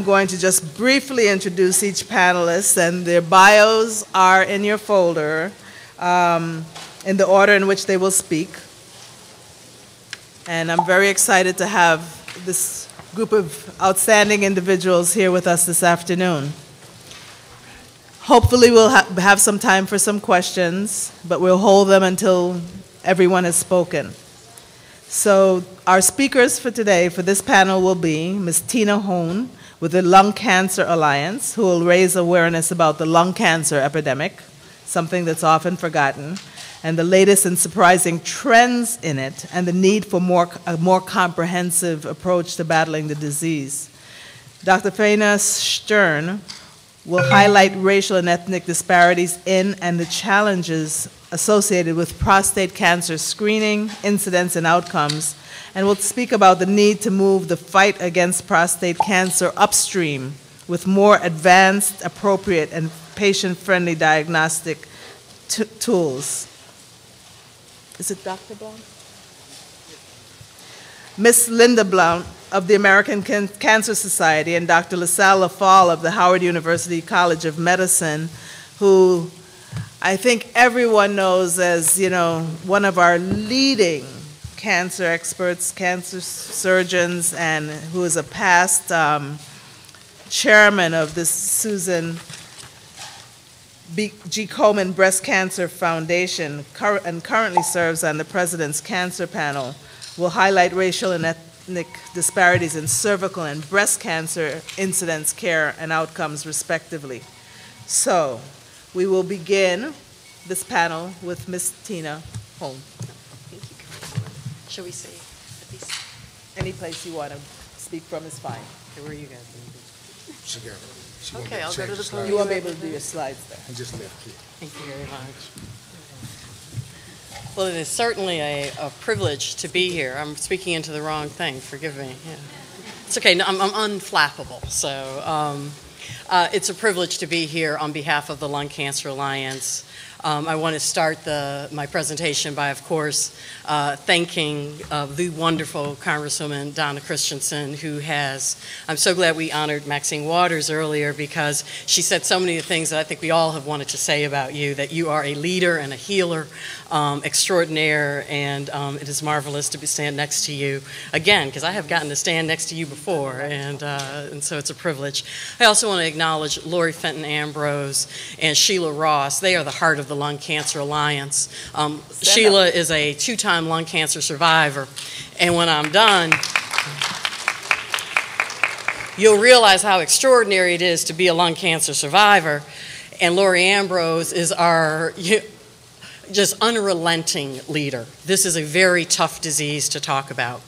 going to just briefly introduce each panelist, and their bios are in your folder in the order in which they will speak. And I'm very excited to have this group of outstanding individuals here with us this afternoon. Hopefully we'll have some time for some questions, but we'll hold them until everyone has spoken. So our speakers for today, for this panel, will be Ms. Tina Hone with the Lung Cancer Alliance, who will raise awareness about the lung cancer epidemic, something that's often forgotten, and the latest and surprising trends in it, and the need for a more comprehensive approach to battling the disease. Dr. Faina Stern will highlight racial and ethnic disparities in and the challenges associated with prostate cancer screening, incidence, and outcomes, and will speak about the need to move the fight against prostate cancer upstream with more advanced, appropriate, and patient-friendly diagnostic tools. Is it Dr. Blount? Ms. Linda Blount of the American Cancer Society and Dr. LaSalle Lafall of the Howard University College of Medicine, who I think everyone knows as, one of our leading cancer experts, cancer surgeons, and who is a past chairman of the Susan G. Komen Breast Cancer Foundation, and currently serves on the President's Cancer Panel, will highlight racial and ethnic disparities in cervical and breast cancer incidence, care, and outcomes, respectively. So, we will begin this panel with Ms. Tina Hone. Thank you. Shall we say at least? Any place you want to speak from is fine. Okay, where are you guys? She okay, I'll go to the podium. You won't be able to do your slides there. I just left here. Thank you very much. Well, it is certainly a privilege to be here. I'm speaking into the wrong thing. Forgive me. Yeah. It's okay. No, I'm unflappable. So it's a privilege to be here on behalf of the Lung Cancer Alliance. I want to start my presentation by, of course, thanking the wonderful Congresswoman Donna Christensen, who I'm so glad we honored Maxine Waters earlier, because she said so many of the things that I think we all have wanted to say about you, that you are a leader and a healer extraordinaire, and it is marvelous to stand next to you again, because I have gotten to stand next to you before, and so it's a privilege. I also want to acknowledge Lori Fenton Ambrose and Sheila Ross. They are the heart of the Lung Cancer Alliance. Sheila is a 2-time lung cancer survivor, and when I'm done, you'll realize how extraordinary it is to be a lung cancer survivor. And Lori Ambrose is our just unrelenting leader. This is a very tough disease to talk about.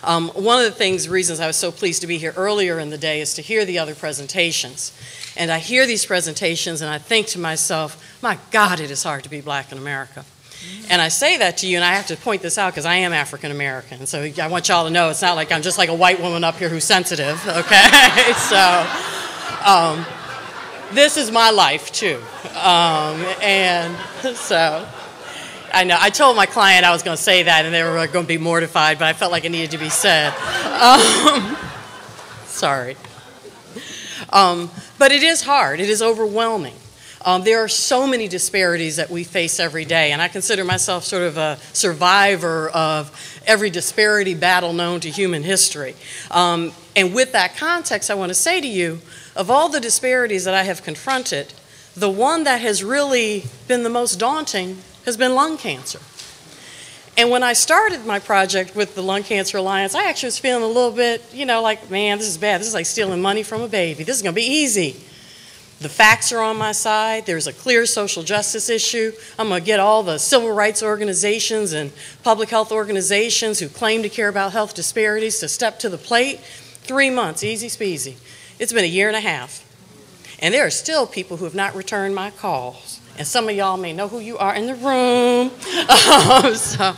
One of the reasons I was so pleased to be here earlier in the day is to hear the other presentations. And I hear these presentations and I think to myself, my God, it is hard to be black in America. And I say that to you, and I have to point this out because I am African American. So I want y'all to know it's not like I'm just like a white woman up here who's sensitive, okay? So this is my life too. And so I know, I told my client I was going to say that and they were going to be mortified, but I felt like it needed to be said. Sorry. But it is hard. It is overwhelming. There are so many disparities that we face every day, and I consider myself sort of a survivor of every disparity battle known to human history. And with that context, I want to say to you, of all the disparities that I have confronted, the one that has really been the most daunting has been lung cancer. And when I started my project with the Lung Cancer Alliance, I actually was feeling a little bit, like, man, this is bad. This is like stealing money from a baby. This is going to be easy. The facts are on my side. There's a clear social justice issue. I'm going to get all the civil rights organizations and public health organizations who claim to care about health disparities to step to the plate. 3 months, easy speasy. It's been a year and a half. And there are still people who have not returned my calls. And some of y'all may know who you are in the room. So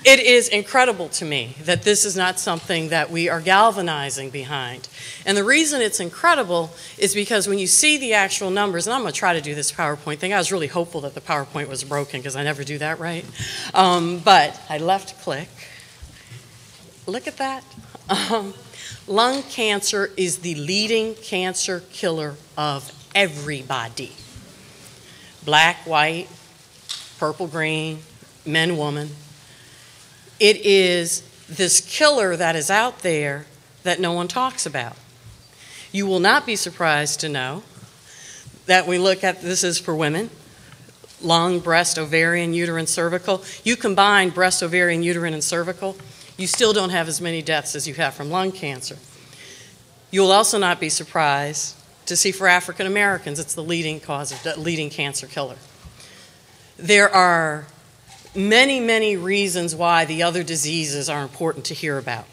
it is incredible to me that this is not something that we are galvanizing behind. And the reason it's incredible is because when you see the actual numbers, and I'm going to try to do this PowerPoint thing. I was really hopeful that the PowerPoint was broken because I never do that right. But I left click. Look at that. Lung cancer is the leading cancer killer of everybody. Black, white, purple, green, men, woman. It is this killer that is out there that no one talks about. You will not be surprised to know that we look at, this is for women, lung, breast, ovarian, uterine, cervical. You combine breast, ovarian, uterine, and cervical, you still don't have as many deaths as you have from lung cancer. You'll also not be surprised to see for African Americans, it's the leading cause of leading cancer killer. There are many, many reasons why the other diseases are important to hear about.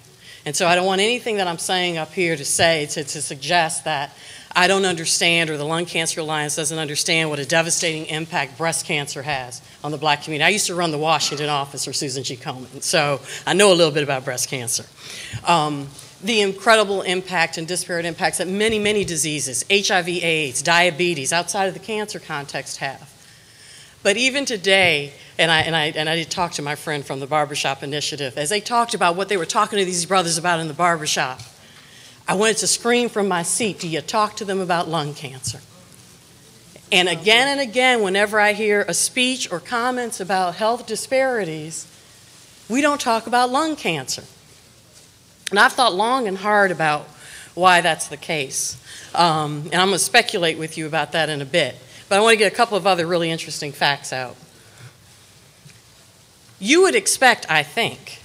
And so I don't want anything that I'm saying up here to suggest that I don't understand or the Lung Cancer Alliance doesn't understand what a devastating impact breast cancer has on the black community. I used to run the Washington office for Susan G. Komen, so I know a little bit about breast cancer. The incredible impact and disparate impacts that many, many diseases, HIV, AIDS, diabetes, outside of the cancer context have. But even today, and I did talk to my friend from the Barbershop Initiative, as they talked about what they were talking to these brothers about in the barbershop, I wanted to scream from my seat, do you talk to them about lung cancer? And again, whenever I hear a speech or comments about health disparities, we don't talk about lung cancer. And I've thought long and hard about why that's the case. And I'm going to speculate with you about that in a bit. But I want to get a couple of other really interesting facts out. You would expect, I think,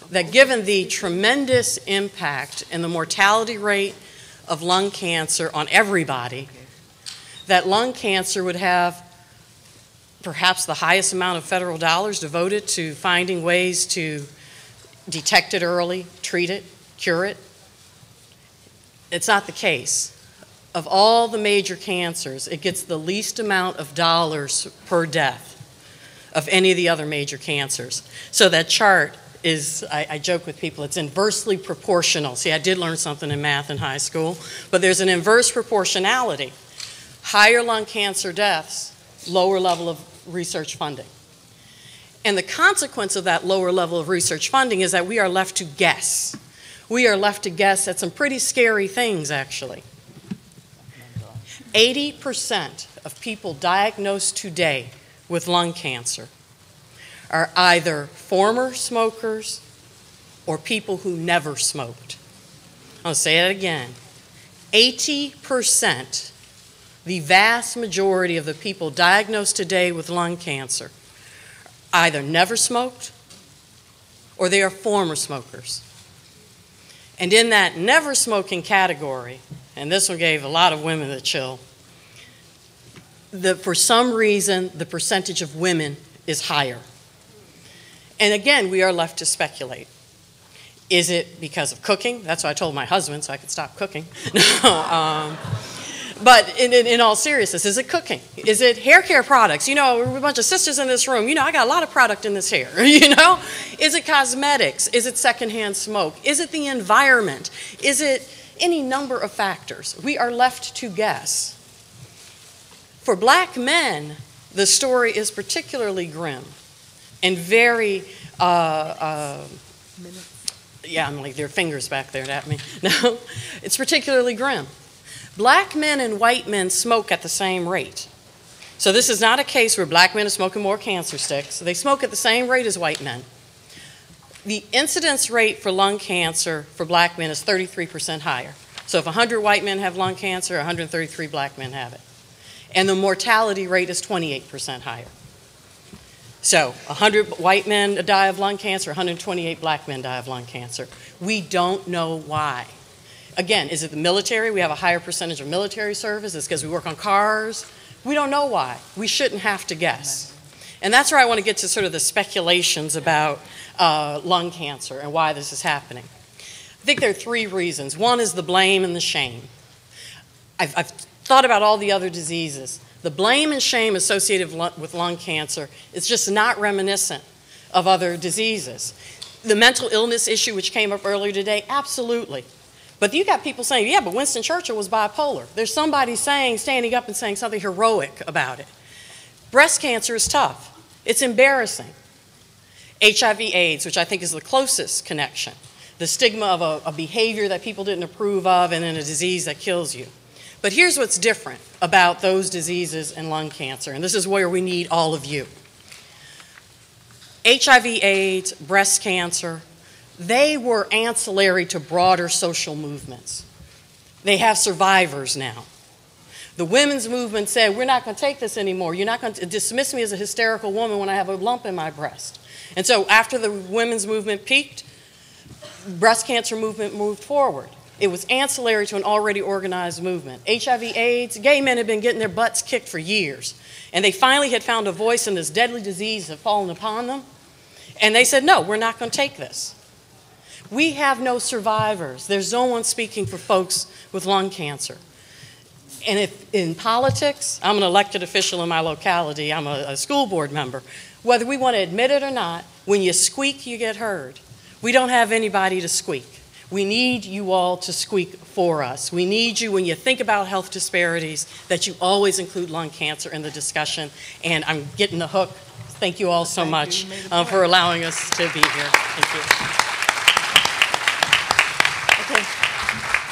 that given the tremendous impact and the mortality rate of lung cancer on everybody, that lung cancer would have perhaps the highest amount of federal dollars devoted to finding ways to detect it early, treat it, cure it. It's not the case. Of all the major cancers, it gets the least amount of dollars per death of any of the other major cancers. So that chart is, I joke with people, it's inversely proportional. See, I did learn something in math in high school, but there's an inverse proportionality. Higher lung cancer deaths, lower level of research funding. And the consequence of that lower level of research funding is that we are left to guess. We are left to guess at some pretty scary things, actually. 80% of people diagnosed today with lung cancer are either former smokers or people who never smoked. I'll say it again. 80%, the vast majority of the people diagnosed today with lung cancer, either never smoked or they are former smokers. And in that never smoking category, and this one gave a lot of women the chill, for some reason the percentage of women is higher. And again, we are left to speculate. Is it because of cooking? That's what I told my husband so I could stop cooking. But in all seriousness, is it cooking? Is it hair care products? You know, we're a bunch of sisters in this room. You know, I got a lot of product in this hair, you know? Is it cosmetics? Is it secondhand smoke? Is it the environment? Is it any number of factors? We are left to guess. For black men, the story is particularly grim and very, yeah, I'm like, there are fingers back there at me. No, it's particularly grim. Black men and white men smoke at the same rate. So this is not a case where black men are smoking more cancer sticks. They smoke at the same rate as white men. The incidence rate for lung cancer for black men is 33% higher. So if 100 white men have lung cancer, 133 black men have it. And the mortality rate is 28% higher. So 100 white men die of lung cancer, 128 black men die of lung cancer. We don't know why. Again, is it the military? We have a higher percentage of military service. It's because we work on cars. We don't know why. We shouldn't have to guess. And that's where I want to get to sort of the speculations about lung cancer and why this is happening. I think there are three reasons. One is the blame and the shame. I've thought about all the other diseases. The blame and shame associated with lung cancer is just not reminiscent of other diseases. The mental illness issue, which came up earlier today, absolutely. But you got people saying, yeah, but Winston Churchill was bipolar. There's somebody standing up and saying something heroic about it. Breast cancer is tough. It's embarrassing. HIV/AIDS, which I think is the closest connection. the stigma of a behavior that people didn't approve of, and then a disease that kills you. But here's what's different about those diseases and lung cancer, and this is where we need all of you. HIV/AIDS, breast cancer, they were ancillary to broader social movements. They have survivors now. The women's movement said, we're not going to take this anymore. You're not going to dismiss me as a hysterical woman when I have a lump in my breast. And so after the women's movement peaked, breast cancer movement moved forward. It was ancillary to an already organized movement. HIV/AIDS, gay men had been getting their butts kicked for years. And they finally had found a voice in this deadly disease that had fallen upon them. And they said, no, we're not going to take this. We have no survivors. There's no one speaking for folks with lung cancer. And if in politics, I'm an elected official in my locality, I'm a school board member, whether we want to admit it or not, when you squeak, you get heard. We don't have anybody to squeak. We need you all to squeak for us. We need you, when you think about health disparities, that you always include lung cancer in the discussion. And I'm getting the hook. Thank you all so much for allowing us to be here. Thank you. Okay.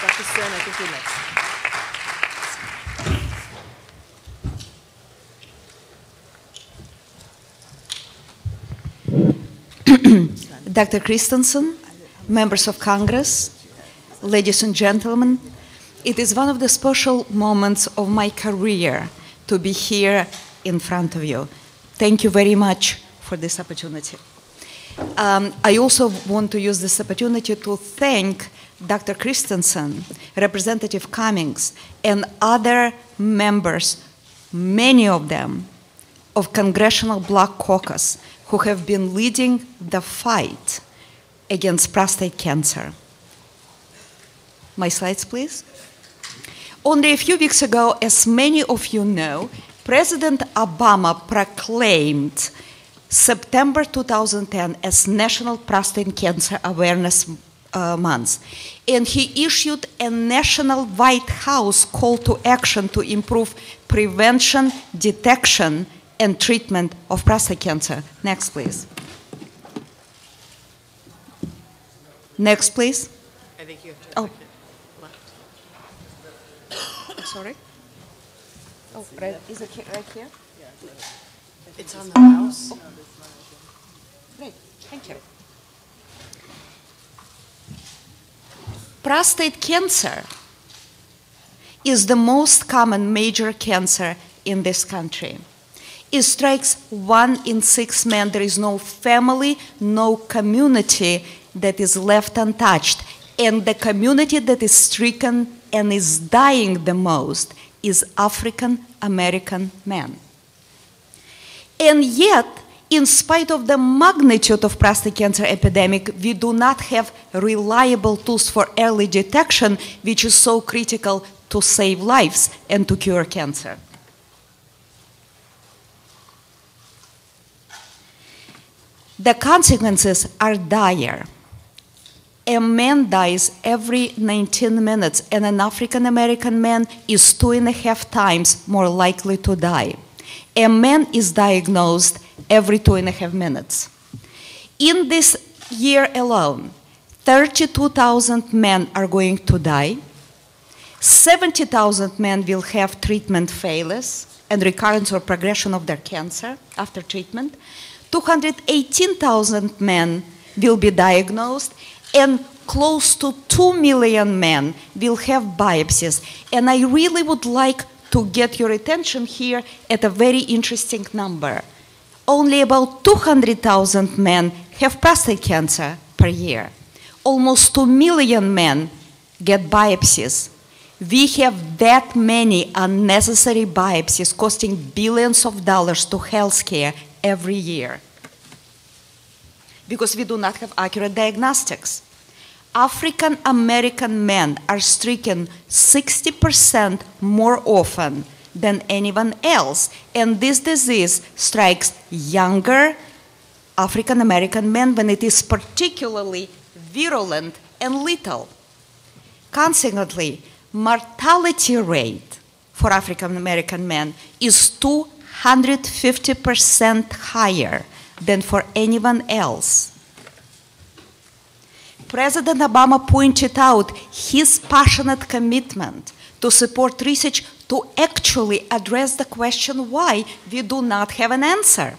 Dr. Stern, I think you're next. Dr. Christensen, members of Congress, ladies and gentlemen, it is one of the special moments of my career to be here in front of you. Thank you very much for this opportunity. I also want to use this opportunity to thank Dr. Christensen, Representative Cummings, and other members, many of them, of Congressional Black Caucus, who have been leading the fight against prostate cancer. My slides, please. Only a few weeks ago, as many of you know, President Obama proclaimed September 2010 as National Prostate Cancer Awareness Month. And he issued a national White House call to action to improve prevention, detection, and treatment of prostate cancer. Next, please. Next, please. I think you have to left. Sorry? Oh, right. Is it right here? It's on the mouse. Great, thank you. Prostate cancer is the most common major cancer in this country. It strikes 1 in 6 men. There is no family, no community that is left untouched. And the community that is stricken and is dying the most is African American men. And yet, in spite of the magnitude of prostate cancer epidemic, we do not have reliable tools for early detection, which is so critical to save lives and to cure cancer. The consequences are dire. A man dies every 19 minutes, and an African American man is 2.5 times more likely to die. A man is diagnosed every 2.5 minutes. In this year alone, 32,000 men are going to die. 70,000 men will have treatment failures and recurrence or progression of their cancer after treatment. 218,000 men will be diagnosed, and close to 2 million men will have biopsies. And I really would like to get your attention here at a very interesting number. Only about 200,000 men have prostate cancer per year. Almost 2 million men get biopsies. We have that many unnecessary biopsies costing billions of dollars to healthcare every year because we do not have accurate diagnostics. African American men are stricken 60% more often than anyone else, and this disease strikes younger African American men when it is particularly virulent and lethal. Consequently, mortality rate for African American men is 250% higher than for anyone else. President Obama pointed out his passionate commitment to support research to actually address the question why we do not have an answer.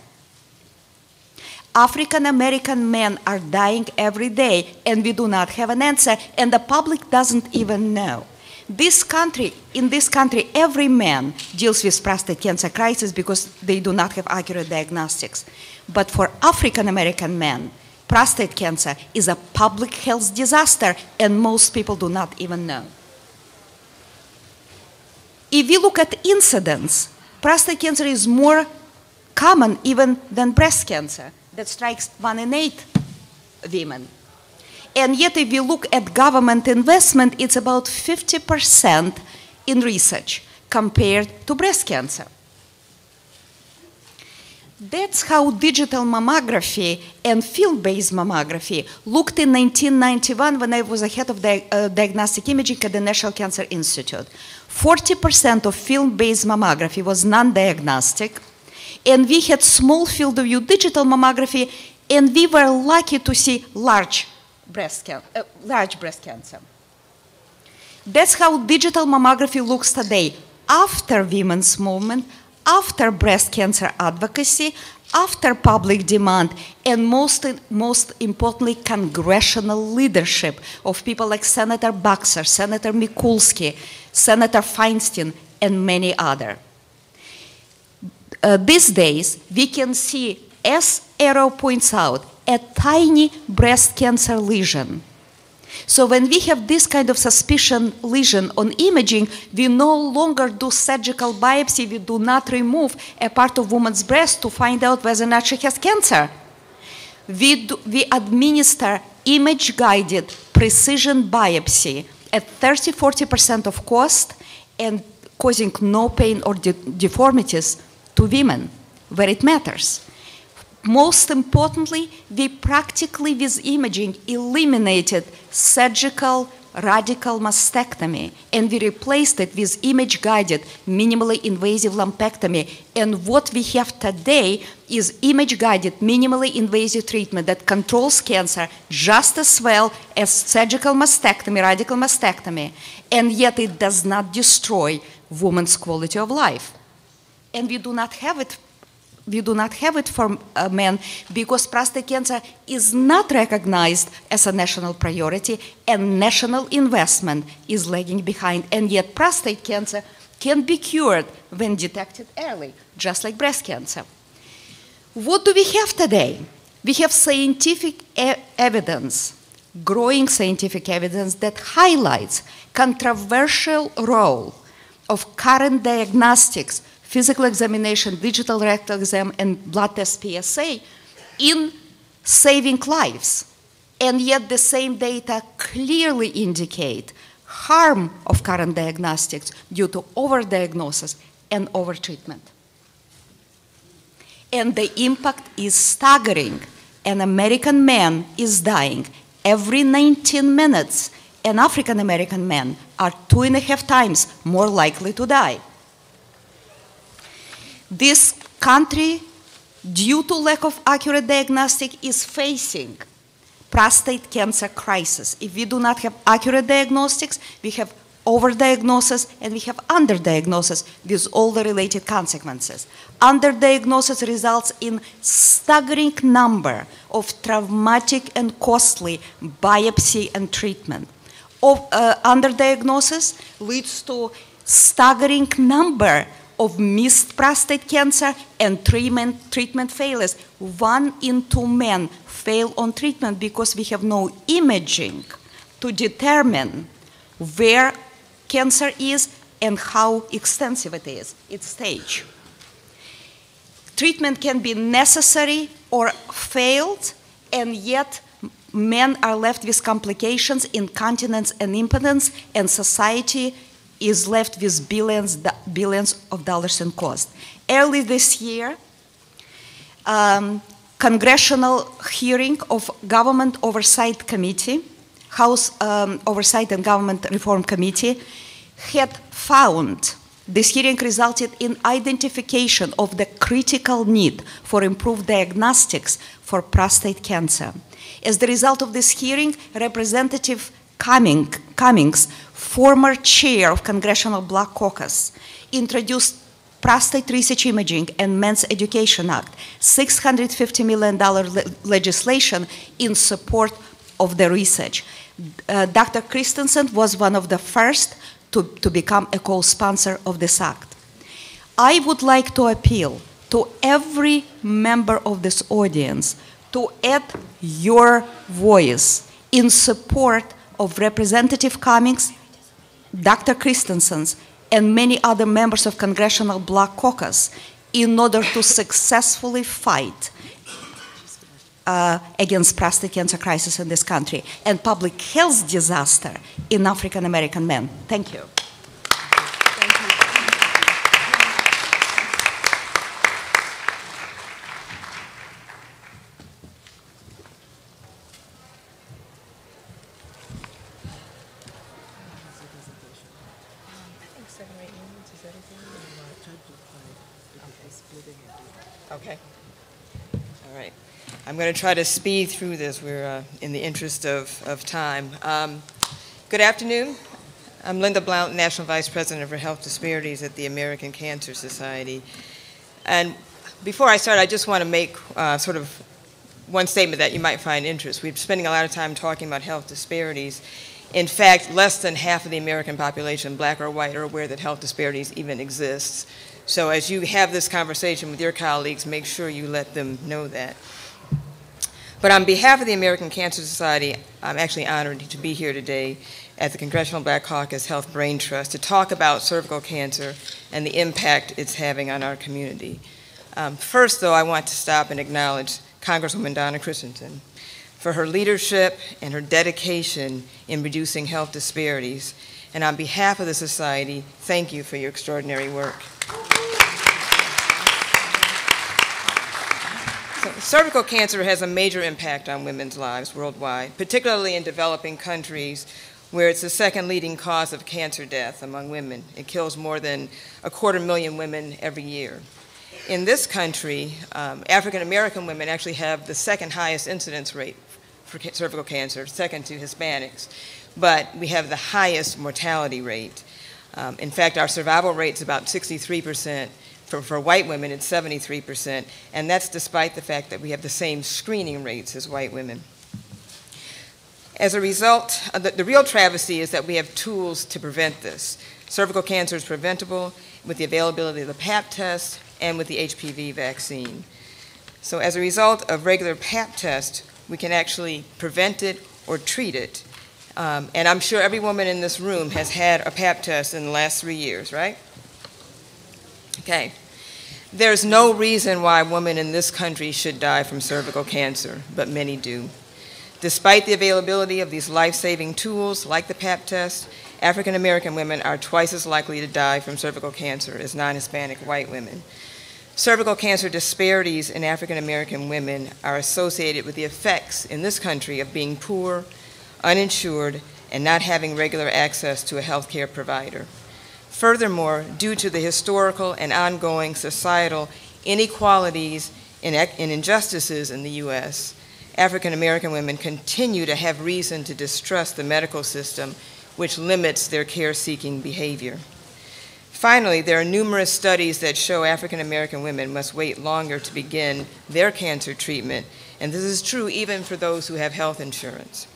African American men are dying every day and we do not have an answer, and the public doesn't even know. In this country, every man deals with prostate cancer crisis because they do not have accurate diagnostics. But for African American men, prostate cancer is a public health disaster and most people do not even know. If we look at incidence, prostate cancer is more common even than breast cancer. That strikes 1 in 8 women. And yet if we look at government investment, it's about 50% in research compared to breast cancer. That's how digital mammography and field-based mammography looked in 1991 when I was the head of diagnostic imaging at the National Cancer Institute. 40% of field-based mammography was non-diagnostic, and we had small field of view digital mammography, and we were lucky to see large breast cancer. That's how digital mammography looks today, after women's movement, after breast cancer advocacy, after public demand, and most importantly, congressional leadership of people like Senator Boxer, Senator Mikulski, Senator Feinstein, and many others. These days, we can see, as arrow points out, a tiny breast cancer lesion. So when we have this kind of suspicion lesion on imaging, we no longer do surgical biopsy, we do not remove a part of woman's breast to find out whether or not she has cancer. We administer image-guided precision biopsy at 30–40% of cost and causing no pain or deformities to women, where it matters. Most importantly, we practically, with imaging, eliminated surgical radical mastectomy, and we replaced it with image-guided, minimally invasive lumpectomy. And what we have today is image-guided, minimally invasive treatment that controls cancer just as well as surgical mastectomy, radical mastectomy, and yet it does not destroy women's quality of life. And we do not have it. We do not have it for men because prostate cancer is not recognized as a national priority, and national investment is lagging behind. And yet prostate cancer can be cured when detected early, just like breast cancer. What do we have today? We have scientific evidence, growing scientific evidence that highlights controversial role of current diagnostics, physical examination, digital rectal exam, and blood test PSA in saving lives. And yet the same data clearly indicate harm of current diagnostics due to overdiagnosis and overtreatment. And the impact is staggering. An American man is dying every 19 minutes, and African American men are 2.5 times more likely to die. This country, due to lack of accurate diagnostic, is facing prostate cancer crisis. If we do not have accurate diagnostics, we have overdiagnosis and we have underdiagnosis with all the related consequences. Underdiagnosis results in staggering number of traumatic and costly biopsy and treatment. Underdiagnosis leads to staggering number of missed prostate cancer and treatment failures. 1 in 2 men fail on treatment because we have no imaging to determine where cancer is and how extensive it is, its stage. Treatment can be necessary or failed, and yet men are left with complications, incontinence and impotence, and society is left with billions of dollars in cost. Early this year, congressional hearing of Government Oversight Committee, House Oversight and Government Reform Committee, had found This hearing resulted in identification of the critical need for improved diagnostics for prostate cancer. As the result of this hearing, Representative Cummings, former chair of Congressional Black Caucus, introduced Prostate Research Imaging and Men's Education Act, $650 million legislation in support of the research. Dr. Christensen was one of the first to become a co-sponsor of this act. I would like to appeal to every member of this audience to add your voice in support of Representative Cummings, Dr. Christensen's, and many other members of Congressional Black Caucus in order to successfully fight against prostate cancer crisis in this country and public health disaster in African American men. Thank you. Okay. All right. I'm going to try to speed through this. We're in the interest of time. Good afternoon. I'm Linda Blount, National Vice President for Health Disparities at the American Cancer Society. And before I start, I just want to make sort of one statement that you might find interest. We're spending a lot of time talking about health disparities. In fact, less than half of the American population, black or white, are aware that health disparities even exist. So as you have this conversation with your colleagues, make sure you let them know that. But on behalf of the American Cancer Society, I'm actually honored to be here today at the Congressional Black Caucus Health Brain Trust to talk about cervical cancer and the impact it's having on our community. First, though, I want to stop and acknowledge Congresswoman Donna Christensen for her leadership and her dedication in reducing health disparities. And on behalf of the Society, thank you for your extraordinary work. So, cervical cancer has a major impact on women's lives worldwide, particularly in developing countries where it's the second leading cause of cancer death among women. It kills more than 250,000 women every year. In this country, African American women actually have the second highest incidence rate for cervical cancer, second to Hispanics, but we have the highest mortality rate. In fact, our survival rate is about 63%. For white women, it's 73%, and that's despite the fact that we have the same screening rates as white women. As a result, the real travesty is that we have tools to prevent this. Cervical cancer is preventable with the availability of the Pap test and with the HPV vaccine. So as a result of regular Pap test, we can actually prevent it or treat it. And I'm sure every woman in this room has had a Pap test in the last 3 years, right? Okay. There's no reason why women in this country should die from cervical cancer, but many do. Despite the availability of these life-saving tools like the Pap test, African American women are twice as likely to die from cervical cancer as non-Hispanic white women. Cervical cancer disparities in African American women are associated with the effects in this country of being poor, uninsured, and not having regular access to a healthcare provider. Furthermore, due to the historical and ongoing societal inequalities and injustices in the U.S., African American women continue to have reason to distrust the medical system, which limits their care-seeking behavior. Finally, there are numerous studies that show African American women must wait longer to begin their cancer treatment, and this is true even for those who have health insurance.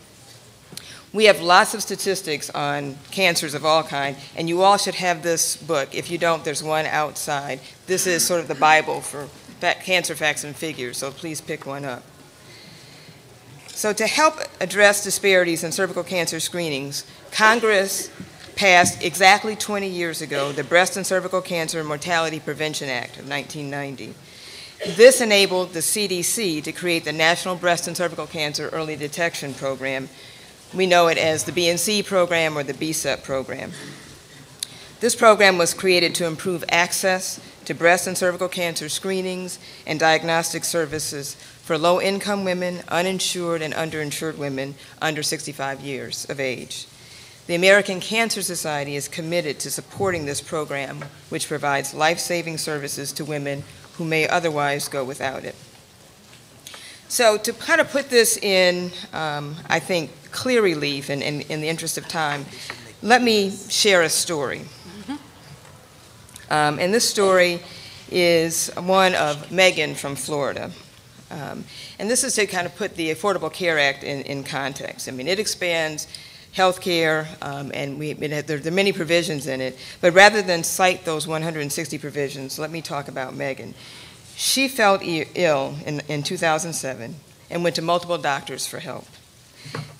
We have lots of statistics on cancers of all kinds, and you all should have this book. If you don't, there's one outside. This is sort of the Bible for cancer facts and figures, so please pick one up. So to help address disparities in cervical cancer screenings, Congress passed exactly 20 years ago the Breast and Cervical Cancer Mortality Prevention Act of 1990. This enabled the CDC to create the National Breast and Cervical Cancer Early Detection Program. We know it as the BNC program or the BCEP program. This program was created to improve access to breast and cervical cancer screenings and diagnostic services for low-income women, uninsured, and underinsured women under 65 years of age. The American Cancer Society is committed to supporting this program, which provides life-saving services to women who may otherwise go without it. So to kind of put this in, I think, clear relief and in the interest of time, let me share a story. And this story is one of Megan from Florida. And this is to kind of put the Affordable Care Act in context. I mean, it expands health care, and there are many provisions in it. But rather than cite those 160 provisions, let me talk about Megan. She felt ill in 2007 and went to multiple doctors for help.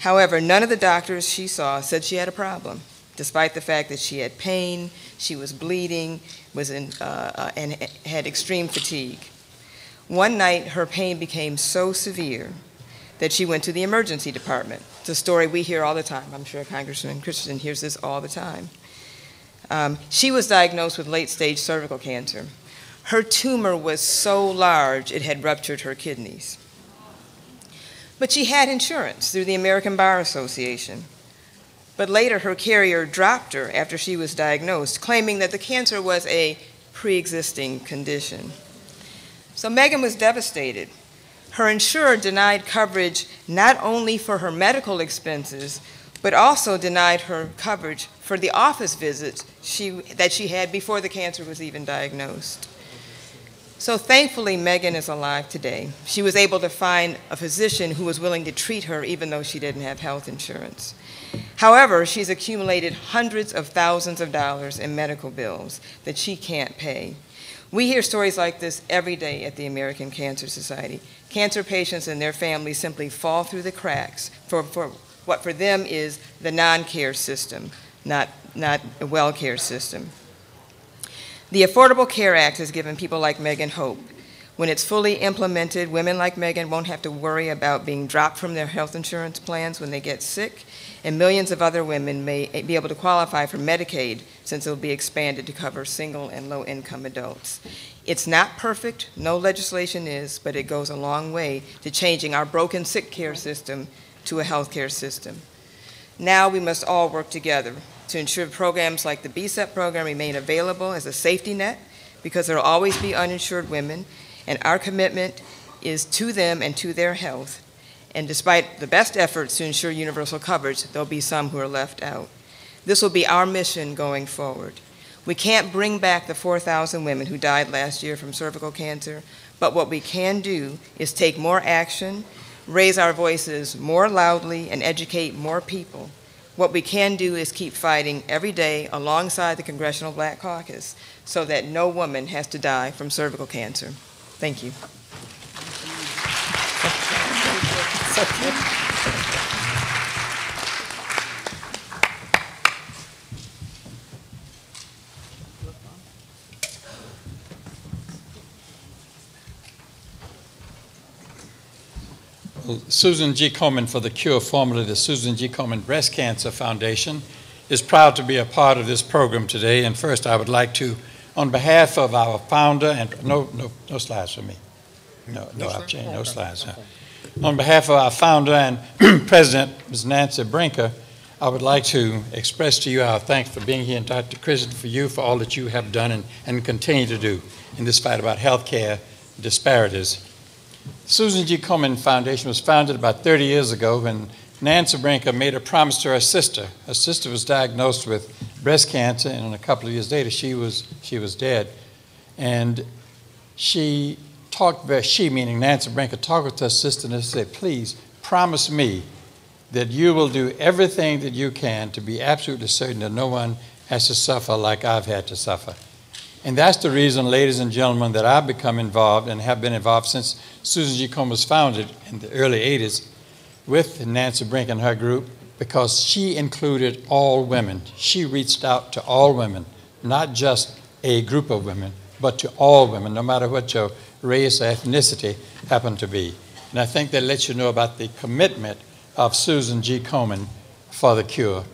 However, none of the doctors she saw said she had a problem, despite the fact that she had pain, she was bleeding, and had extreme fatigue. One night, her pain became so severe that she went to the emergency department. It's a story we hear all the time. I'm sure Congressman Christensen hears this all the time. She was diagnosed with late-stage cervical cancer. Her tumor was so large it had ruptured her kidneys. But she had insurance through the American Bar Association. But later, her carrier dropped her after she was diagnosed, claiming that the cancer was a pre-existing condition. So Megan was devastated. Her insurer denied coverage not only for her medical expenses, but also denied her coverage for the office visits that she had before the cancer was even diagnosed. So thankfully, Megan is alive today. She was able to find a physician who was willing to treat her even though she didn't have health insurance. However, she's accumulated hundreds of thousands of dollars in medical bills that she can't pay. We hear stories like this every day at the American Cancer Society. Cancer patients and their families simply fall through the cracks for what for them is the non-care system, not a well-care system. The Affordable Care Act has given people like Megan hope. When it's fully implemented, women like Megan won't have to worry about being dropped from their health insurance plans when they get sick, and millions of other women may be able to qualify for Medicaid since it will be expanded to cover single and low-income adults. It's not perfect, no legislation is, but it goes a long way to changing our broken sick care system to a health care system. Now we must all work together to ensure programs like the BSEP program remain available as a safety net, because there will always be uninsured women, and our commitment is to them and to their health. And despite the best efforts to ensure universal coverage, there'll be some who are left out. This will be our mission going forward. We can't bring back the 4,000 women who died last year from cervical cancer, but what we can do is take more action, raise our voices more loudly, and educate more people. What we can do is keep fighting every day alongside the Congressional Black Caucus so that no woman has to die from cervical cancer. Thank you. Well, Susan G. Komen for the Cure, formerly the Susan G. Komen Breast Cancer Foundation, is proud to be a part of this program today. And first, I would like to, on behalf of our founder, and no slides for me. No, I've changed, no slides. On behalf of our founder and president, Ms. Nancy Brinker, I would like to express to you our thanks for being here, and Dr. Christensen, for you, for all that you have done and continue to do in this fight about health care disparities. Susan G. Komen Foundation was founded about 30 years ago when Nancy Brinker made a promise to her sister. Her sister was diagnosed with breast cancer, and a couple of years later, she was dead. And she meaning Nancy Brinker, talked with her sister and said, please promise me that you will do everything that you can to be absolutely certain that no one has to suffer like I've had to suffer. And that's the reason, ladies and gentlemen, that I've become involved and have been involved since Susan G. Komen was founded in the early 80s with Nancy Brinker and her group, because she included all women. She reached out to all women, not just a group of women, but to all women, no matter what your race or ethnicity happened to be. And I think that lets you know about the commitment of Susan G. Komen for the Cure.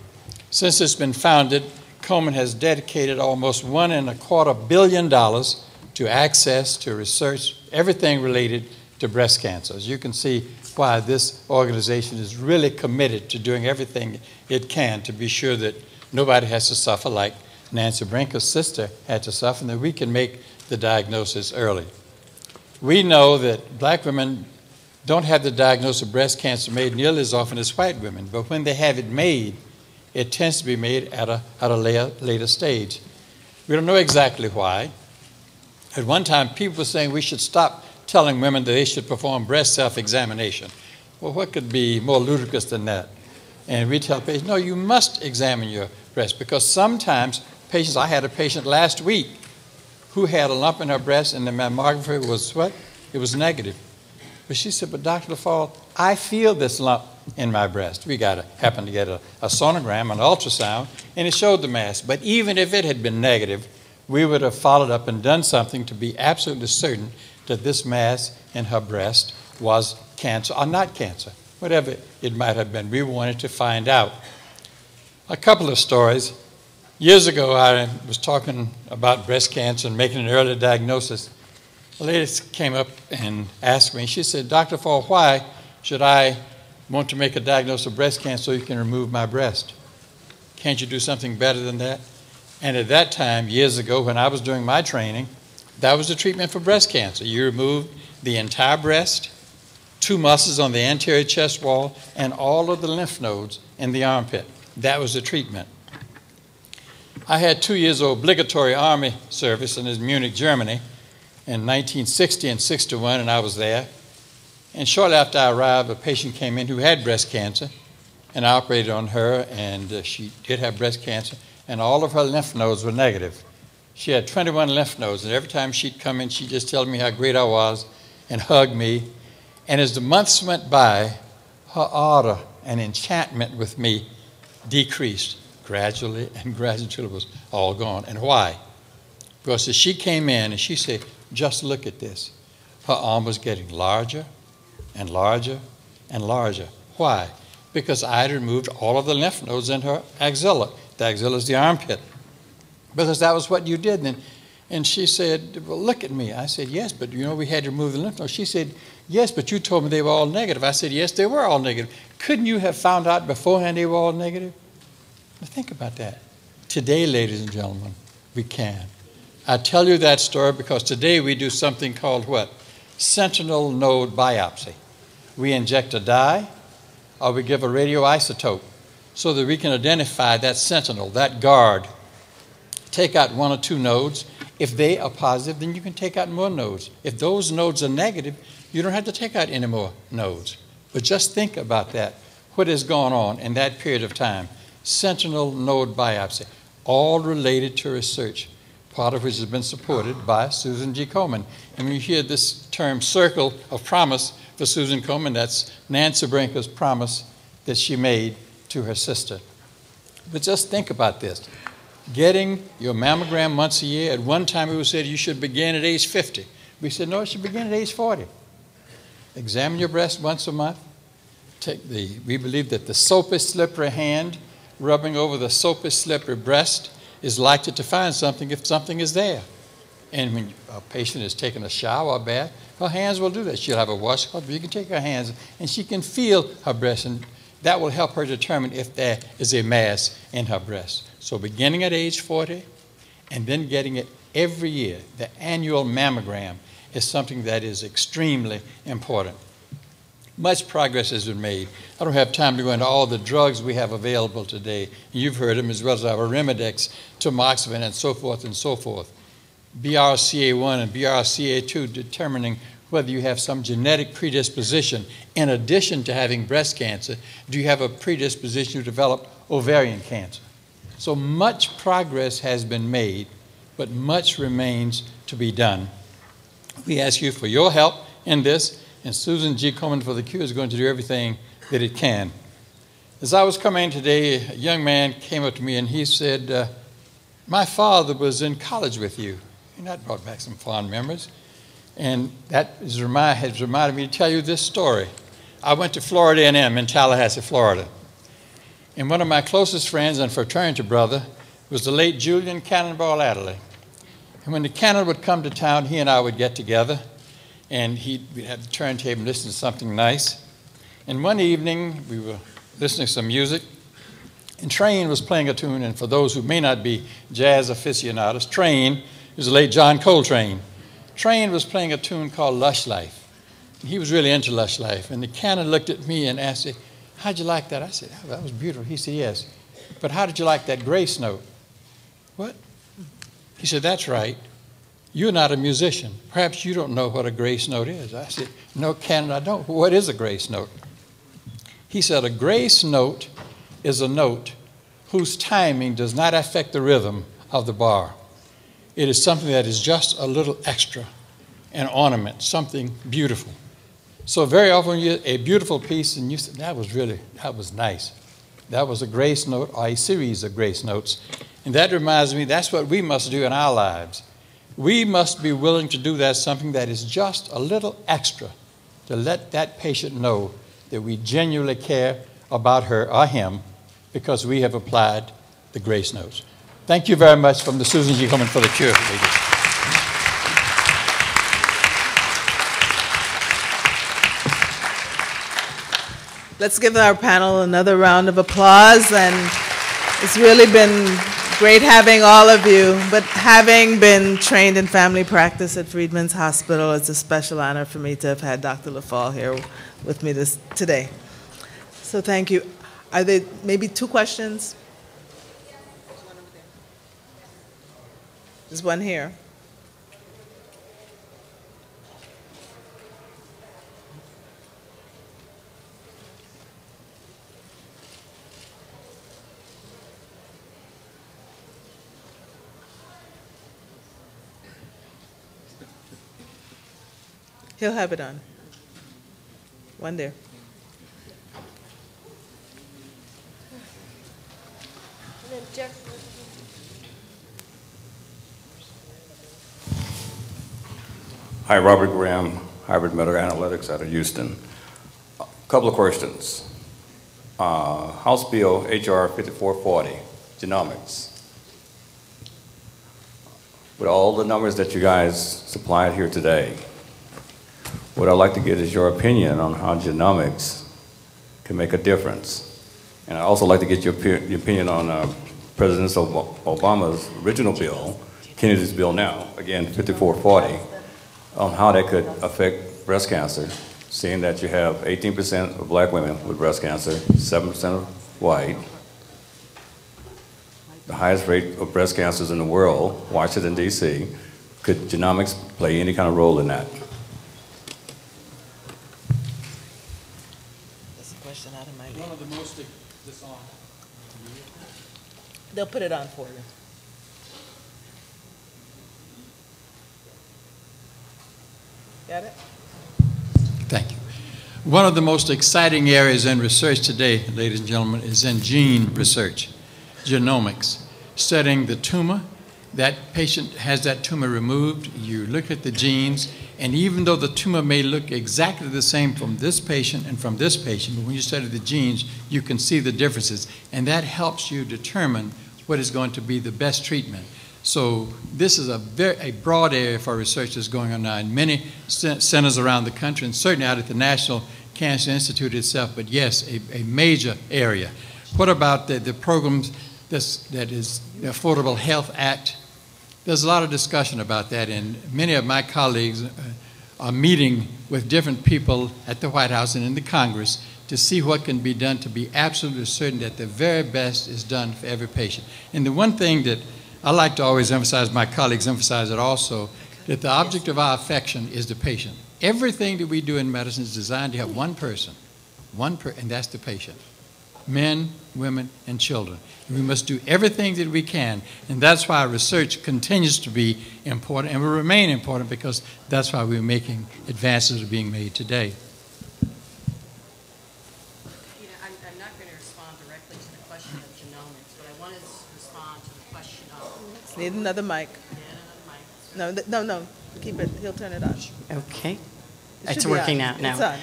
Since it's been founded, Komen has dedicated almost $1.25 billion to access, to research, everything related to breast cancer. As you can see why this organization is really committed to doing everything it can to be sure that nobody has to suffer like Nancy Brinker's sister had to suffer, and that we can make the diagnosis early. We know that black women don't have the diagnosis of breast cancer made nearly as often as white women, but when they have it made, it tends to be made at a later stage. We don't know exactly why. At one time, people were saying we should stop telling women that they should perform breast self-examination. Well, what could be more ludicrous than that? And we tell patients, no, you must examine your breast, because sometimes patients, I had a patient last week who had a lump in her breast and the mammography was what? It was negative. But she said, but Dr. LaFall, I feel this lump in my breast. We happened to get a sonogram, an ultrasound, and it showed the mass. But even if it had been negative, we would have followed up and done something to be absolutely certain that this mass in her breast was cancer or not cancer, whatever it might have been. We wanted to find out. A couple of stories. Years ago, I was talking about breast cancer and making an early diagnosis. A lady came up and asked me, she said, Dr. Fall, why should I want to make a diagnosis of breast cancer so you can remove my breast? Can't you do something better than that? And at that time, years ago, when I was doing my training, that was the treatment for breast cancer. You removed the entire breast, 2 muscles on the anterior chest wall, and all of the lymph nodes in the armpit. That was the treatment. I had 2 years of obligatory Army service in Munich, Germany, in 1960 and 61, and I was there. And shortly after I arrived, a patient came in who had breast cancer, and I operated on her, and she did have breast cancer, and all of her lymph nodes were negative. She had 21 lymph nodes, and every time she'd come in, she'd just tell me how great I was and hug me. And as the months went by, her ardor and enchantment with me decreased gradually and gradually until it was all gone. And why? Because as she came in and she said, just look at this. Her arm was getting larger and larger and larger. Why? Because I had removed all of the lymph nodes in her axilla. The axilla is the armpit. Because that was what you did then. And she said, well, look at me. I said, yes, but you know we had to remove the lymph nodes. She said, yes, but you told me they were all negative. I said, yes, they were all negative. Couldn't you have found out beforehand they were all negative? Now think about that. Today, ladies and gentlemen, we can. I tell you that story because today we do something called what? Sentinel node biopsy. We inject a dye or we give a radioisotope so that we can identify that sentinel, that guard. Take out 1 or 2 nodes. If they are positive, then you can take out more nodes. If those nodes are negative, you don't have to take out any more nodes. But just think about that, what has gone on in that period of time. Sentinel node biopsy, all related to research, part of which has been supported by Susan G. Komen. And when you hear this term circle of promise for Susan Komen, that's Nancy Brinker's promise that she made to her sister. But just think about this. Getting your mammogram once a year, at one time it was said you should begin at age 50. We said, no, it should begin at age 40. Examine your breast once a month. We believe that the soapy, slippery hand rubbing over the soapy, slippery breast is likely to find something if something is there. And when a patient is taking a shower or bath, her hands will do that. She'll have a washcloth, but you can take her hands and she can feel her breast, and that will help her determine if there is a mass in her breast. So beginning at age 40 and then getting it every year, the annual mammogram is something that is extremely important. Much progress has been made. I don't have time to go into all the drugs we have available today. You've heard them, as well as our Arimidex, tamoxifen, and so forth and so forth. BRCA1 and BRCA2 determining whether you have some genetic predisposition. In addition to having breast cancer, do you have a predisposition to develop ovarian cancer? So much progress has been made, but much remains to be done. We ask you for your help in this, and Susan G. Komen for the Cure is going to do everything that it can. As I was coming today, a young man came up to me and he said, my father was in college with you. And that brought back some fond memories. And that has reminded me to tell you this story. I went to Florida A&M in Tallahassee, Florida. And one of my closest friends and fraternity brother was the late Julian Cannonball Adderley. And when the Cannon would come to town, he and I would get together, and we'd have the turntable and listen to something nice. And one evening, we were listening to some music, and Train was playing a tune, and for those who may not be jazz aficionados, Train is the late John Coltrane. Train was playing a tune called Lush Life. He was really into Lush Life, and the canon looked at me and asked me, how'd you like that? I said, oh, that was beautiful. He said, yes. But how did you like that grace note? What? He said, that's right. You're not a musician. Perhaps you don't know what a grace note is. I said, no, canon, I don't. What is a grace note? He said, a grace note is a note whose timing does not affect the rhythm of the bar. It is something that is just a little extra, an ornament, something beautiful. So very often you a beautiful piece and you say, that was nice. That was a grace note or a series of grace notes. And that reminds me, that's what we must do in our lives. We must be willing to do that, something that is just a little extra, to let that patient know that we genuinely care about her or him because we have applied the grace notes. Thank you very much from the Susan G. Komen for the Cure, ladies. Let's give our panel another round of applause, and it's really been great having all of you, but having been trained in family practice at Freedman's Hospital, it's a special honor for me to have had Dr. LaFall here with me today. So thank you. Are there maybe 2 questions? There's one here. He'll have it on. One there. Hi, Robert Graham, Hybrid Medical Analytics out of Houston. A couple of questions. House Bill HR 5440, genomics. With all the numbers that you guys supplied here today, what I'd like to get is your opinion on how genomics can make a difference. And I'd also like to get your opinion on President Obama's original bill, Kennedy's bill now, again, 5440, on how that could affect breast cancer, seeing that you have 18% of black women with breast cancer, 7% of white, the highest rate of breast cancers in the world, Washington, D.C. Could genomics play any kind of role in that? That's a question out of my league. One of the most, this on. They'll put it on for you. Got it? Thank you. One of the most exciting areas in research today, ladies and gentlemen, is in gene research, genomics, studying the tumor. That patient has that tumor removed, you look at the genes, and even though the tumor may look exactly the same from this patient and from this patient, but when you study the genes, you can see the differences, and that helps you determine what is going to be the best treatment. So this is a broad area for research that's going on now in many centers around the country, and certainly out at the National Cancer Institute itself, but yes, a major area. What about the programs that is the Affordable Health Act? There's a lot of discussion about that, and many of my colleagues are meeting with different people at the White House and in the Congress to see what can be done to be absolutely certain that the very best is done for every patient. And the one thing that I like to always emphasize, my colleagues emphasize it also, that the object of our affection is the patient. Everything that we do in medicine is designed to have one person, and that's the patient. Men, women, and children. And we must do everything that we can, and that's why research continues to be important and will remain important, because that's why we're making advances are being made today. I'm not going to respond directly to the question of genomics, but I want to respond to the question of... Need another mic. No, keep it. He'll turn it on. Okay. It It's should be working on. now. It's on.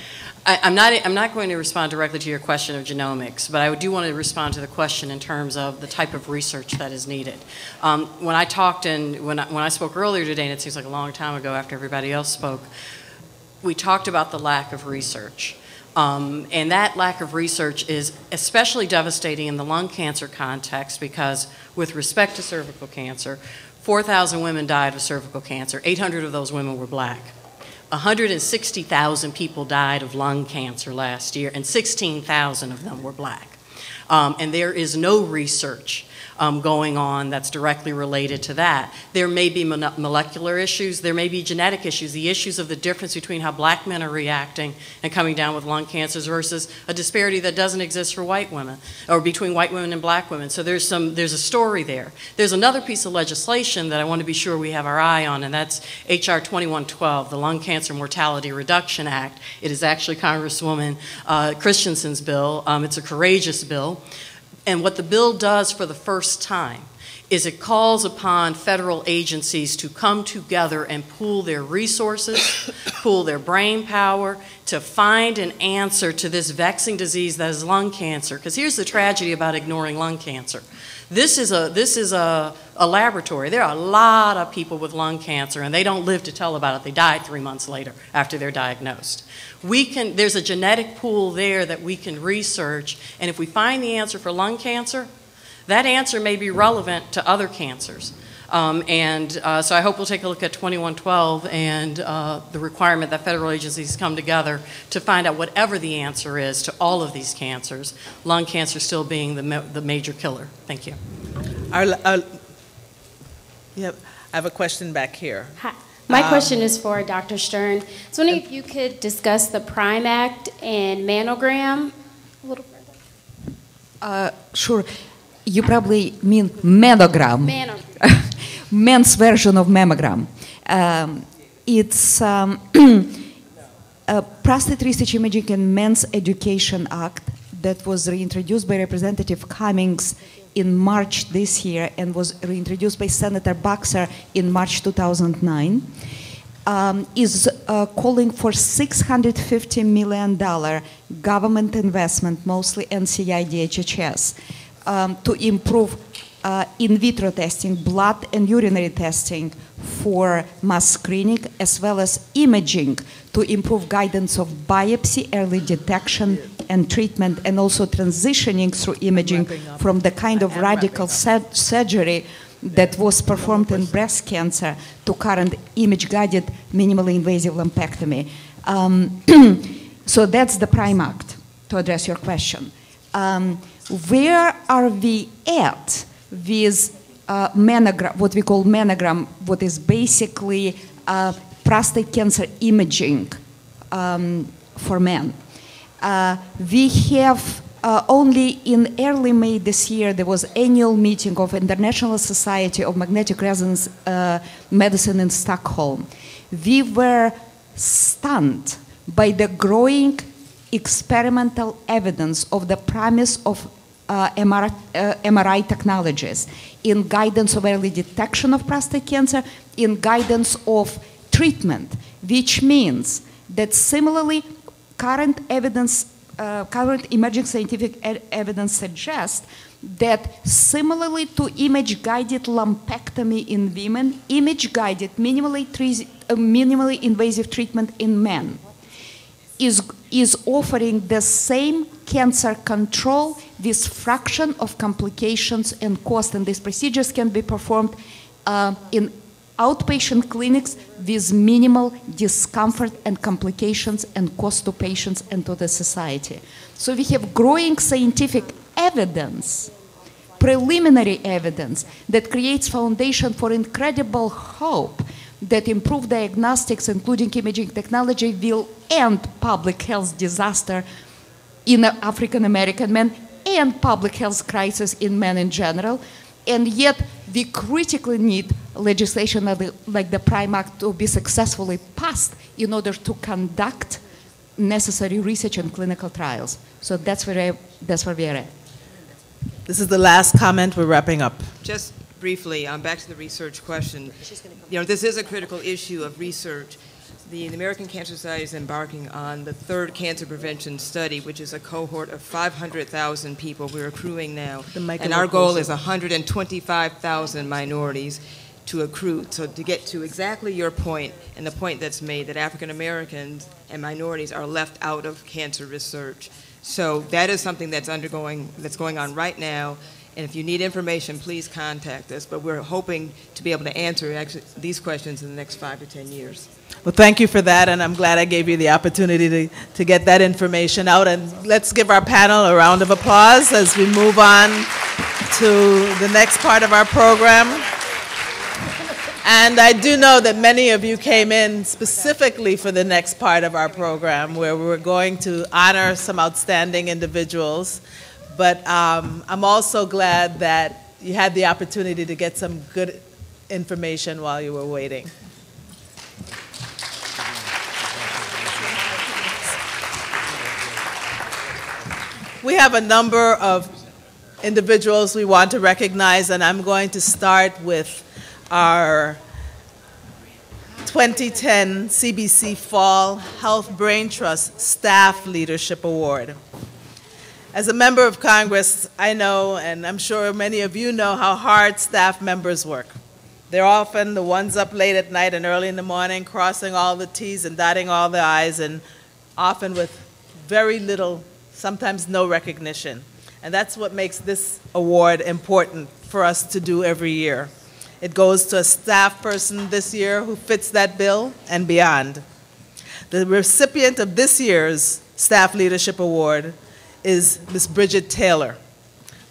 I'm not going to respond directly to your question of genomics, but I do want to respond to the question in terms of the type of research that is needed. When I talked and when I spoke earlier today, and it seems like a long time ago after everybody else spoke, we talked about the lack of research. And that lack of research is especially devastating in the lung cancer context because with respect to cervical cancer, 4,000 women died of cervical cancer. 800 of those women were black. 160,000 people died of lung cancer last year, and 16,000 of them were black. And there is no research going on that's directly related to that. There may be molecular issues, there may be genetic issues, the issues of the difference between how black men are reacting and coming down with lung cancers versus a disparity that doesn't exist for white women, or between white women and black women. So there's a story there. There's another piece of legislation that I want to be sure we have our eye on, and that's H.R. 2112, the Lung Cancer Mortality Reduction Act. It is actually Congresswoman Christensen's bill. It's a courageous bill. And what the bill does for the first time is it calls upon federal agencies to come together and pool their resources, pool their brain power to find an answer to this vexing disease that is lung cancer. Because here's the tragedy about ignoring lung cancer. This is a laboratory. There are a lot of people with lung cancer, and they don't live to tell about it. They die 3 months later after they're diagnosed. There's a genetic pool there that we can research, and if we find the answer for lung cancer, that answer may be relevant to other cancers. So I hope we'll take a look at 2112 and the requirement that federal agencies come together to find out whatever the answer is to all of these cancers, lung cancer still being the major killer. Thank you. Yep, I have a question back here. Hi. My question is for Dr. Stern. So wondering if you could discuss the PRIME Act and mammogram a little further. Sure. You probably mean mammogram. Men's version of mammogram. It's Prostate Research Imaging and Men's Education Act that was reintroduced by Representative Cummings in March this year and was reintroduced by Senator Boxer in March 2009, is calling for $650 million government investment, mostly NCI, DHHS, to improve in vitro testing, blood and urinary testing for mass screening, as well as imaging to improve guidance of biopsy, early detection and treatment, and also transitioning through imaging from the kind of radical surgery that was performed in breast cancer to current image-guided minimally invasive lumpectomy. So that's the PRIME Act, to address your question. Where are we at with mammogram, what we call mammogram, what is basically prostate cancer imaging for men? We have only in early May this year, there was annual meeting of International Society of Magnetic Resonance Medicine in Stockholm. We were stunned by the growing experimental evidence of the promise of MRI technologies in guidance of early detection of prostate cancer, in guidance of treatment, which means that similarly current evidence, current emerging scientific evidence suggests that similarly to image-guided lumpectomy in women, image-guided minimally invasive treatment in men is offering the same cancer control with fraction of complications and cost, and these procedures can be performed in outpatient clinics with minimal discomfort and complications and cost to patients and to the society. So we have growing scientific evidence, preliminary evidence, that creates foundation for incredible hope that improved diagnostics, including imaging technology, will end public health disaster in African American men and public health crisis in men in general. And yet we critically need legislation like the PRIME Act to be successfully passed in order to conduct necessary research and clinical trials. So that's where we are at. This is the last comment. We're wrapping up. Just briefly, back to the research question. You know, this is a critical issue of research. The American Cancer Society is embarking on the third cancer prevention study, which is a cohort of 500,000 people we're accruing now. And our goal is 125,000 minorities. to accrue. So to get to exactly your point, and the point that's made, that African Americans and minorities are left out of cancer research. So that is something that's going on right now. And if you need information, please contact us. But we're hoping to be able to answer these questions in the next 5 to 10 years. Well, thank you for that, and I'm glad I gave you the opportunity to get that information out. And let's give our panel a round of applause as we move on to the next part of our program. And I do know that many of you came in specifically for the next part of our program, where we're going to honor some outstanding individuals. But I'm also glad that you had the opportunity to get some good information while you were waiting. We have a number of individuals we want to recognize, and I'm going to start with our 2010 CBC Fall Health Brain Trust Staff Leadership Award. As a member of Congress, I know, and I'm sure many of you know, how hard staff members work. They're often the ones up late at night and early in the morning, crossing all the T's and dotting all the I's, and often with very little, sometimes no recognition. And that's what makes this award important for us to do every year. It goes to a staff person this year who fits that bill and beyond. The recipient of this year's Staff Leadership Award is Ms. Bridget Taylor.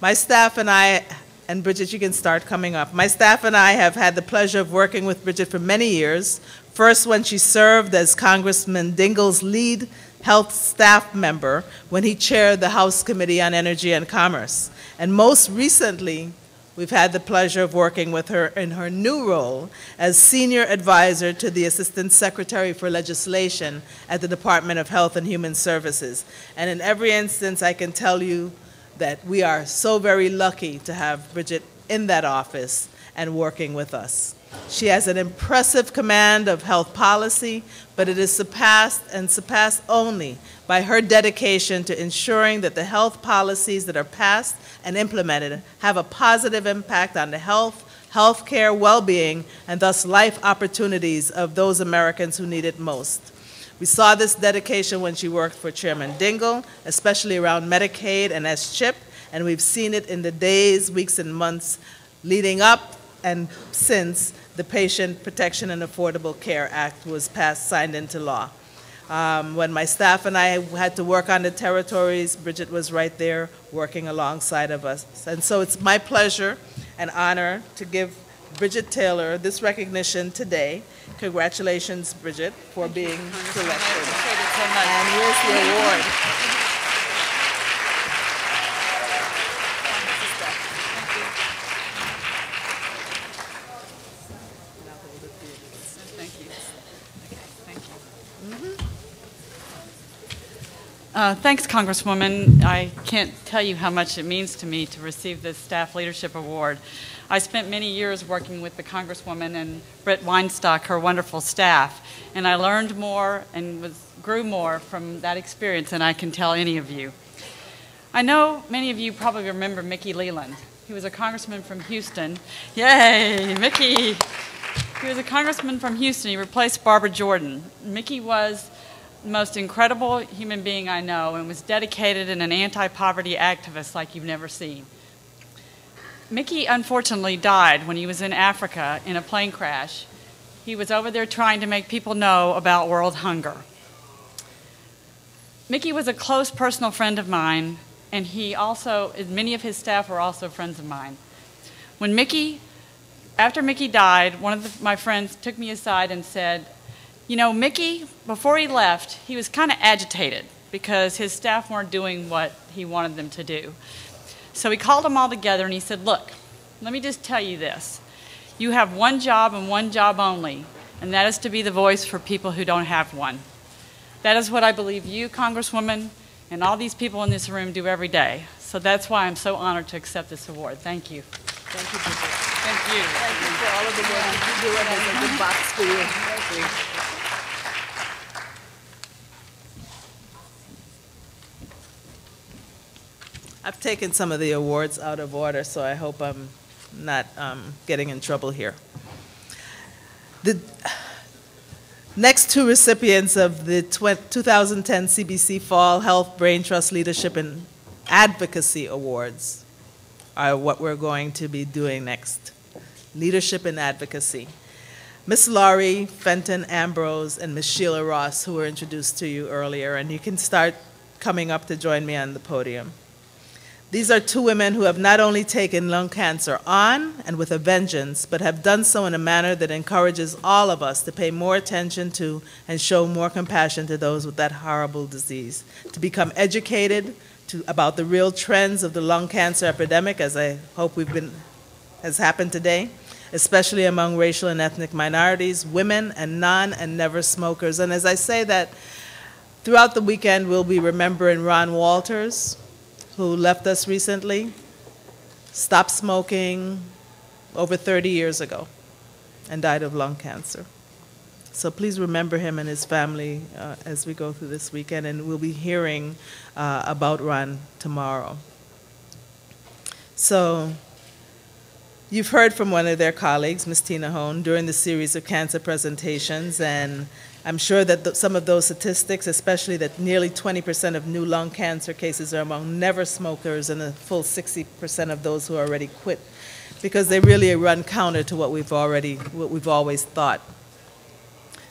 My staff and I, and Bridget, you can start coming up. My staff and I have had the pleasure of working with Bridget for many years, first when she served as Congressman Dingell's lead health staff member when he chaired the House Committee on Energy and Commerce. And most recently, we've had the pleasure of working with her in her new role as Senior Advisor to the Assistant Secretary for Legislation at the Department of Health and Human Services. And in every instance, I can tell you that we are so very lucky to have Bridget in that office and working with us. She has an impressive command of health policy, but it is surpassed and surpassed only by her dedication to ensuring that the health policies that are passed and implemented have a positive impact on the health care, well-being, and thus life opportunities of those Americans who need it most. We saw this dedication when she worked for Chairman Dingell, especially around Medicaid and S-CHIP, and we've seen it in the days, weeks, and months leading up and since the Patient Protection and Affordable Care Act was passed, signed into law. When my staff and I had to work on the territories, Bridget was right there working alongside of us. And so it's my pleasure and honor to give Bridget Taylor this recognition today. Congratulations, Bridget, for being selected. And here's the award. Thanks, Congresswoman. I can't tell you how much it means to me to receive this Staff Leadership Award. I spent many years working with the Congresswoman and Britt Weinstock, her wonderful staff, and I learned more and grew more from that experience than I can tell any of you. I know many of you probably remember Mickey Leland. He was a congressman from Houston. Yay, Mickey! He was a congressman from Houston. He replaced Barbara Jordan. Mickey was the most incredible human being I know and was dedicated and an anti-poverty activist like you've never seen. Mickey unfortunately died when he was in Africa in a plane crash. He was over there trying to make people know about world hunger. Mickey was a close personal friend of mine, and many of his staff were also friends of mine. After Mickey died, one of my friends took me aside and said, you know, Mickey, before he left, he was kind of agitated because his staff weren't doing what he wanted them to do. So he called them all together and he said, look, let me just tell you this. You have one job and one job only, and that is to be the voice for people who don't have one. That is what I believe you, Congresswoman, and all these people in this room do every day. So that's why I'm so honored to accept this award. Thank you. Thank you, Bridget. Thank you. Thank you for all of the work that you do, and there's a good box for you. Thank you. I've taken some of the awards out of order, so I hope I'm not getting in trouble here. The next two recipients of the 2010 CBC Fall Health Brain Trust Leadership and Advocacy Awards are what we're going to be doing next. Leadership and Advocacy. Miss Laurie Fenton Ambrose and Miss Sheila Ross, who were introduced to you earlier, and you can start coming up to join me on the podium. These are two women who have not only taken lung cancer on and with a vengeance, but have done so in a manner that encourages all of us to pay more attention to and show more compassion to those with that horrible disease, to become educated about the real trends of the lung cancer epidemic, as I hope has happened today, especially among racial and ethnic minorities, women, and non and never smokers. And as I say that, throughout the weekend, we'll be remembering Ron Walters, who left us recently, stopped smoking over 30 years ago, and died of lung cancer. So please remember him and his family as we go through this weekend, and we'll be hearing about Ron tomorrow. So you've heard from one of their colleagues, Ms. Tina Hone, during the series of cancer presentations, and I'm sure that some of those statistics, especially that nearly 20% of new lung cancer cases are among never smokers and a full 60% of those who already quit, because they really run counter to what we've always thought.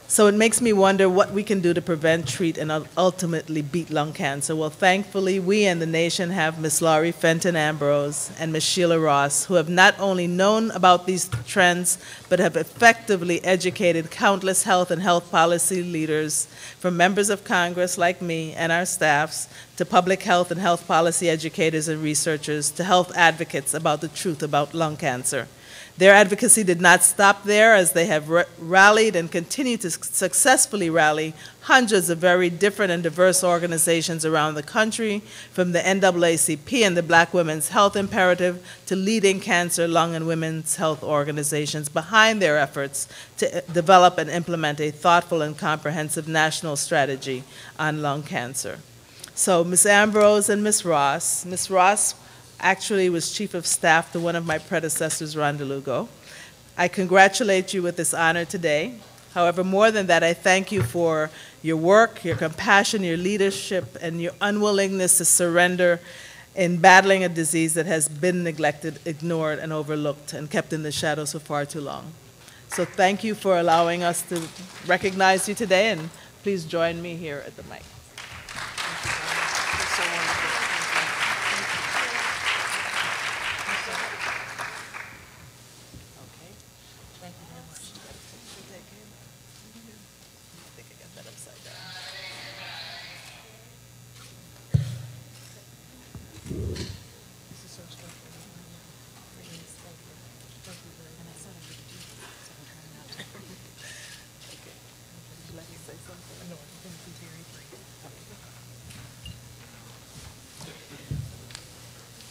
So it makes me wonder what we can do to prevent, treat, and ultimately beat lung cancer. Well, thankfully, we and the nation have Ms. Laurie Fenton Ambrose and Ms. Sheila Ross, who have not only known about these trends, but have effectively educated countless health and health policy leaders, from members of Congress like me and our staffs, to public health and health policy educators and researchers, to health advocates about the truth about lung cancer. Their advocacy did not stop there, as they have rallied and continue to successfully rally hundreds of very different and diverse organizations around the country, from the NAACP and the Black Women's Health Imperative to leading cancer, lung, and women's health organizations, behind their efforts to develop and implement a thoughtful and comprehensive national strategy on lung cancer. So Ms. Ambrose and Ms. Ross actually was Chief of Staff to one of my predecessors, Ron DeLugo. I congratulate you with this honor today. However, more than that, I thank you for your work, your compassion, your leadership, and your unwillingness to surrender in battling a disease that has been neglected, ignored, and overlooked, and kept in the shadows for far too long. So thank you for allowing us to recognize you today, and please join me here at the mic.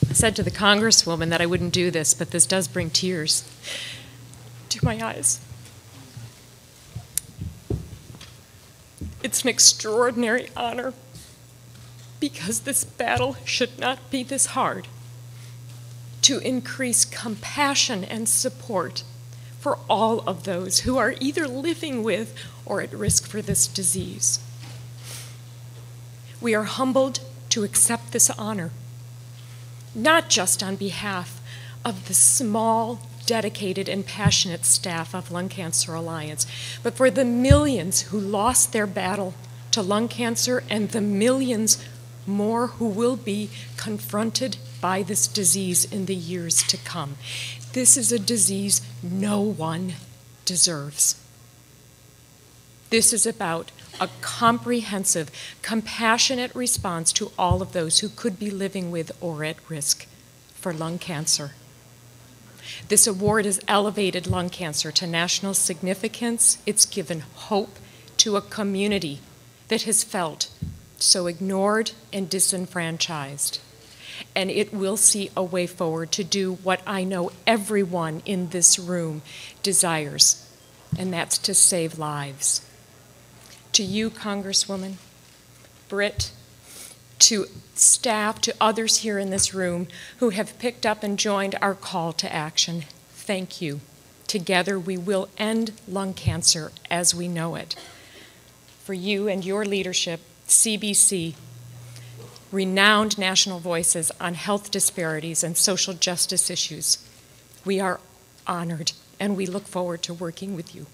I said to the Congresswoman that I wouldn't do this, but this does bring tears to my eyes. It's an extraordinary honor, because this battle should not be this hard, to increase compassion and support for all of those who are either living with or at risk for this disease. We are humbled to accept this honor, not just on behalf of the small, dedicated, and passionate staff of Lung Cancer Alliance, but for the millions who lost their battle to lung cancer and the millions more who will be confronted by this disease in the years to come. This is a disease no one deserves. This is about a comprehensive, compassionate response to all of those who could be living with or at risk for lung cancer. This award has elevated lung cancer to national significance. It's given hope to a community that has felt so ignored and disenfranchised. And it will see a way forward to do what I know everyone in this room desires, and that's to save lives. To you, Congresswoman, Britt, to staff, to others here in this room who have picked up and joined our call to action, thank you Together, we will end lung cancer as we know it. For you and your leadership, CBC, renowned national voices on health disparities and social justice issues, we are honored, and we look forward to working with you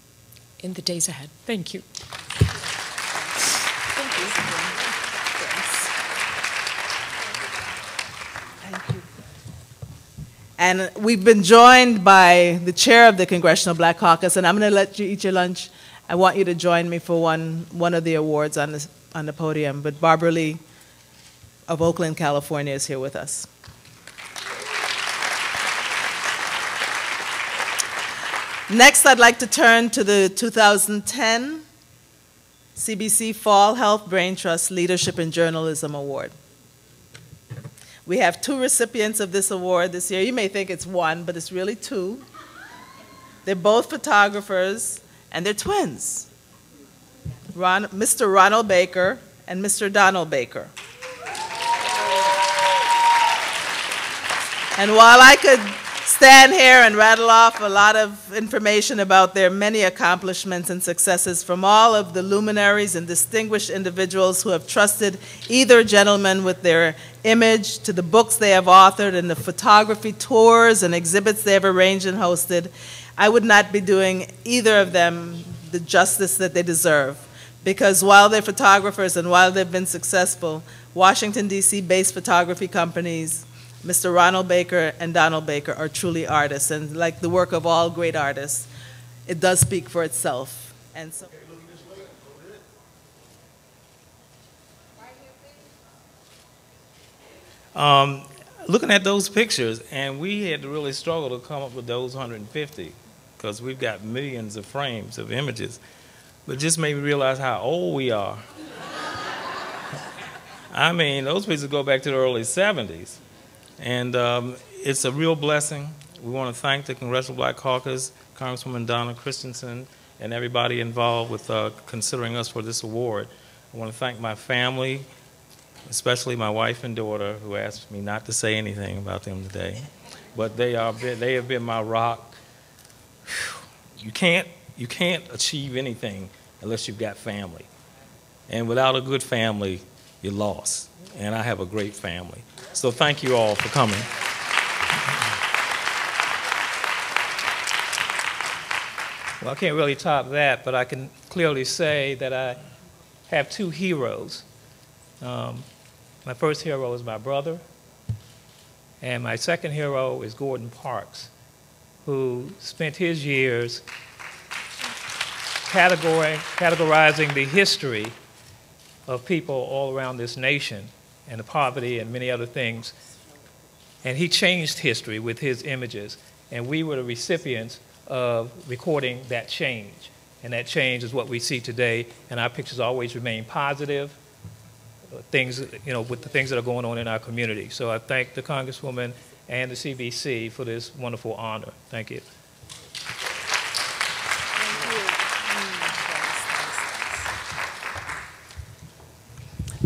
in the days ahead. Thank you. Thank you. Thank you. And we've been joined by the chair of the Congressional Black Caucus, and I'm going to let you eat your lunch. I want you to join me for one of the awards on the podium. But Barbara Lee of Oakland, California is here with us. Next, I'd like to turn to the 2010 CBC Fall Health Brain Trust Leadership in Journalism Award. We have two recipients of this award this year. You may think it's one, but it's really two. They're both photographers, and they're twins, Mr. Ronald Baker and Mr. Donald Baker. And while I could stand here and rattle off a lot of information about their many accomplishments and successes from all of the luminaries and distinguished individuals who have trusted either gentleman with their image, to the books they have authored and the photography tours and exhibits they have arranged and hosted, I would not be doing either of them the justice that they deserve. Because while they're photographers and while they've been successful, Washington, D.C. based photography companies, Mr. Ronald Baker and Donald Baker, are truly artists, and like the work of all great artists, it does speak for itself. And so, looking at those pictures, and we had to really struggle to come up with those 150, because we've got millions of frames of images, but it just made me realize how old we are. I mean, those pictures go back to the early 70s. And it's a real blessing. We want to thank the Congressional Black Caucus, Congresswoman Donna Christensen, and everybody involved with considering us for this award. I want to thank my family, especially my wife and daughter, who asked me not to say anything about them today. But they have been my rock. You can't achieve anything unless you've got family. And without a good family, you're lost. And I have a great family. So thank you all for coming. Well, I can't really top that, but I can clearly say that I have two heroes. My first hero is my brother, and my second hero is Gordon Parks, who spent his years categorizing the history of people all around this nation and the poverty and many other things. And he changed history with his images, and we were the recipients of recording that change. And that change is what we see today, and our pictures always remain positive, things, you know, with the things that are going on in our community. So I thank the Congresswoman and the CBC for this wonderful honor. Thank you.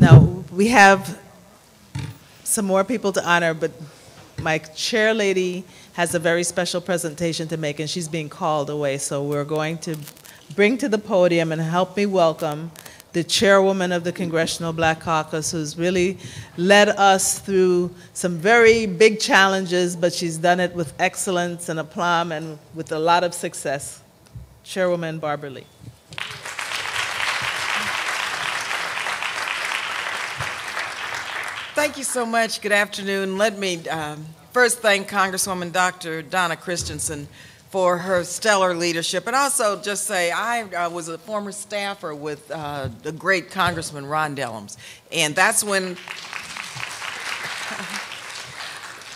now we have some more people to honor, but my chair lady has a very special presentation to make, and she's being called away. So we're going to bring to the podium and help me welcome the chairwoman of the Congressional Black Caucus, who's really led us through some very big challenges, but she's done it with excellence and aplomb and with a lot of success. Chairwoman Barbara Lee. Thank you so much. Good afternoon. Let me first thank Congresswoman Dr. Donna Christensen for her stellar leadership, and also just say I was a former staffer with the great Congressman Ron Dellums, and that's when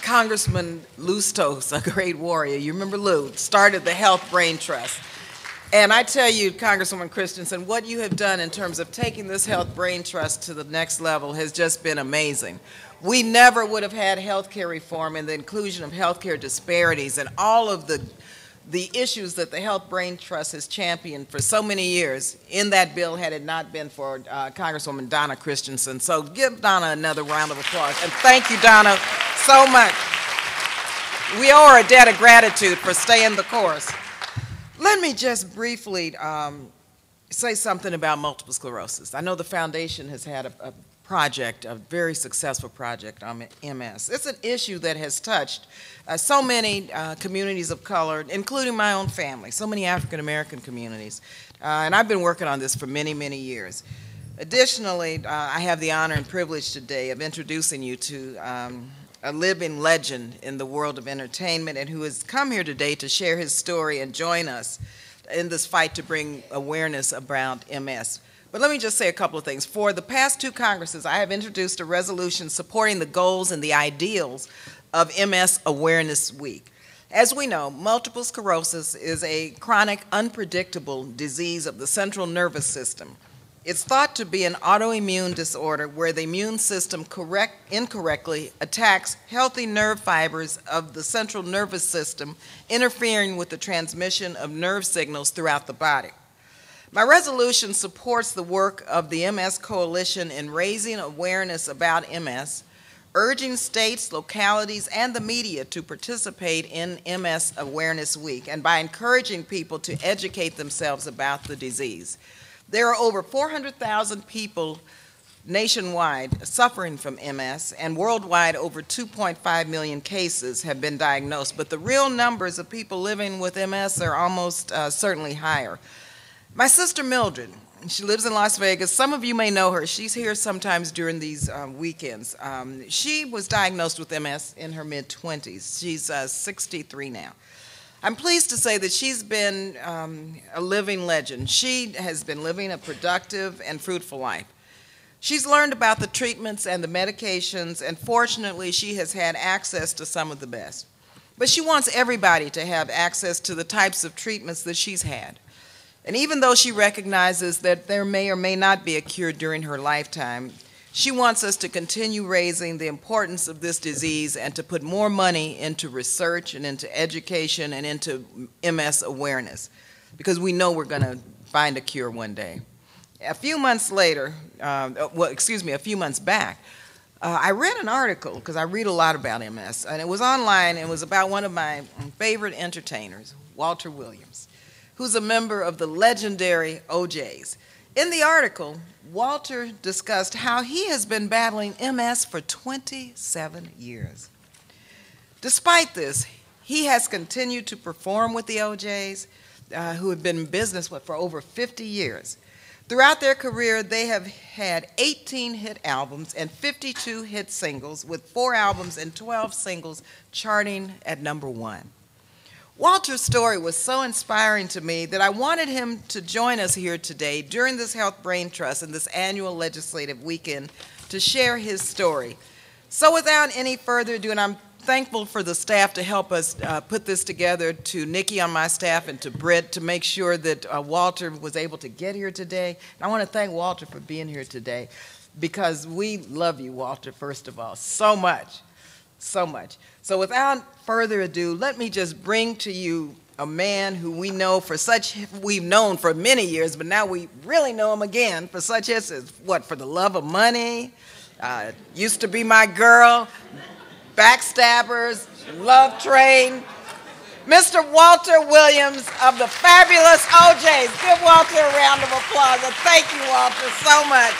Congressman Lou Stokes, a great warrior, you remember Lou, started the Health Brain Trust. And I tell you, Congresswoman Christensen, what you have done in terms of taking this Health Brain Trust to the next level has just been amazing. We never would have had health care reform and the inclusion of health care disparities and all of the issues that the Health Brain Trust has championed for so many years in that bill had it not been for Congresswoman Donna Christensen. So give Donna another round of applause. And thank you, Donna, so much. We owe her a debt of gratitude for staying the course. Let me just briefly say something about multiple sclerosis. I know the foundation has had a project, a very successful project on MS. It's an issue that has touched so many communities of color, including my own family, so many African American communities. And I've been working on this for many, many years. Additionally, I have the honor and privilege today of introducing you to a living legend in the world of entertainment and who has come here today to share his story and join us in this fight to bring awareness around MS. But let me just say a couple of things. For the past 2 Congresses, I have introduced a resolution supporting the goals and the ideals of MS Awareness Week. As we know, multiple sclerosis is a chronic, unpredictable disease of the central nervous system. It's thought to be an autoimmune disorder where the immune system incorrectly attacks healthy nerve fibers of the central nervous system, interfering with the transmission of nerve signals throughout the body. My resolution supports the work of the MS Coalition in raising awareness about MS, urging states, localities, and the media to participate in MS Awareness Week, and by encouraging people to educate themselves about the disease. There are over 400,000 people nationwide suffering from MS, and worldwide over 2.5 million cases have been diagnosed, but the real numbers of people living with MS are almost certainly higher. My sister Mildred, she lives in Las Vegas. Some of you may know her. She's here sometimes during these weekends. She was diagnosed with MS in her mid-20s. She's 63 now. I'm pleased to say that she's been a living legend. She has been living a productive and fruitful life. She's learned about the treatments and the medications, and fortunately, she has had access to some of the best. But she wants everybody to have access to the types of treatments that she's had. And even though she recognizes that there may or may not be a cure during her lifetime, she wants us to continue raising the importance of this disease and to put more money into research and into education and into MS awareness, because we know we're going to find a cure one day. A few months later, a few months back, I read an article, because I read a lot about MS, and it was online, and it was about one of my favorite entertainers, Walter Williams, who's a member of the legendary OJs. In the article, Walter discussed how he has been battling MS for 27 years. Despite this, he has continued to perform with the OJs, who have been in business for over 50 years. Throughout their career, they have had 18 hit albums and 52 hit singles, with 4 albums and 12 singles charting at #1. Walter's story was so inspiring to me that I wanted him to join us here today during this Health Brain Trust and this annual legislative weekend to share his story. So without any further ado, and I'm thankful for the staff to help us put this together, to Nikki on my staff and to Britt to make sure that Walter was able to get here today. And I want to thank Walter for being here today, because we love you, Walter, first of all, so much, so much. So without further ado, let me just bring to you a man who we've known for many years, but now we really know him again for such as, For the Love of Money, Used to Be My Girl, Backstabbers, Love Train, Mr. Walter Williams of the fabulous OJs. Give Walter a round of applause, and thank you, Walter, so much.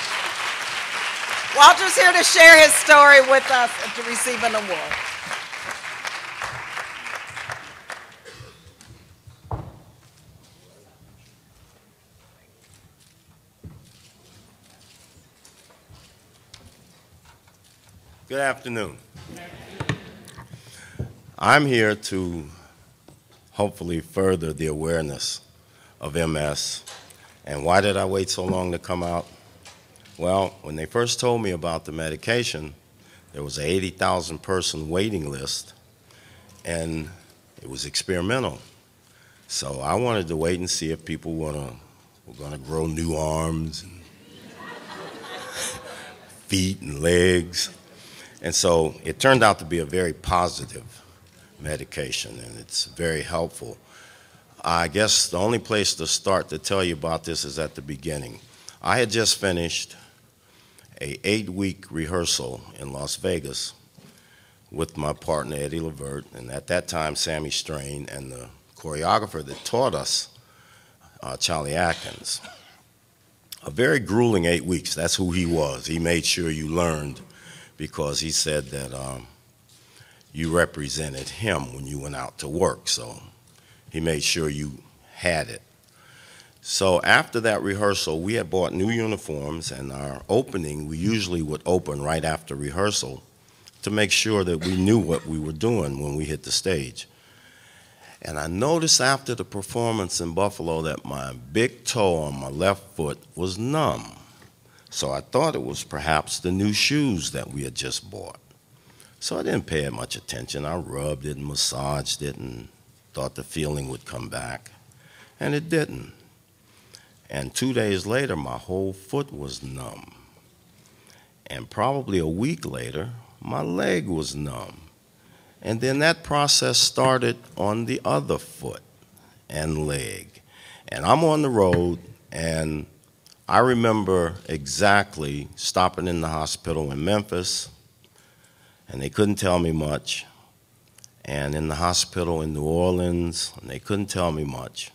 Walter's here to share his story with us and to receive an award. Good afternoon. I'm here to hopefully further the awareness of MS. And why did I wait so long to come out? Well, when they first told me about the medication, there was an 80,000 person waiting list, and it was experimental. So I wanted to wait and see if people were going to grow new arms and feet and legs. And so it turned out to be a very positive medication, and it's very helpful. I guess the only place to start to tell you about this is at the beginning. I had just finished an 8-week rehearsal in Las Vegas with my partner Eddie Levert, and at that time Sammy Strain, and the choreographer that taught us, Charlie Atkins. A very grueling 8 weeks. That's who he was. He made sure you learned because he said that you represented him when you went out to work. So he made sure you had it. So after that rehearsal, we had bought new uniforms, and our opening, we usually would open right after rehearsal to make sure that we knew what we were doing when we hit the stage. And I noticed after the performance in Buffalo that my big toe on my left foot was numb. So I thought it was perhaps the new shoes that we had just bought. So I didn't pay it much attention. I rubbed it and massaged it and thought the feeling would come back. And it didn't. And 2 days later, my whole foot was numb. And probably a week later, my leg was numb. And then that process started on the other foot and leg. And I'm on the road, and I remember exactly stopping in the hospital in Memphis, and they couldn't tell me much. And in the hospital in New Orleans, and they couldn't tell me much.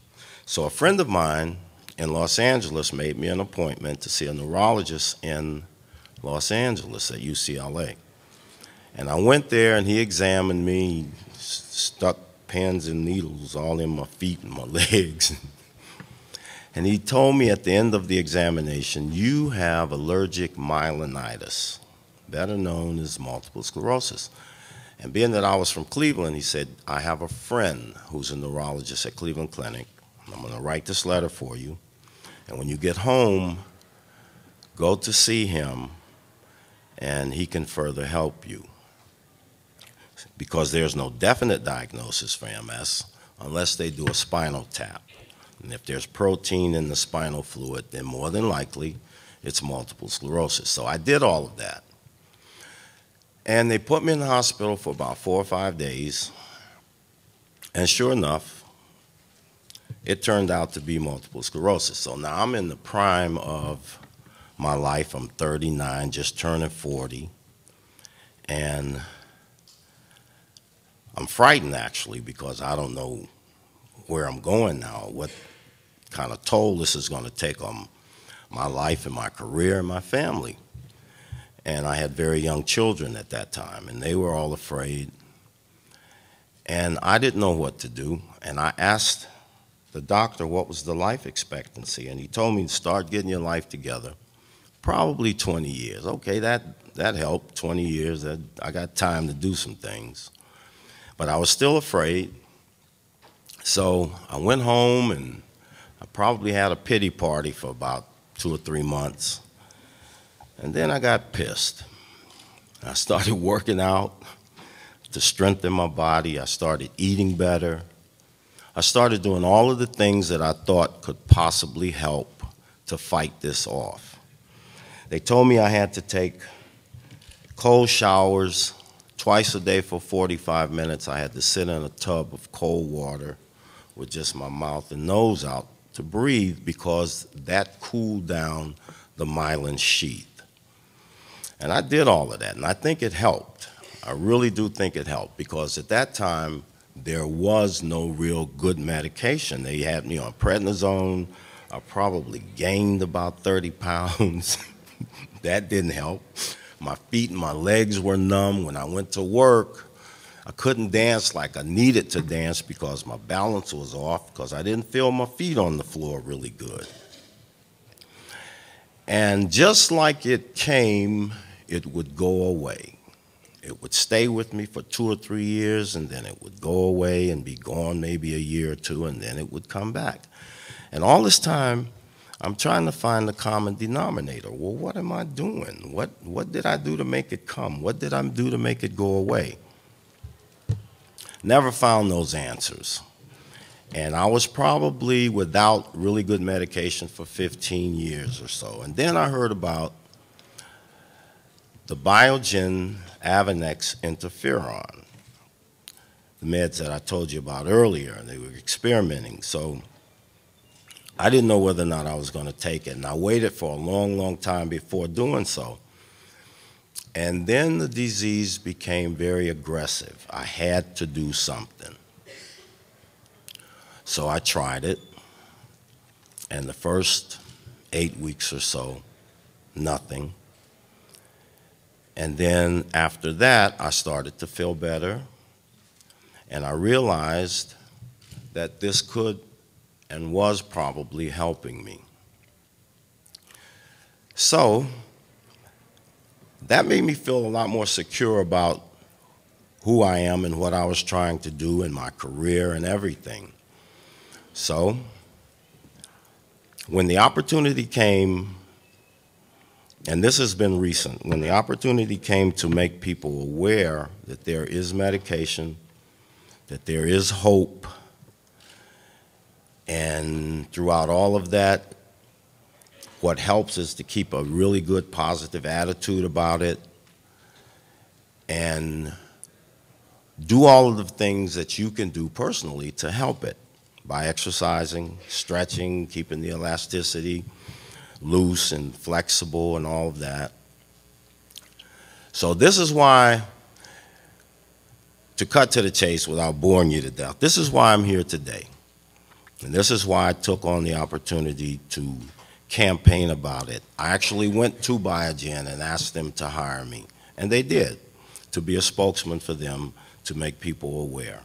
So a friend of mine in Los Angeles made me an appointment to see a neurologist in Los Angeles at UCLA. And I went there, and he examined me. He stuck pins and needles all in my feet and my legs. And he told me at the end of the examination, you have allergic myelinitis, better known as multiple sclerosis. And being that I was from Cleveland, he said, I have a friend who's a neurologist at Cleveland Clinic. I'm going to write this letter for you. And when you get home, go to see him, and he can further help you. Because there's no definite diagnosis for MS unless they do a spinal tap. And if there's protein in the spinal fluid, then more than likely it's multiple sclerosis. So I did all of that. And they put me in the hospital for about 4 or 5 days. And sure enough, it turned out to be multiple sclerosis. So now I'm in the prime of my life. I'm 39, just turning 40. And I'm frightened, actually, because I don't know where I'm going now, what kind of toll this is going to take on my life and my career and my family. And I had very young children at that time, and they were all afraid. And I didn't know what to do. And I asked the doctor what was the life expectancy, and he told me to start getting your life together, probably 20 years. Okay, that helped, 20 years. I got time to do some things. But I was still afraid. So I went home, and I probably had a pity party for about 2 or 3 months. And then I got pissed. I started working out to strengthen my body. I started eating better. I started doing all of the things that I thought could possibly help to fight this off. They told me I had to take cold showers twice a day for 45 minutes. I had to sit in a tub of cold water with just my mouth and nose out to breathe because that cooled down the myelin sheath. And I did all of that, and I think it helped. I really do think it helped because at that time, there was no real good medication. They had me on prednisone. I probably gained about 30 pounds. That didn't help. My feet and my legs were numb. When I went to work, I couldn't dance like I needed to dance because my balance was off because I didn't feel my feet on the floor really good. And just like it came, it would go away. It would stay with me for 2 or 3 years, and then it would go away and be gone maybe a year or two, and then it would come back. And all this time, I'm trying to find the common denominator. Well, what am I doing? What did I do to make it come? What did I do to make it go away? Never found those answers. And I was probably without really good medication for 15 years or so. And then I heard about the Biogen Avonex interferon, the meds that I told you about earlier, and they were experimenting. So I didn't know whether or not I was going to take it, and I waited for a long, long time before doing so. And then the disease became very aggressive. I had to do something. So I tried it, and the first 8 weeks or so, nothing. And then after that, I started to feel better, and I realized that this could and was probably helping me. So that made me feel a lot more secure about who I am and what I was trying to do in my career and everything. So when the opportunity came, and this has been recent, when the opportunity came to make people aware that there is medication, that there is hope, and throughout all of that, what helps is to keep a really good positive attitude about it and do all of the things that you can do personally to help it by exercising, stretching, keeping the elasticity loose and flexible and all of that. So this is why, to cut to the chase without boring you to death, this is why I'm here today. And this is why I took on the opportunity to campaign about it. I actually went to Biogen and asked them to hire me, and they did, to be a spokesman for them to make people aware.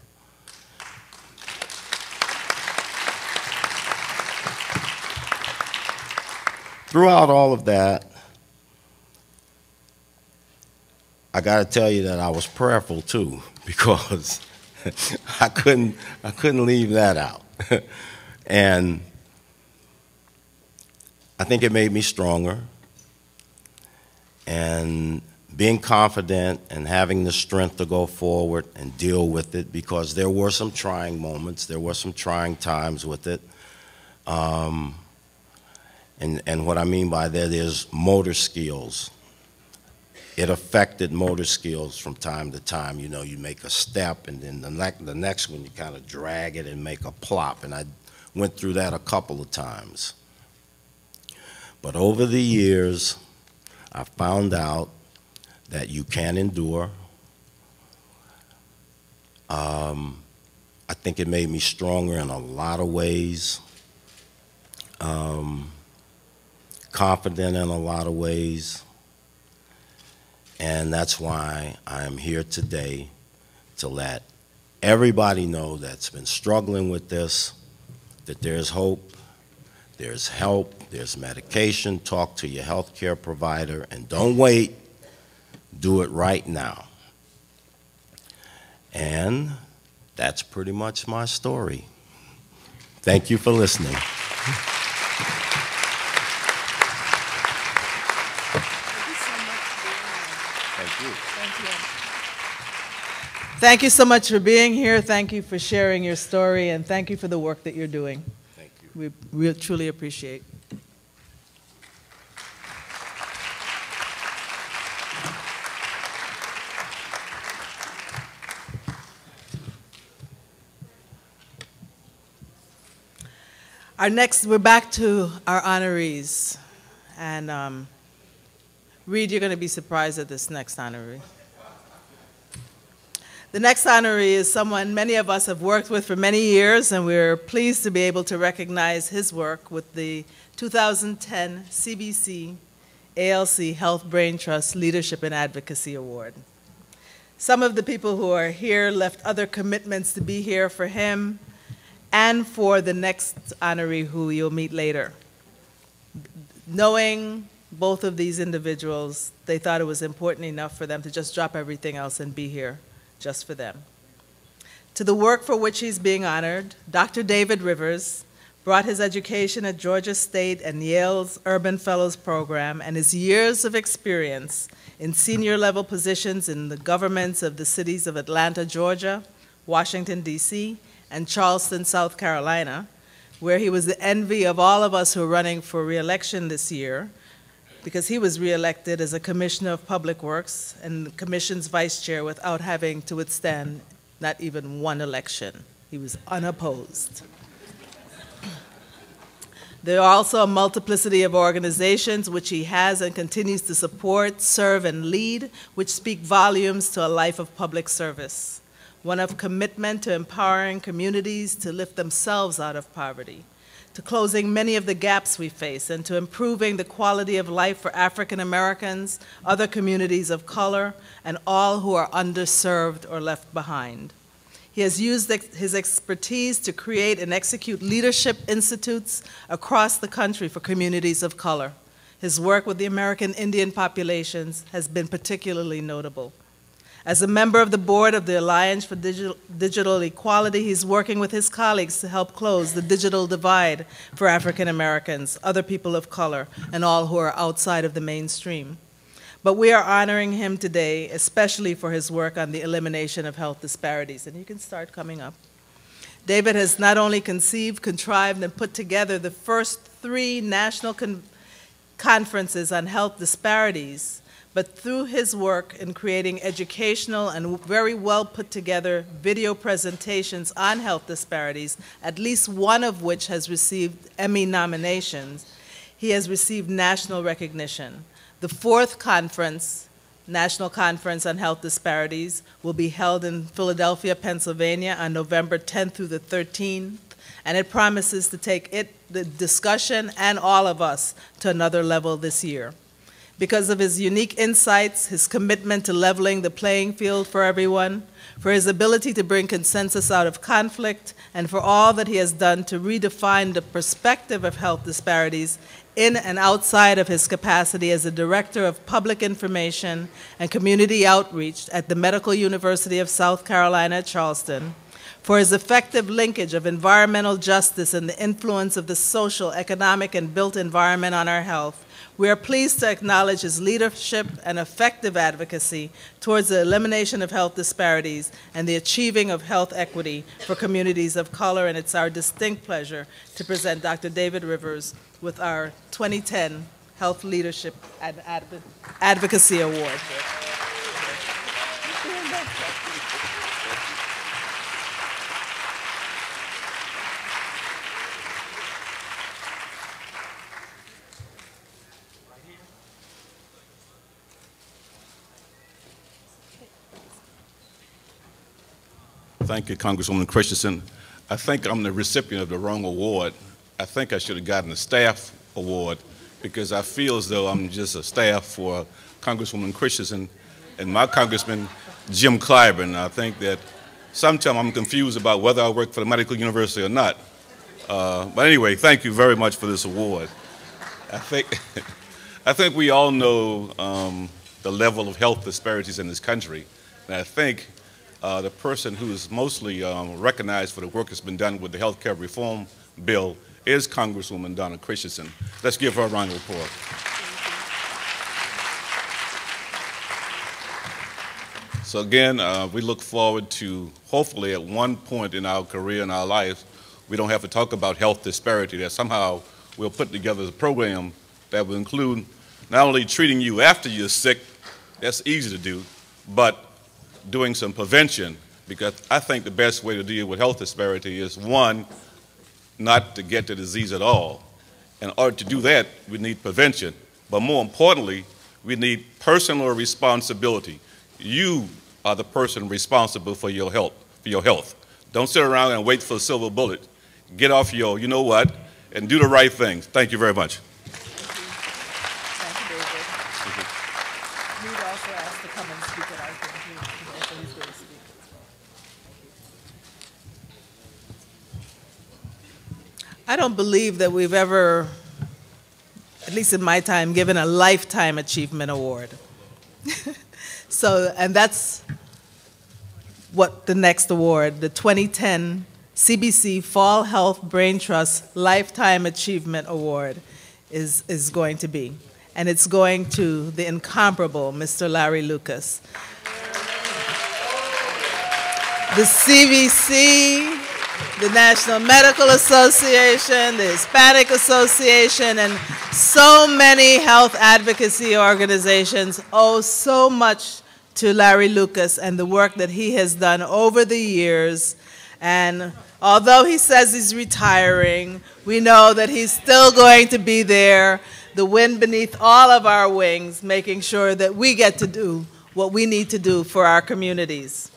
Throughout all of that, I got to tell you that I was prayerful too, because I couldn't leave that out. And I think it made me stronger. And being confident and having the strength to go forward and deal with it, because there were some trying moments, there were some trying times with it. And what I mean by that is motor skills. It affected motor skills from time to time. You know, you make a step, and then the next one you kind of drag it and make a plop. And I went through that a couple of times. But over the years, I found out that you can endure. I think it made me stronger in a lot of ways. Confident in a lot of ways. And that's why I am here today, to let everybody know that's been struggling with this, that there's hope, there's help, there's medication. Talk to your healthcare provider, and don't wait. Do it right now. And that's pretty much my story. Thank you for listening. Thank you so much for being here. Thank you for sharing your story, and thank you for the work that you're doing. Thank you. We truly appreciate. We're back to our honorees. And Reed, you're going to be surprised at this next honoree. The next honoree is someone many of us have worked with for many years, and we're pleased to be able to recognize his work with the 2010 CBC ALC Health Brain Trust Leadership and Advocacy Award. Some of the people who are here left other commitments to be here for him and for the next honoree who you'll meet later. Knowing both of these individuals, they thought it was important enough for them to just drop everything else and be here just for them. To the work for which he's being honored, Dr. David Rivers brought his education at Georgia State and Yale's Urban Fellows Program and his years of experience in senior level positions in the governments of the cities of Atlanta, Georgia, Washington, D.C., and Charleston, South Carolina, where he was the envy of all of us who are running for re-election this year, because he was re-elected as a Commissioner of Public Works and the Commission's Vice Chair without having to withstand not even one election. He was unopposed. There are also a multiplicity of organizations which he has and continues to support, serve, and lead, which speak volumes to a life of public service. one of commitment to empowering communities to lift themselves out of poverty, to closing many of the gaps we face, and to improving the quality of life for African Americans, other communities of color, and all who are underserved or left behind. He has used his expertise to create and execute leadership institutes across the country for communities of color. His work with the American Indian populations has been particularly notable. As a member of the board of the Alliance for Digital Equality, he's working with his colleagues to help close the digital divide for African Americans, other people of color, and all who are outside of the mainstream. But we are honoring him today, especially for his work on the elimination of health disparities. And you can start coming up. David has not only conceived, contrived, and put together the first 3 national conferences on health disparities, but through his work in creating educational and very well put together video presentations on health disparities, at least one of which has received Emmy nominations, he has received national recognition. The 4th conference, National Conference on Health Disparities, will be held in Philadelphia, Pennsylvania on November 10th through the 13th, and it promises to take the discussion and all of us to another level this year. Because of his unique insights, his commitment to leveling the playing field for everyone, for his ability to bring consensus out of conflict, and for all that he has done to redefine the perspective of health disparities in and outside of his capacity as a Director of Public Information and Community Outreach at the Medical University of South Carolina at Charleston, for his effective linkage of environmental justice and the influence of the social, economic, and built environment on our health, we are pleased to acknowledge his leadership and effective advocacy towards the elimination of health disparities and the achieving of health equity for communities of color, and it's our distinct pleasure to present Dr. David Rivers with our 2010 Health Leadership and Advocacy Award. Thank you, Congresswoman Christensen. I think I'm the recipient of the wrong award. I think I should have gotten a staff award because I feel as though I'm just a staff for Congresswoman Christensen and my Congressman, Jim Clyburn. I think that sometimes I'm confused about whether I work for the medical university or not. But anyway, thank you very much for this award. I think we all know the level of health disparities in this country, and I think the person who is mostly recognized for the work that's been done with the health care reform bill is Congresswoman Donna Christensen. Let's give her a round of applause. So again, we look forward to hopefully at one point in our career and our lives, we don't have to talk about health disparity, that somehow we'll put together a program that will include not only treating you after you're sick, that's easy to do, but doing some prevention, because I think the best way to deal with health disparity is, one, not to get the disease at all. In order to do that, we need prevention. But more importantly, we need personal responsibility. You are the person responsible for your health. Don't sit around and wait for a silver bullet. Get off your, you know what, and do the right thing. Thank you very much. I don't believe that we've ever, at least in my time, given a Lifetime Achievement Award. And that's what the next award, the 2010 CBC Fall Health Brain Trust Lifetime Achievement Award is going to be. And it's going to the incomparable Mr. Larry Lucas. The CBC, the National Medical Association, the Hispanic Association, and so many health advocacy organizations owe so much to Larry Lucas and the work that he has done over the years. And although he says he's retiring, we know that he's still going to be there, the wind beneath all of our wings, making sure that we get to do what we need to do for our communities.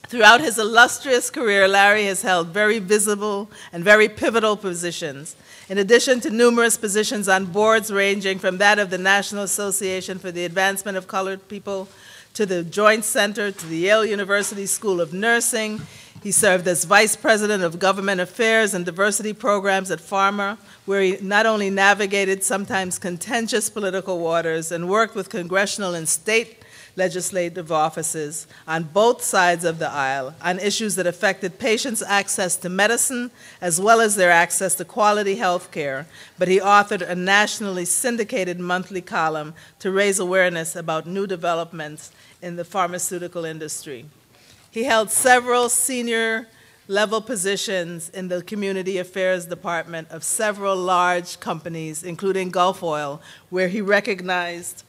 Throughout his illustrious career, Larry has held very visible and very pivotal positions. In addition to numerous positions on boards ranging from that of the National Association for the Advancement of Colored People to the Joint Center to the Yale University School of Nursing, he served as Vice President of Government Affairs and Diversity Programs at Pharma, where he not only navigated sometimes contentious political waters and worked with congressional and state legislative offices on both sides of the aisle on issues that affected patients' access to medicine as well as their access to quality health care, but he authored a nationally syndicated monthly column to raise awareness about new developments in the pharmaceutical industry. He held several senior level positions in the Community Affairs Department of several large companies, including Gulf Oil, where he recognized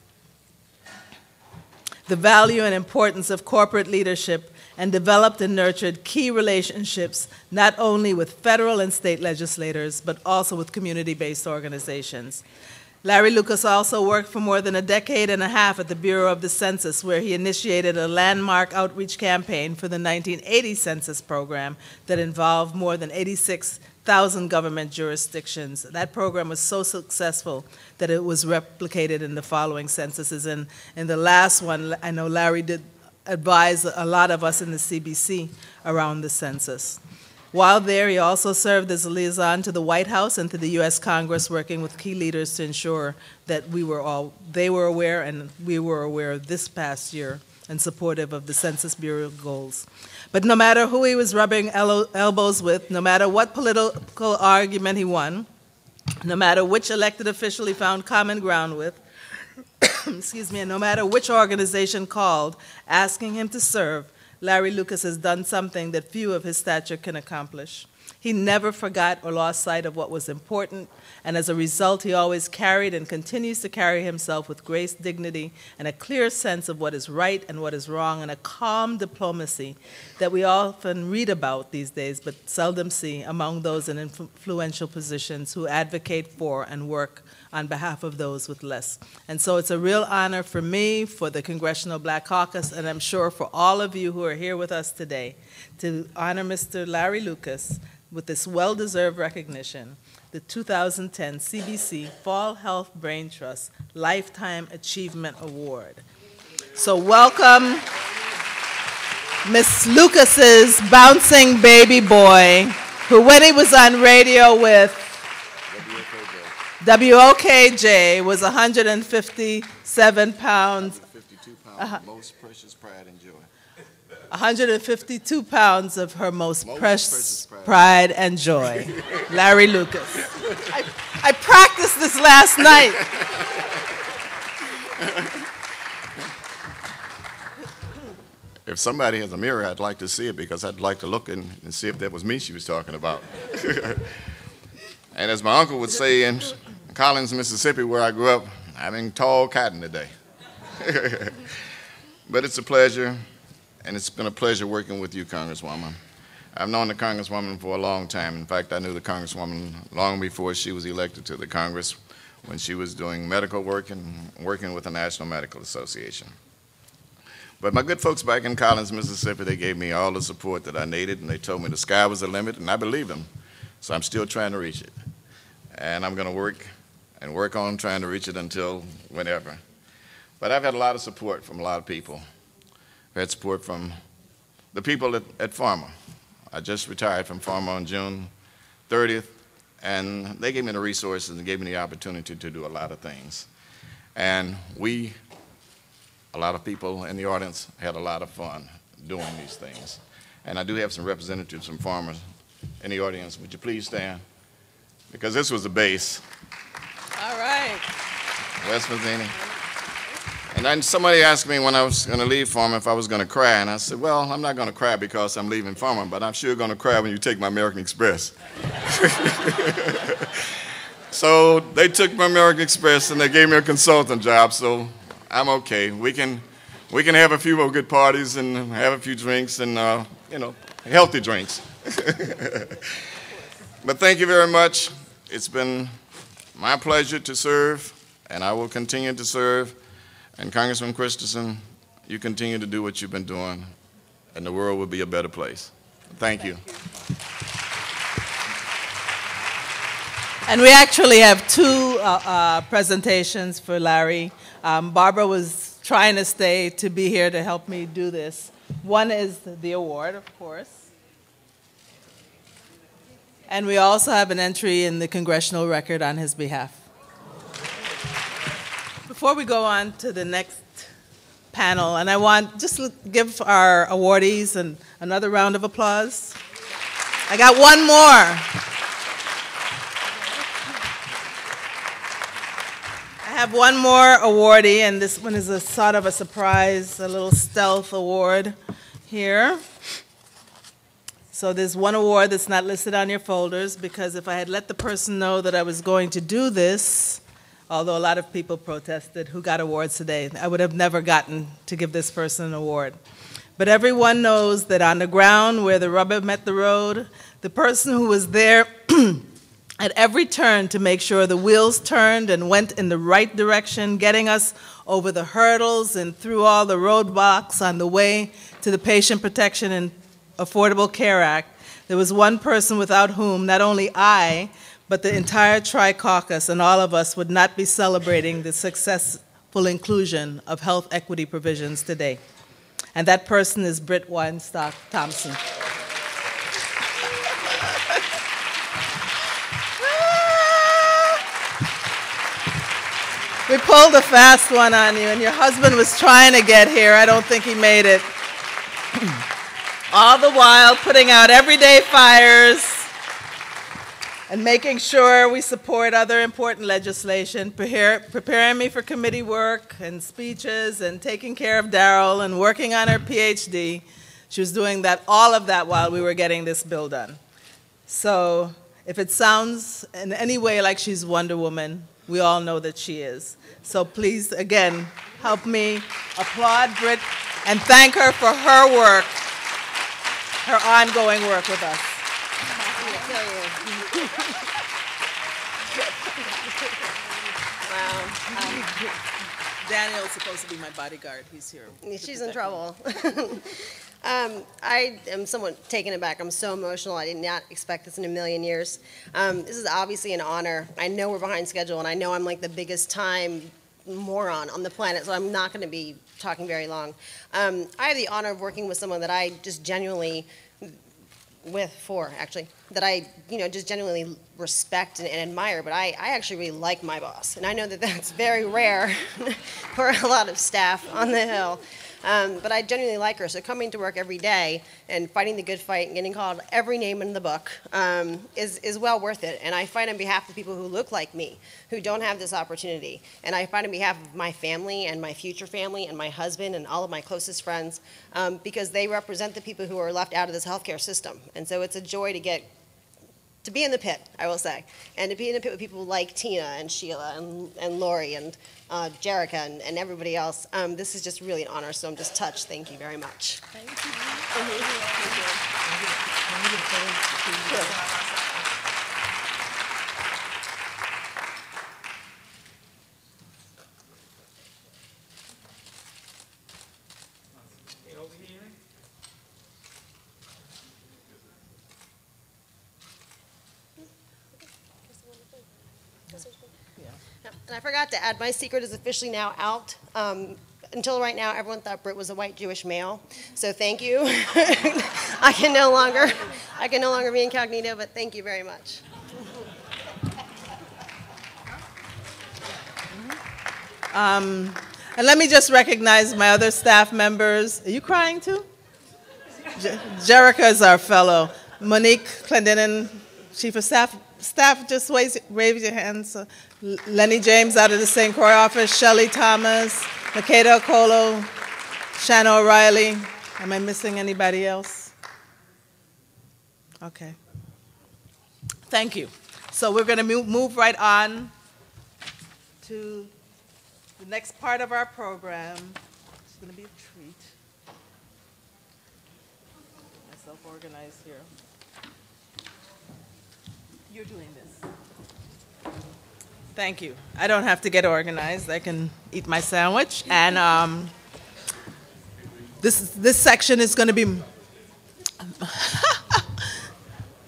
the value and importance of corporate leadership and developed and nurtured key relationships not only with federal and state legislators, but also with community-based organizations. Larry Lucas also worked for more than a decade and a half at the Bureau of the Census, where he initiated a landmark outreach campaign for the 1980 census program that involved more than 86,000 government jurisdictions. That program was so successful that it was replicated in the following censuses. And in the last one, I know Larry did advise a lot of us in the CBC around the census. While there, he also served as a liaison to the White House and to the U.S. Congress, working with key leaders to ensure that they were aware and we were aware this past year and supportive of the Census Bureau goals. But no matter who he was rubbing elbows with, no matter what political argument he won, no matter which elected official he found common ground with, excuse me, and no matter which organization called asking him to serve, Larry Lucas has done something that few of his stature can accomplish. He never forgot or lost sight of what was important, and as a result, he always carried and continues to carry himself with grace, dignity, and a clear sense of what is right and what is wrong, and a calm diplomacy that we often read about these days but seldom see among those in influential positions who advocate for and work on behalf of those with less. And so it's a real honor for me, for the Congressional Black Caucus, and I'm sure for all of you who are here with us today, to honor Mr. Larry Lucas with this well-deserved recognition, the 2010 CBC Fall Health Brain Trust Lifetime Achievement Award. So welcome Miss Lucas's bouncing baby boy, who when he was on radio with WOKJ was 157 pounds. 152 pounds, most precious pride and joy. 152 pounds of her most precious pride and joy. Larry Lucas. I practiced this last night. If somebody has a mirror, I'd like to see it because I'd like to look and see if that was me she was talking about. And as my uncle would say in Collins, Mississippi, where I grew up, I'm in tall cotton today. But it's a pleasure, and it's been a pleasure working with you, Congresswoman. I've known the Congresswoman for a long time. In fact, I knew the Congresswoman long before she was elected to the Congress, when she was doing medical work and working with the National Medical Association. But my good folks back in Collins, Mississippi, they gave me all the support that I needed, and they told me the sky was the limit, and I believed them. So I'm still trying to reach it. And I'm going to work on trying to reach it until whenever. But I've had a lot of support from a lot of people. I've had support from the people at Pharma. I just retired from Pharma on June 30th, and they gave me the resources and gave me the opportunity to do a lot of things. And a lot of people in the audience had a lot of fun doing these things. And I do have some representatives from Pharma in the audience. Would you please stand? Because this was the base. All right. West Virginia. And then somebody asked me when I was going to leave Pharma if I was going to cry, and I said, well, I'm not going to cry because I'm leaving Pharma, but I'm sure going to cry when you take my American Express. So they took my American Express and they gave me a consultant job, so I'm okay. We can have a few more good parties and have a few drinks and, you know, healthy drinks. But thank you very much. It's been my pleasure to serve, and I will continue to serve. And Congressman Christensen, you continue to do what you've been doing and the world will be a better place. Thank you. And we actually have two presentations for Larry. Barbara was trying to stay to be here to help me do this. One is the award, of course. And we also have an entry in the congressional record on his behalf. Before we go on to the next panel, and I want just to give our awardees another round of applause. I got one more. I have one more awardee, and this one is a sort of a surprise, a little stealth award here. So there's one award that's not listed on your folders, because if I had let the person know that I was going to do this, although a lot of people protested who got awards today, I would have never gotten to give this person an award. But everyone knows that on the ground where the rubber met the road, the person who was there at every turn to make sure the wheels turned and went in the right direction, getting us over the hurdles and through all the roadblocks on the way to the Patient Protection and Affordable Care Act, there was one person without whom not only I, but the entire Tri-Caucus and all of us would not be celebrating the successful inclusion of health equity provisions today. And that person is Britt Weinstock Thompson. We pulled a fast one on you, and your husband was trying to get here. I don't think he made it. All the while putting out everyday fires and making sure we support other important legislation, preparing me for committee work and speeches and taking care of Daryl and working on her PhD. She was doing that, all of that while we were getting this bill done. So if it sounds in any way like she's Wonder Woman, we all know that she is. So please, again, help me applaud Britt and thank her for her work, her ongoing work with us. Wow. Daniel's supposed to be my bodyguard. He's here. She's in trouble. I am somewhat taken aback. I'm so emotional. I did not expect this in a million years. This is obviously an honor. I know we're behind schedule, and I know I'm like the biggest time moron on the planet, so I'm not going to be talking very long. I have the honor of working with someone that I just genuinely, that I just genuinely respect and admire, but I actually really like my boss. And I know that that's very rare for a lot of staff on the Hill. But I genuinely like her, so coming to work every day and fighting the good fight and getting called every name in the book is well worth it. And I fight on behalf of people who look like me, who don't have this opportunity. And I fight on behalf of my family and my future family and my husband and all of my closest friends because they represent the people who are left out of this healthcare system. And so it's a joy to be in the pit, I will say, and to be in the pit with people like Tina and Sheila and Lori and Jerica and everybody else. This is just really an honor, so I'm just touched. Thank you very much. Thank And I forgot to add, my secret is officially now out. Until right now, everyone thought Britt was a white Jewish male. So thank you. I can no longer be incognito, but thank you very much. And let me just recognize my other staff members. Are you crying too? Jerica is our fellow. Monique Clendenin, Chief of Staff. Staff, just raise your hands. Lenny James out of the St. Croix office, Shelley Thomas, Makeda Okolo, Shanna O'Reilly. Am I missing anybody else? Okay. Thank you. So we're going to move right on to the next part of our program. It's going to be a treat. Myself organized here. You're doing this. Thank you. I don't have to get organized. I can eat my sandwich. And This section is going to be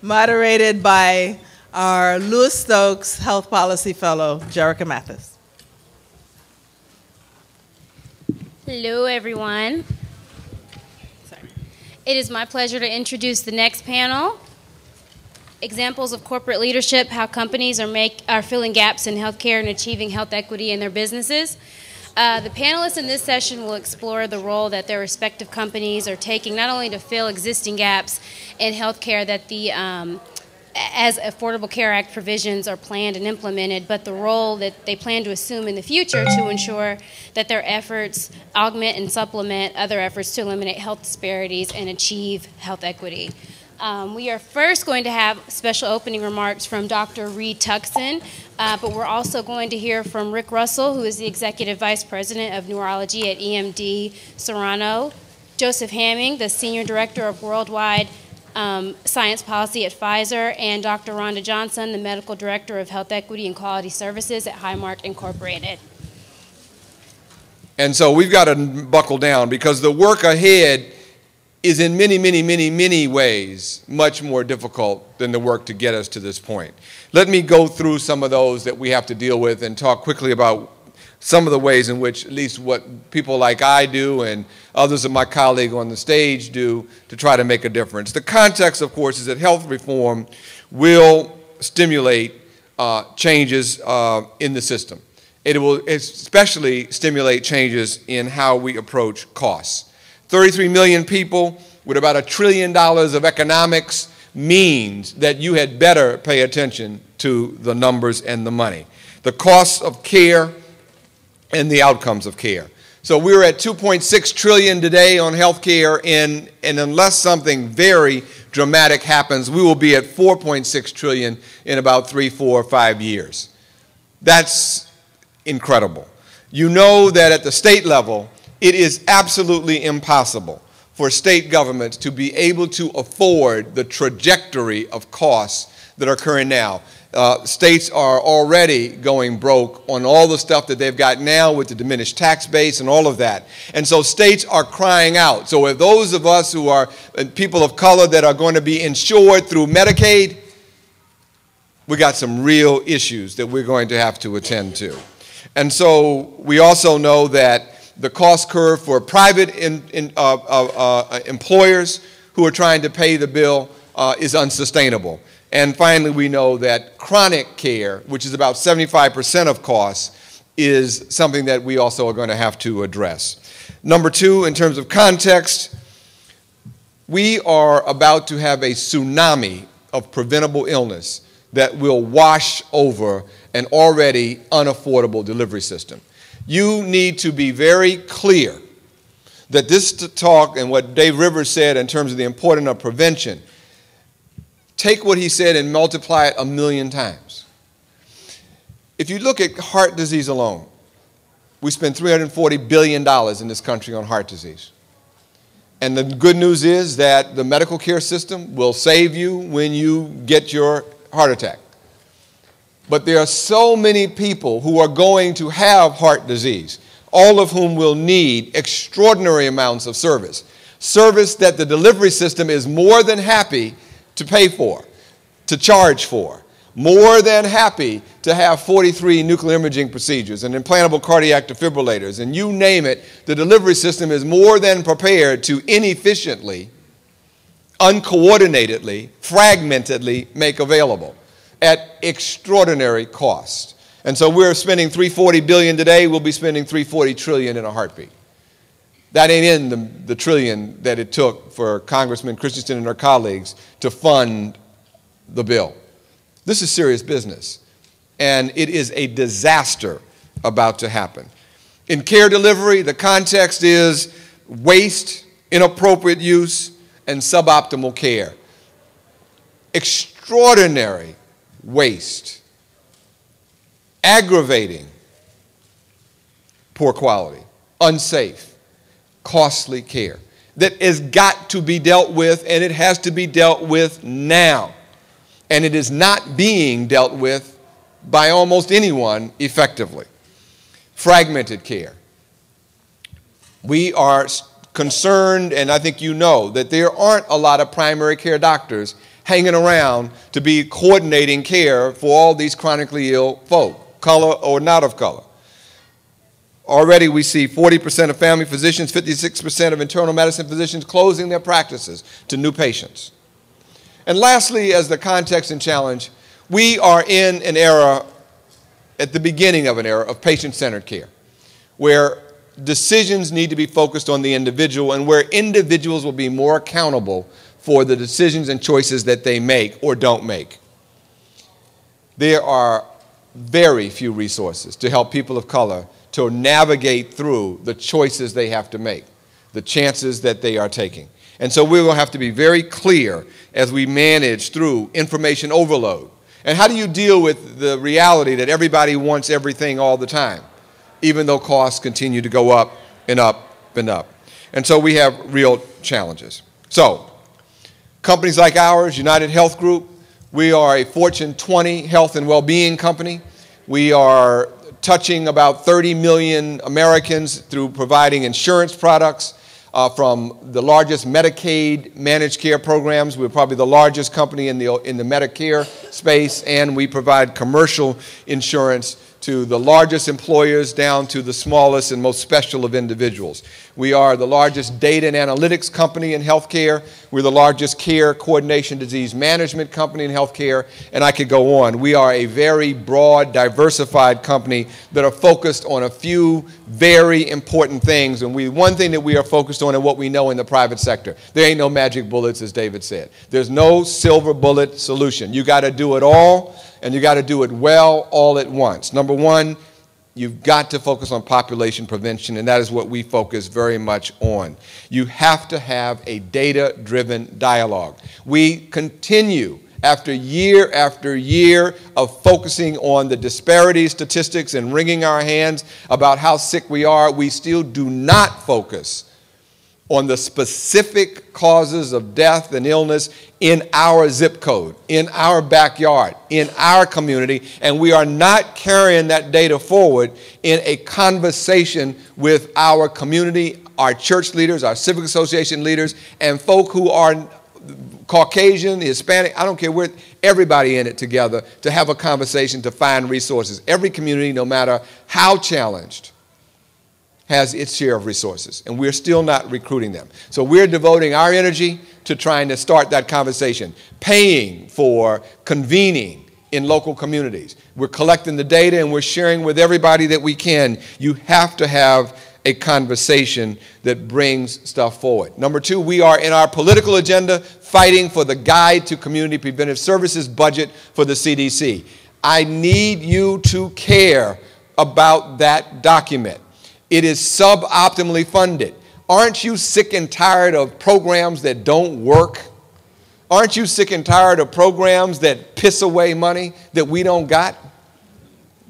moderated by our Lewis Stokes Health Policy Fellow, Jerica Mathis. Hello, everyone. It is my pleasure to introduce the next panel. Examples of corporate leadership, how companies are filling gaps in healthcare and achieving health equity in their businesses. The panelists in this session will explore the role that their respective companies are taking, not only to fill existing gaps in healthcare that as Affordable Care Act provisions are planned and implemented, but the role that they plan to assume in the future to ensure that their efforts augment and supplement other efforts to eliminate health disparities and achieve health equity. We are first going to have special opening remarks from Dr. Reed Tuckson, but we're also going to hear from Rick Russell, who is the Executive Vice President of Neurology at EMD Serrano, Joseph Hamming, the Senior Director of Worldwide Science Policy at Pfizer, and Dr. Rhonda Johnson, the Medical Director of Health Equity and Quality Services at Highmark Incorporated. And so we've got to buckle down because the work ahead is in many, many, many, many ways much more difficult than the work to get us to this point. Let me go through some of those that we have to deal with and talk quickly about some of the ways in which at least what people like I do and others of my colleagues on the stage do to try to make a difference. The context, of course, is that health reform will stimulate changes in the system. It will especially stimulate changes in how we approach costs. 33 million people with about $1 trillion of economics means that you had better pay attention to the numbers and the money. The costs of care and the outcomes of care. So we're at $2.6 trillion today on health care, and unless something very dramatic happens, we will be at $4.6 trillion in about 3, 4, 5 years. That's incredible. You know that at the state level, it is absolutely impossible for state governments to be able to afford the trajectory of costs that are occurring now. States are already going broke on all the stuff that they've got now with the diminished tax base and all of that. And so states are crying out. So if those of us who are people of color that are going to be insured through Medicaid, we got some real issues that we're going to have to attend to. And so we also know that the cost curve for private employers who are trying to pay the bill is unsustainable. And finally, we know that chronic care, which is about 75% of costs, is something that we also are going to have to address. Number two, in terms of context, we are about to have a tsunami of preventable illness that will wash over an already unaffordable delivery system. You need to be very clear that this talk and what Dave Rivers said in terms of the importance of prevention, take what he said and multiply it 1,000,000 times. If you look at heart disease alone, we spend $340 billion in this country on heart disease. And the good news is that the medical care system will save you when you get your heart attack. But there are so many people who are going to have heart disease, all of whom will need extraordinary amounts of service. Service that the delivery system is more than happy to pay for, to charge for, more than happy to have 43 nuclear imaging procedures and implantable cardiac defibrillators, and you name it, the delivery system is more than prepared to inefficiently, uncoordinatedly, fragmentedly make available at extraordinary cost. And so we're spending $340 billion today, we'll be spending $340 trillion in a heartbeat. That ain't in the trillion that it took for Congressman Christensen and her colleagues to fund the bill. This is serious business, and it is a disaster about to happen. In care delivery, the context is waste, inappropriate use, and suboptimal care. Extraordinary waste, aggravating poor quality, unsafe, costly care that has got to be dealt with, and it has to be dealt with now. And it is not being dealt with by almost anyone effectively. Fragmented care. We are concerned, and I think you know, that there aren't a lot of primary care doctors hanging around to be coordinating care for all these chronically ill folk, color or not of color. Already we see 40% of family physicians, 56% of internal medicine physicians closing their practices to new patients. And lastly, as the context and challenge, we are in an era, at the beginning of an era, of patient-centered care, where decisions need to be focused on the individual and where individuals will be more accountable for the decisions and choices that they make or don't make. There are very few resources to help people of color to navigate through the choices they have to make, the chances that they are taking. And so we're going to have to be very clear as we manage through information overload. And how do you deal with the reality that everybody wants everything all the time, even though costs continue to go up and up and up? And so we have real challenges. So companies like ours, United Health Group, we are a Fortune 20 health and well-being company. We are touching about 30 million Americans through providing insurance products from the largest Medicaid managed care programs. We're probably the largest company in the Medicare space, and we provide commercial insurance to the largest employers down to the smallest and most special of individuals. We are the largest data and analytics company in healthcare. We're the largest care coordination disease management company in healthcare, and I could go on. We are a very broad, diversified company that are focused on a few very important things. And one thing that we are focused on and what we know in the private sector, there ain't no magic bullets, as David said. There's no silver bullet solution. You got to do it all, and you got to do it well all at once. Number one, you've got to focus on population prevention, and that is what we focus very much on. You have to have a data-driven dialogue. We continue after year of focusing on the disparity statistics and wringing our hands about how sick we are. We still do not focus on the specific causes of death and illness in our zip code, in our backyard, in our community, and we are not carrying that data forward in a conversation with our community, our church leaders, our civic association leaders, and folk who are Caucasian, Hispanic, I don't care where, everybody in it together to have a conversation to find resources. Every community, no matter how challenged, has its share of resources, and we're still not recruiting them. So we're devoting our energy to trying to start that conversation, paying for convening in local communities. We're collecting the data and we're sharing with everybody that we can. You have to have a conversation that brings stuff forward. Number two, we are in our political agenda fighting for the Guide to Community Preventive Services budget for the CDC. I need you to care about that document. It is suboptimally funded. Aren't you sick and tired of programs that don't work? Aren't you sick and tired of programs that piss away money that we don't got,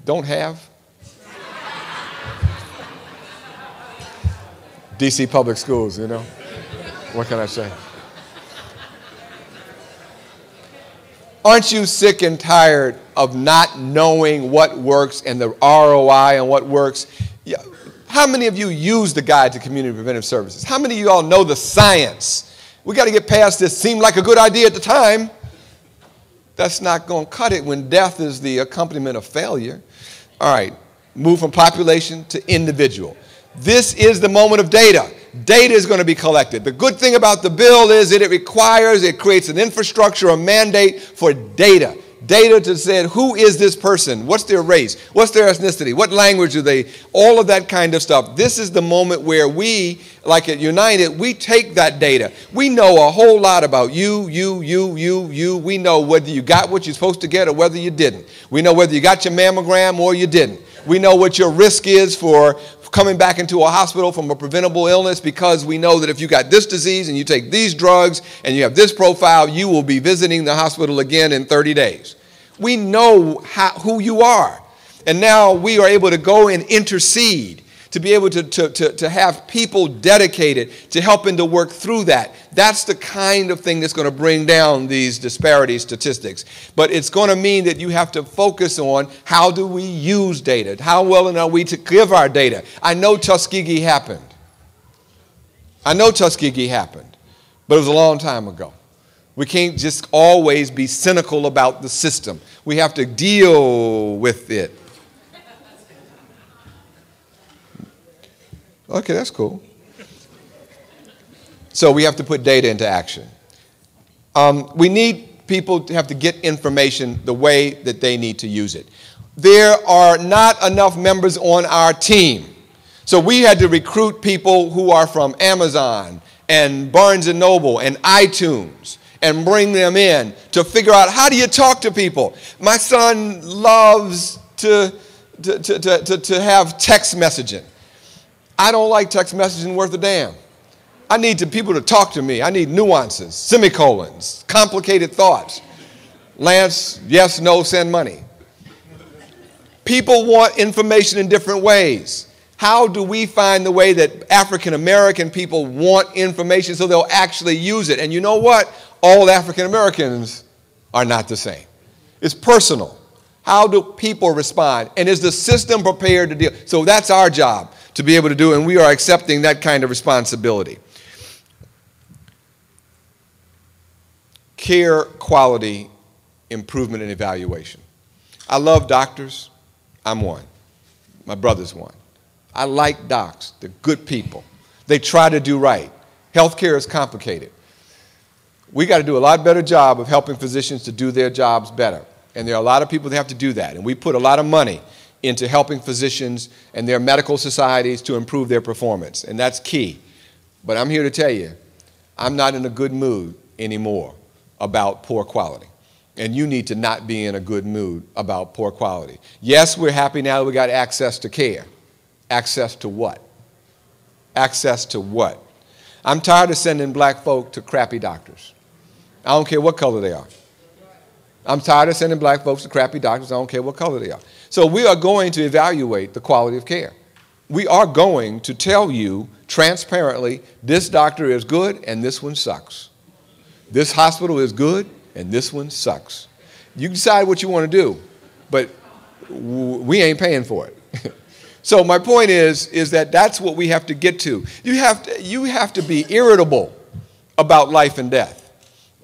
don't have? DC Public Schools, you know? What can I say? Aren't you sick and tired of not knowing what works and the ROI and what works? Yeah. How many of you use the Guide to Community Preventive Services? How many of you all know the science? We got to get past this. Seemed like a good idea at the time. That's not going to cut it when death is the accompaniment of failure. All right, move from population to individual. This is the moment of data. Data is going to be collected. The good thing about the bill is that it creates an infrastructure, a mandate for data. Data to say, who is this person? What's their race? What's their ethnicity? What language are they? All of that kind of stuff. This is the moment where we, like at United, we take that data. We know a whole lot about you. We know whether you got what you're supposed to get or whether you didn't. We know whether you got your mammogram or you didn't. We know what your risk is for coming back into a hospital from a preventable illness, because we know that if you got this disease and you take these drugs and you have this profile, you will be visiting the hospital again in 30 days. We know who you are. And now we are able to go and intercede, to be able to have people dedicated to helping to work through that. That's the kind of thing that's going to bring down these disparity statistics. But it's going to mean that you have to focus on how do we use data? How well are we to give our data? I know Tuskegee happened. I know Tuskegee happened, but it was a long time ago. We can't just always be cynical about the system. We have to deal with it. Okay, that's cool. So we have to put data into action. We need people to have to get information the way that they need to use it. There are not enough members on our team. So we had to recruit people who are from Amazon and Barnes & Noble and iTunes and bring them in to figure out, how do you talk to people? My son loves to have text messaging. I don't like text messaging worth a damn. I need people to talk to me. I need nuances, semicolons, complicated thoughts. Lance, yes, no, send money. People want information in different ways. How do we find the way that African American people want information so they'll actually use it? And you know what? All African Americans are not the same. It's personal. How do people respond? And is the system prepared to deal? So that's our job to be able to do, and we are accepting that kind of responsibility. Care quality improvement and evaluation. I love doctors. I'm one. My brother's one. I like docs. They're good people. They try to do right. Healthcare is complicated. We got to do a lot better job of helping physicians to do their jobs better. And there are a lot of people that have to do that. And we put a lot of money into helping physicians and their medical societies to improve their performance. And that's key. But I'm here to tell you, I'm not in a good mood anymore about poor quality. And you need to not be in a good mood about poor quality. Yes, we're happy now that we got access to care. Access to what? Access to what? I'm tired of sending black folk to crappy doctors. I don't care what color they are. I'm tired of sending black folks to crappy doctors. I don't care what color they are. So we are going to evaluate the quality of care. We are going to tell you transparently, this doctor is good and this one sucks. This hospital is good and this one sucks. You decide what you want to do, but we ain't paying for it. So my point is that that's what we have to get to. You have to be irritable about life and death.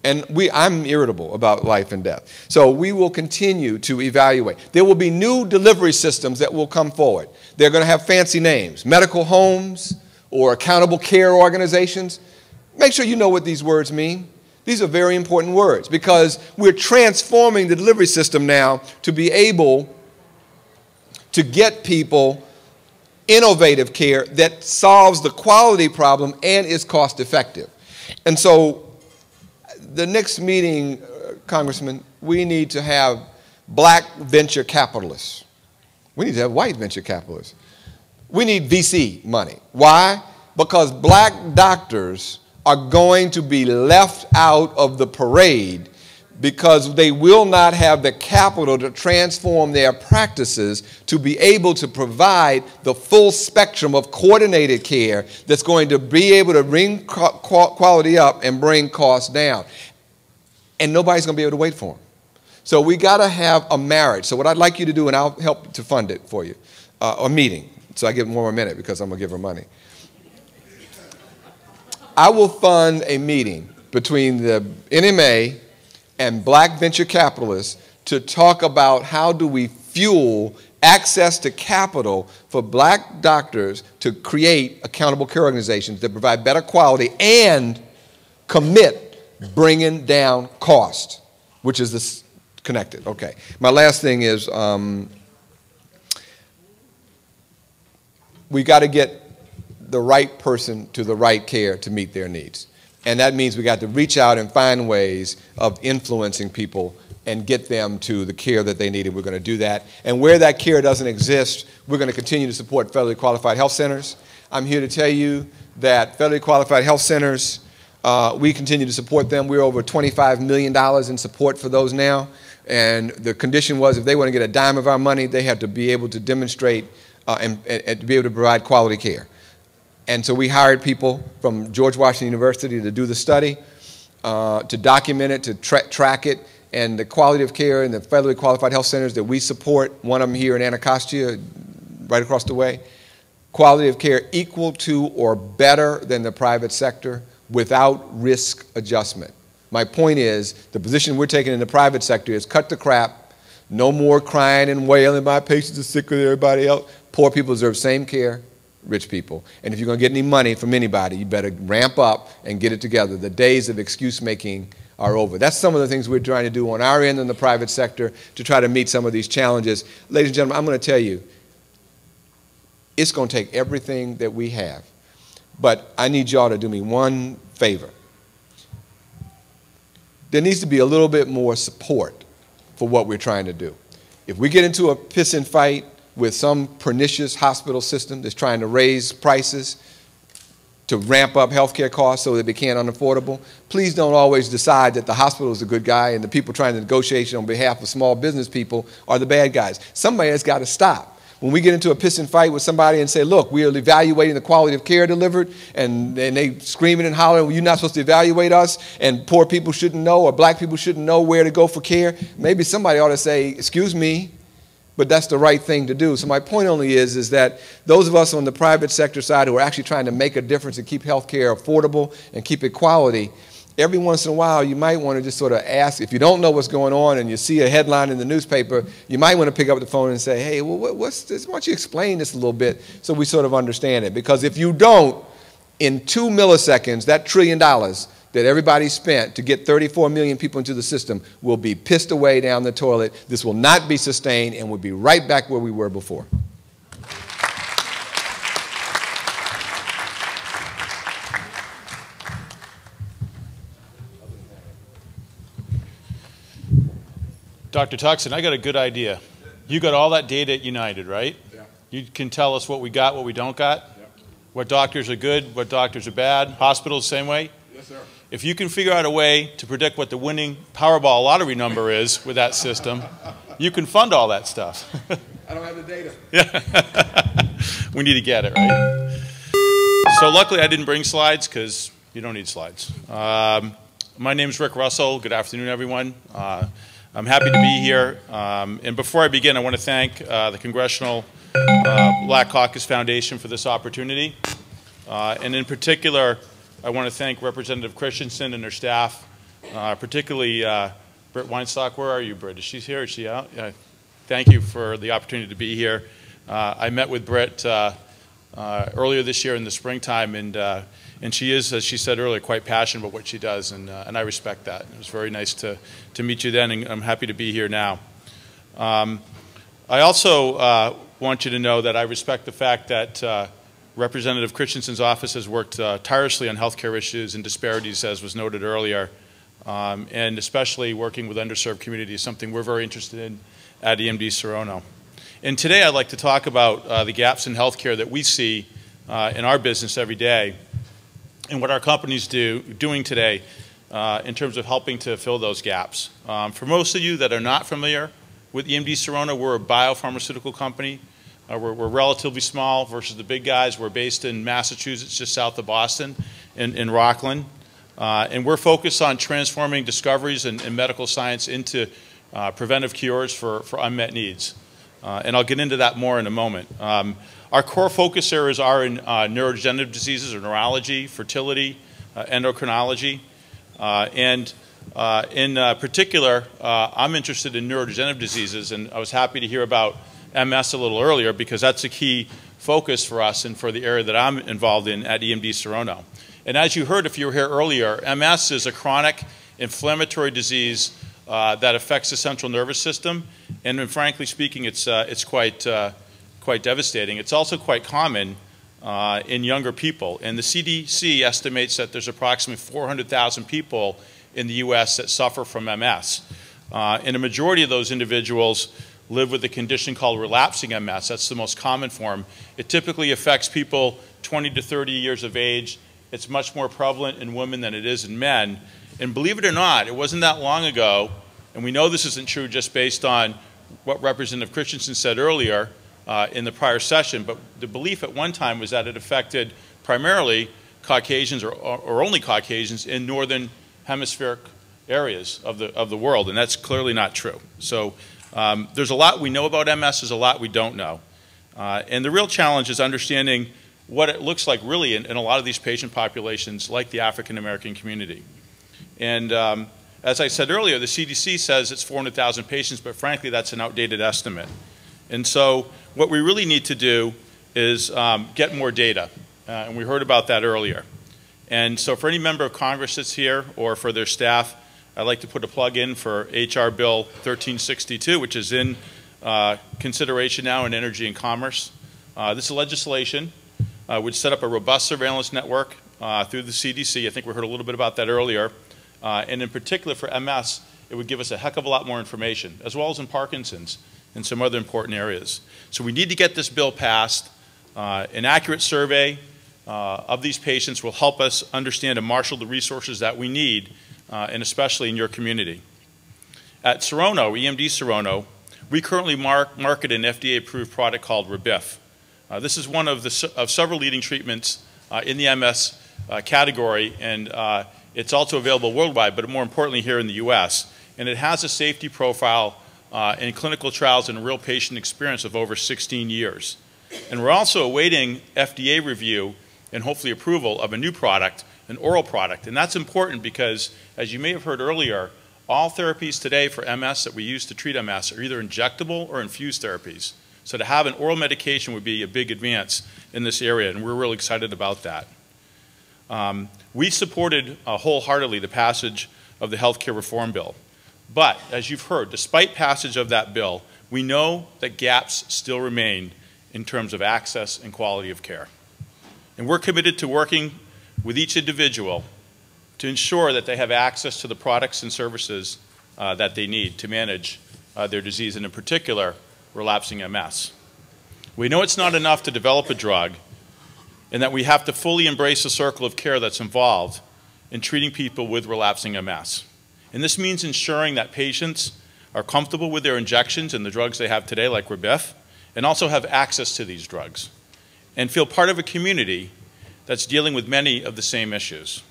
And I'm irritable about life and death. So we will continue to evaluate. There will be new delivery systems that will come forward. They're going to have fancy names, medical homes or accountable care organizations. Make sure you know what these words mean. These are very important words because we're transforming the delivery system now to be able to get people innovative care that solves the quality problem and is cost effective. And so the next meeting, Congressman, we need to have black venture capitalists. We need to have white venture capitalists. We need VC money. Why? Because black doctors are going to be left out of the parade because they will not have the capital to transform their practices to be able to provide the full spectrum of coordinated care that's going to be able to bring quality up and bring costs down. And nobody's going to be able to wait for them. So we got to have a marriage. So what I'd like you to do, and I'll help to fund it for you, a meeting. So I give one more minute because I'm going to give her money. I will fund a meeting between the NMA and black venture capitalists to talk about how do we fuel access to capital for black doctors to create accountable care organizations that provide better quality and commit bringing down cost, which is this connected. Okay. My last thing is we got to get the right person to the right care to meet their needs. And that means we got to reach out and find ways of influencing people and get them to the care that they need, and we're going to do that. And where that care doesn't exist, we're going to continue to support federally qualified health centers. I'm here to tell you that federally qualified health centers, we continue to support them. We're over $25 million in support for those now. And the condition was if they want to get a dime of our money, they have to be able to demonstrate and to be able to provide quality care. And so we hired people from George Washington University to do the study, to document it, to track it, and the quality of care in the federally qualified health centers that we support, one of them here in Anacostia, right across the way, quality of care equal to or better than the private sector without risk adjustment. My point is, the position we're taking in the private sector is cut the crap, no more crying and wailing, my patients are sicker than everybody else. Poor people deserve same care, rich people. And if you're going to get any money from anybody, you better ramp up and get it together. The days of excuse making are over. That's some of the things we're trying to do on our end in the private sector to try to meet some of these challenges. Ladies and gentlemen, I'm going to tell you, it's going to take everything that we have. But I need y'all to do me one favor. There needs to be a little bit more support for what we're trying to do. If we get into a pissing fight with some pernicious hospital system that's trying to raise prices to ramp up healthcare costs so that they become unaffordable, please don't always decide that the hospital is a good guy and the people trying to negotiate on behalf of small business people are the bad guys. Somebody has got to stop. When we get into a pissing fight with somebody and say, look, we are evaluating the quality of care delivered, and they screaming and hollering, well, you're not supposed to evaluate us, and poor people shouldn't know, or black people shouldn't know where to go for care, maybe somebody ought to say, excuse me, but that's the right thing to do. So my point only is that those of us on the private sector side who are actually trying to make a difference and keep health care affordable and keep it quality, every once in a while you might want to just sort of ask, if you don't know what's going on and you see a headline in the newspaper, you might want to pick up the phone and say, hey, well, what's this? Why don't you explain this a little bit so we sort of understand it? Because if you don't, in 2 milliseconds, that $1 trillion that everybody spent to get 34 million people into the system will be pissed away down the toilet. This will not be sustained, and we'll be right back where we were before. Dr. Tuxen, I got a good idea. You got all that data at United, right? Yeah. You can tell us what we got, what we don't got? Yep. What doctors are good, what doctors are bad? Hospitals, same way? Yes, sir. If you can figure out a way to predict what the winning Powerball lottery number is with that system, you can fund all that stuff. I don't have the data. Yeah. We need to get it, right? So luckily I didn't bring slides because you don't need slides. My name is Rick Russell. Good afternoon, everyone. I'm happy to be here. And before I begin, I want to thank the Congressional Black Caucus Foundation for this opportunity. And in particular, I want to thank Representative Christensen and her staff, particularly Britt Weinstock. Where are you, Britt? Is she here? Is she out? Yeah. Thank you for the opportunity to be here. I met with Britt earlier this year in the springtime, and she is, as she said earlier, quite passionate about what she does, and I respect that. It was very nice to meet you then, and I'm happy to be here now. I also want you to know that I respect the fact that Representative Christensen's office has worked tirelessly on healthcare issues and disparities, as was noted earlier, and especially working with underserved communities, something we're very interested in at EMD Serono. And today I'd like to talk about the gaps in healthcare that we see in our business every day, and what our companies doing today in terms of helping to fill those gaps. For most of you that are not familiar with EMD Serono, we're a biopharmaceutical company. We're relatively small versus the big guys. We're based in Massachusetts, just south of Boston, in Rockland. And we're focused on transforming discoveries in medical science into preventive cures for unmet needs. And I'll get into that more in a moment. Our core focus areas are in neurodegenerative diseases or neurology, fertility, endocrinology. And in particular, I'm interested in neurodegenerative diseases, and I was happy to hear about MS a little earlier because that's a key focus for us and for the area that I'm involved in at EMD Serono. And as you heard if you were here earlier, MS is a chronic inflammatory disease that affects the central nervous system, and frankly speaking, it's quite devastating. It's also quite common in younger people, and the CDC estimates that there's approximately 400,000 people in the U.S. that suffer from MS, and a majority of those individuals live with a condition called relapsing MS. That's the most common form. It typically affects people 20 to 30 years of age. It's much more prevalent in women than it is in men. And believe it or not, it wasn't that long ago, and we know this isn't true just based on what Representative Christensen said earlier in the prior session, but the belief at one time was that it affected primarily Caucasians or only Caucasians in northern hemispheric areas of the world, and that's clearly not true. So there's a lot we know about MS, there's a lot we don't know. And the real challenge is understanding what it looks like really in a lot of these patient populations like the African American community. And as I said earlier, the CDC says it's 400,000 patients, but frankly that's an outdated estimate. And so what we really need to do is get more data, and we heard about that earlier. And so for any member of Congress that's here or for their staff, I'd like to put a plug in for H.R. Bill 1362, which is in consideration now in Energy and Commerce. This is legislation which set up a robust surveillance network through the CDC. I think we heard a little bit about that earlier. And in particular for MS, it would give us a heck of a lot more information, as well as in Parkinson's and some other important areas. So we need to get this bill passed. An accurate survey of these patients will help us understand and marshal the resources that we need, and especially in your community. At Serono, EMD Serono, we currently market an FDA-approved product called Rebif. This is one of several leading treatments in the MS category, and it's also available worldwide, but more importantly here in the U.S. And it has a safety profile in clinical trials and a real patient experience of over 16 years. And we're also awaiting FDA review and hopefully approval of a new product, an oral product. And that's important because, as you may have heard earlier, all therapies today for MS that we use to treat MS are either injectable or infused therapies. So to have an oral medication would be a big advance in this area, and we're really excited about that. We supported wholeheartedly the passage of the healthcare reform bill. But, as you've heard, despite passage of that bill, we know that gaps still remain in terms of access and quality of care. And we're committed to working with each individual to ensure that they have access to the products and services that they need to manage their disease, and in particular, relapsing MS. We know it's not enough to develop a drug, and that we have to fully embrace the circle of care that's involved in treating people with relapsing MS. And this means ensuring that patients are comfortable with their injections and the drugs they have today, like Rebif, and also have access to these drugs, and feel part of a community that's dealing with many of the same issues.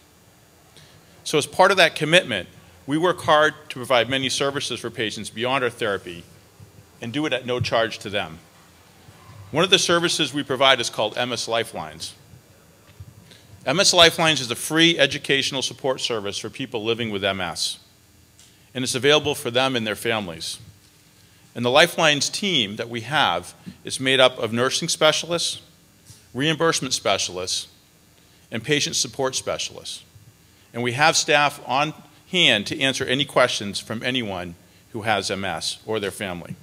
So as part of that commitment, we work hard to provide many services for patients beyond our therapy and do it at no charge to them. One of the services we provide is called MS Lifelines. MS Lifelines is a free educational support service for people living with MS, and it's available for them and their families. And the Lifelines team that we have is made up of nursing specialists, reimbursement specialists, and patient support specialists. And we have staff on hand to answer any questions from anyone who has MS or their family.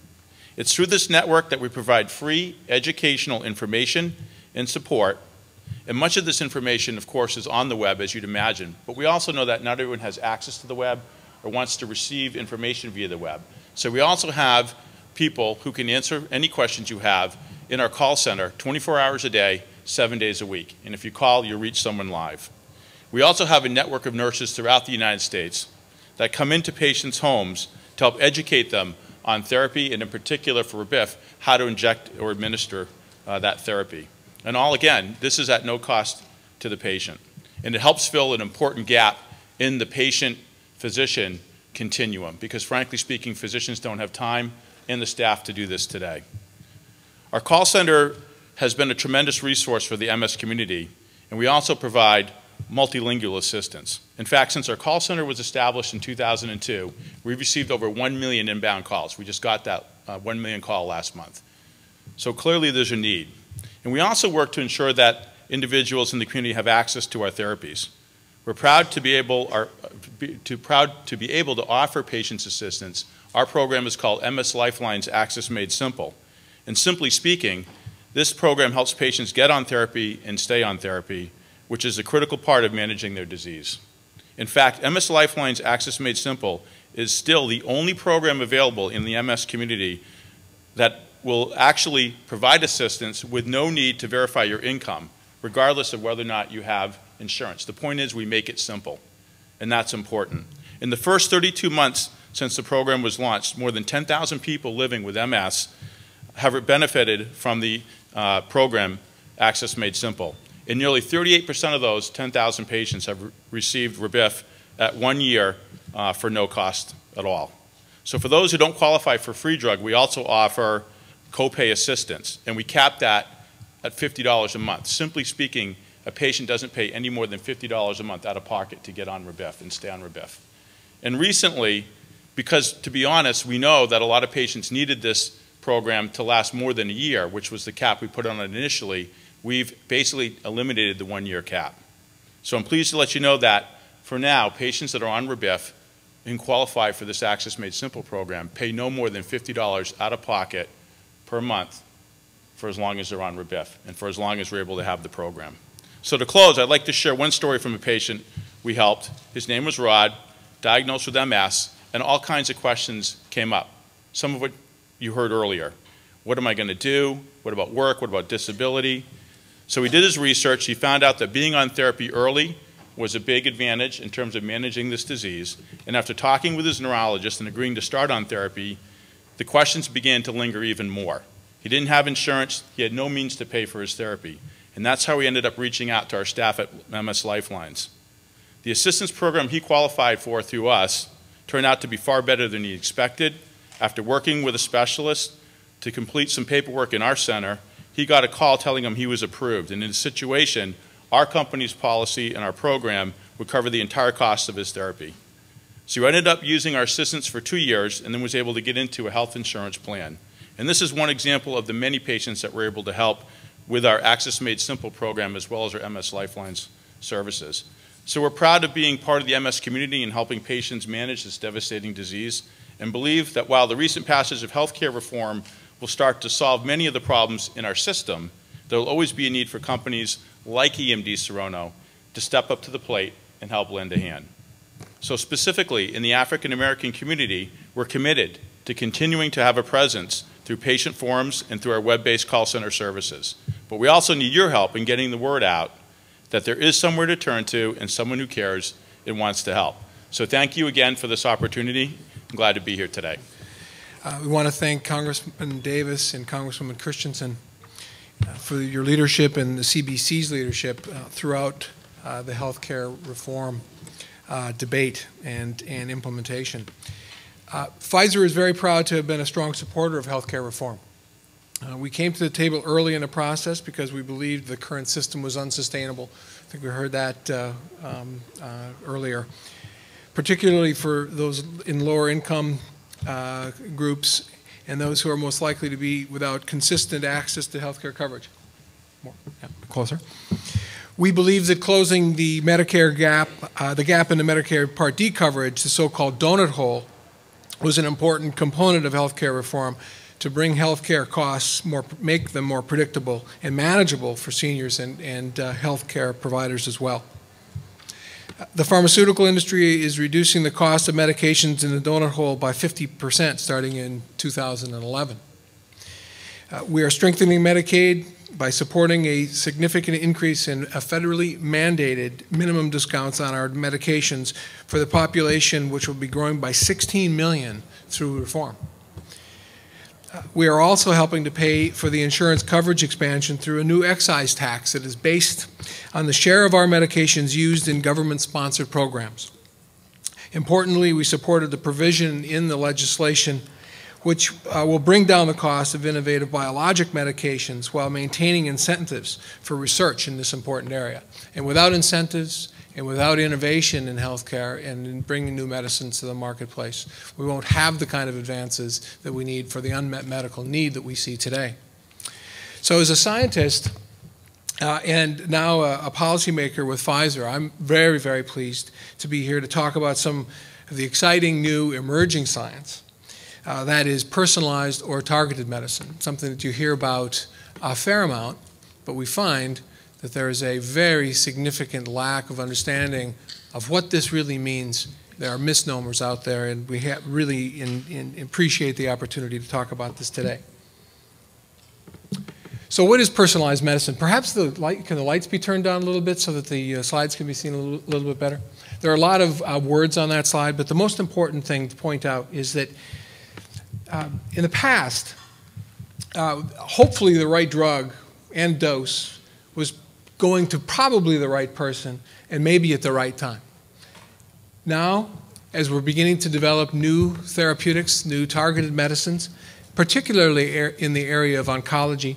It's through this network that we provide free educational information and support. And much of this information, of course, is on the web, as you'd imagine. But we also know that not everyone has access to the web or wants to receive information via the web. So we also have people who can answer any questions you have in our call center 24 hours a day, 7 days a week. And if you call, you'll reach someone live. We also have a network of nurses throughout the United States that come into patients' homes to help educate them on therapy, and in particular for Rebif, how to inject or administer that therapy. And all, again, this is at no cost to the patient. And it helps fill an important gap in the patient-physician continuum, because frankly speaking, physicians don't have time and the staff to do this today. Our call center has been a tremendous resource for the MS community, and we also provide multilingual assistance. In fact, since our call center was established in 2002, we've received over 1 million inbound calls. We just got that 1 million call last month. So clearly there's a need. And we also work to ensure that individuals in the community have access to our therapies. We're proud to be able to offer patients assistance. Our program is called MS Lifelines Access Made Simple. And simply speaking, this program helps patients get on therapy and stay on therapy, which is a critical part of managing their disease. In fact, MS Lifelines Access Made Simple is still the only program available in the MS community that will actually provide assistance with no need to verify your income, regardless of whether or not you have insurance. The point is we make it simple, and that's important. In the first 32 months since the program was launched, more than 10,000 people living with MS have benefited from the program Access Made Simple. And nearly 38% of those 10,000 patients have received Rebif at 1 year for no cost at all. So for those who don't qualify for free drug, we also offer copay assistance, and we capped that at $50 a month. Simply speaking, a patient doesn't pay any more than $50 a month out of pocket to get on Rebif and stay on Rebif. And recently, because to be honest, we know that a lot of patients needed this program to last more than a year, which was the cap we put on it initially, we've basically eliminated the one-year cap. So I'm pleased to let you know that for now, patients that are on Rebif and qualify for this Access Made Simple program pay no more than $50 out of pocket per month for as long as they're on Rebif and for as long as we're able to have the program. So to close, I'd like to share one story from a patient we helped. His name was Rod, diagnosed with MS, and all kinds of questions came up. Some of what you heard earlier. What am I going to do? What about work? What about disability? So he did his research. He found out that being on therapy early was a big advantage in terms of managing this disease. And after talking with his neurologist and agreeing to start on therapy, the questions began to linger even more. He didn't have insurance. He had no means to pay for his therapy. And that's how we ended up reaching out to our staff at MS Lifelines. The assistance program he qualified for through us turned out to be far better than he expected. After working with a specialist to complete some paperwork in our center, he got a call telling him he was approved. And in a situation, our company's policy and our program would cover the entire cost of his therapy. So he ended up using our assistance for 2 years and then was able to get into a health insurance plan. And this is one example of the many patients that we're able to help with our Access Made Simple program as well as our MS Lifelines services. So we're proud of being part of the MS community and helping patients manage this devastating disease, and believe that while the recent passage of healthcare reform will start to solve many of the problems in our system, there will always be a need for companies like EMD Serono to step up to the plate and help lend a hand. So specifically, in the African American community, we're committed to continuing to have a presence through patient forums and through our web-based call center services. But we also need your help in getting the word out that there is somewhere to turn to and someone who cares and wants to help. So thank you again for this opportunity. I'm glad to be here today. We want to thank Congressman Davis and Congresswoman Christensen for your leadership and the CBC's leadership throughout the healthcare reform debate and implementation. Pfizer is very proud to have been a strong supporter of healthcare reform. We came to the table early in the process because we believed the current system was unsustainable. I think we heard that earlier, particularly for those in lower income groups and those who are most likely to be without consistent access to healthcare coverage. Closer. We believe that closing the Medicare gap, the gap in the Medicare Part D coverage, the so-called donut hole, was an important component of healthcare reform to bring healthcare costs make them more predictable and manageable for seniors and healthcare providers as well. The pharmaceutical industry is reducing the cost of medications in the donut hole by 50% starting in 2011. We are strengthening Medicaid by supporting a significant increase in federally mandated minimum discounts on our medications for the population, which will be growing by 16 million through reform. We are also helping to pay for the insurance coverage expansion through a new excise tax that is based on the share of our medications used in government-sponsored programs. Importantly, we supported the provision in the legislation which will bring down the cost of innovative biologic medications while maintaining incentives for research in this important area. And without incentives and without innovation in healthcare and in bringing new medicines to the marketplace, we won't have the kind of advances that we need for the unmet medical need that we see today. So as a scientist and now a policymaker with Pfizer, I'm very, very pleased to be here to talk about some of the exciting new emerging science that is personalized or targeted medicine, something that you hear about a fair amount, but we find that there is a very significant lack of understanding of what this really means. There are misnomers out there, and we really appreciate the opportunity to talk about this today. So what is personalized medicine? Perhaps can the lights be turned down a little bit so that the slides can be seen a little bit better? There are a lot of words on that slide, but the most important thing to point out is that in the past, hopefully the right drug and dose was going to probably the right person and maybe at the right time. Now, as we're beginning to develop new therapeutics, new targeted medicines, particularly in the area of oncology.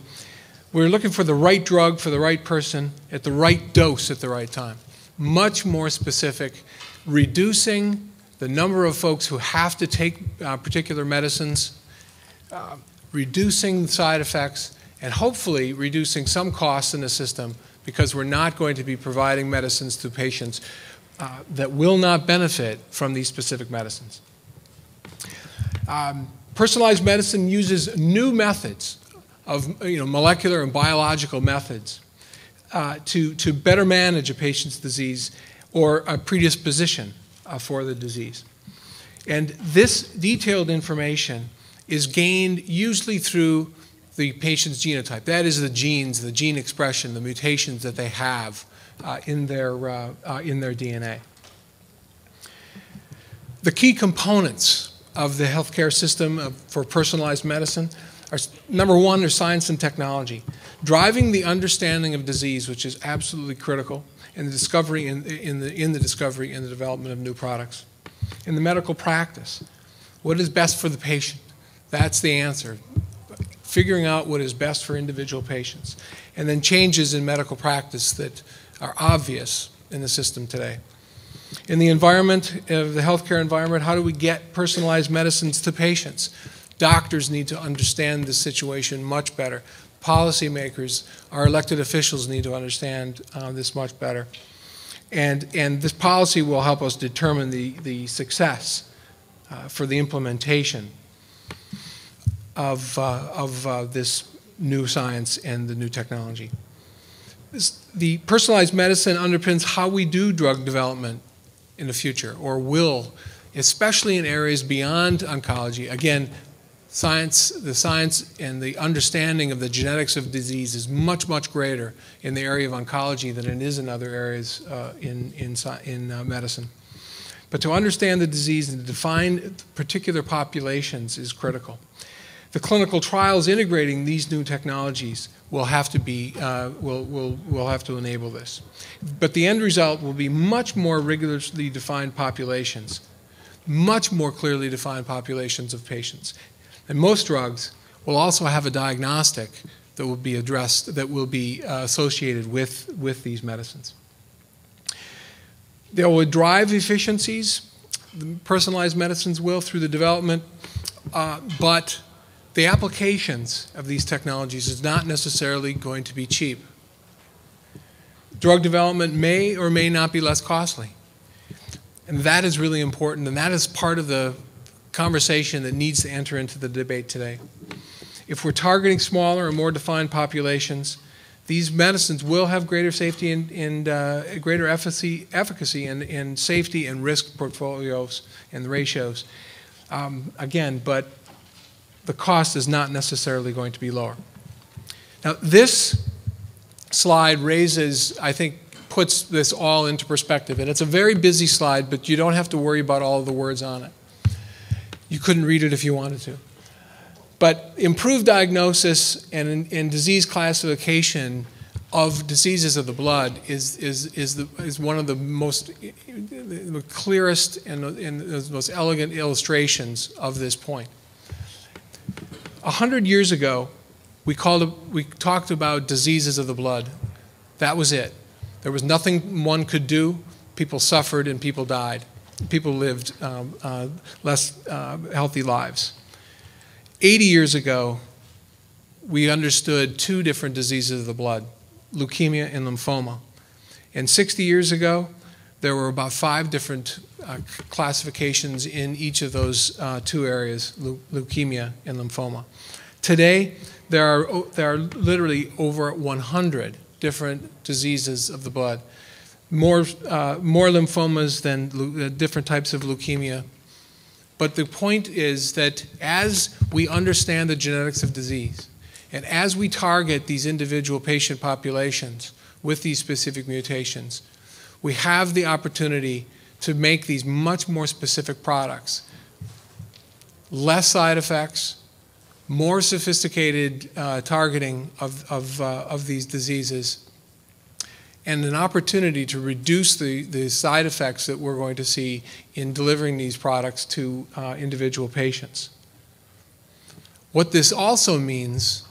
We're looking for the right drug for the right person at the right dose at the right time. Much more specific, reducing the number of folks who have to take particular medicines, reducing side effects, and hopefully reducing some costs in the system, because we're not going to be providing medicines to patients that will not benefit from these specific medicines. Personalized medicine uses new methods of molecular and biological methods to better manage a patient's disease or a predisposition for the disease. And this detailed information is gained usually through the patient's genotype. That is the genes, the gene expression, the mutations that they have in their DNA. The key components of the healthcare system for personalized medicine are, number one, are science and technology, driving the understanding of disease, which is absolutely critical, and the discovery in the discovery and the development of new products. In the medical practice, what is best for the patient? That's the answer. Figuring out what is best for individual patients. And then changes in medical practice that are obvious in the system today. In the environment, the healthcare environment, how do we get personalized medicines to patients? Doctors need to understand the situation much better. Policymakers, our elected officials need to understand this much better. And this policy will help us determine the success for the implementation of this new science and the new technology. The personalized medicine underpins how we do drug development in the future, or will, especially in areas beyond oncology. Again, the science and the understanding of the genetics of disease is much, much greater in the area of oncology than it is in other areas in medicine. But to understand the disease and to define particular populations is critical. The clinical trials integrating these new technologies will have to be will have to enable this. But the end result will be much more rigorously defined populations, much more clearly defined populations of patients. And most drugs will also have a diagnostic that will be addressed, that will be associated with these medicines. They will drive efficiencies, the personalized medicines will, through the development, but the applications of these technologies is not necessarily going to be cheap. Drug development may or may not be less costly. And that is really important, and that is part of the conversation that needs to enter into the debate today. If we're targeting smaller and more defined populations, these medicines will have greater safety and greater efficacy and safety and risk portfolios and the ratios. Again, but the cost is not necessarily going to be lower. Now, this slide raises, I think, puts this all into perspective. And it's a very busy slide, but you don't have to worry about all of the words on it. You couldn't read it if you wanted to. But improved diagnosis and disease classification of diseases of the blood is one of the most the clearest and the most elegant illustrations of this point. 100 years ago, we talked about diseases of the blood. That was it. There was nothing one could do. People suffered and people died. People lived less healthy lives. 80 years ago, we understood two different diseases of the blood, leukemia and lymphoma. And 60 years ago, there were about 5 different classifications in each of those two areas, leukemia and lymphoma. Today, there are literally over 100 different diseases of the blood. More lymphomas than different types of leukemia. But the point is that as we understand the genetics of disease, and as we target these individual patient populations with these specific mutations, we have the opportunity to make these much more specific products. Less side effects, more sophisticated targeting of these diseases, and an opportunity to reduce the side effects that we're going to see in delivering these products to individual patients. What this also means,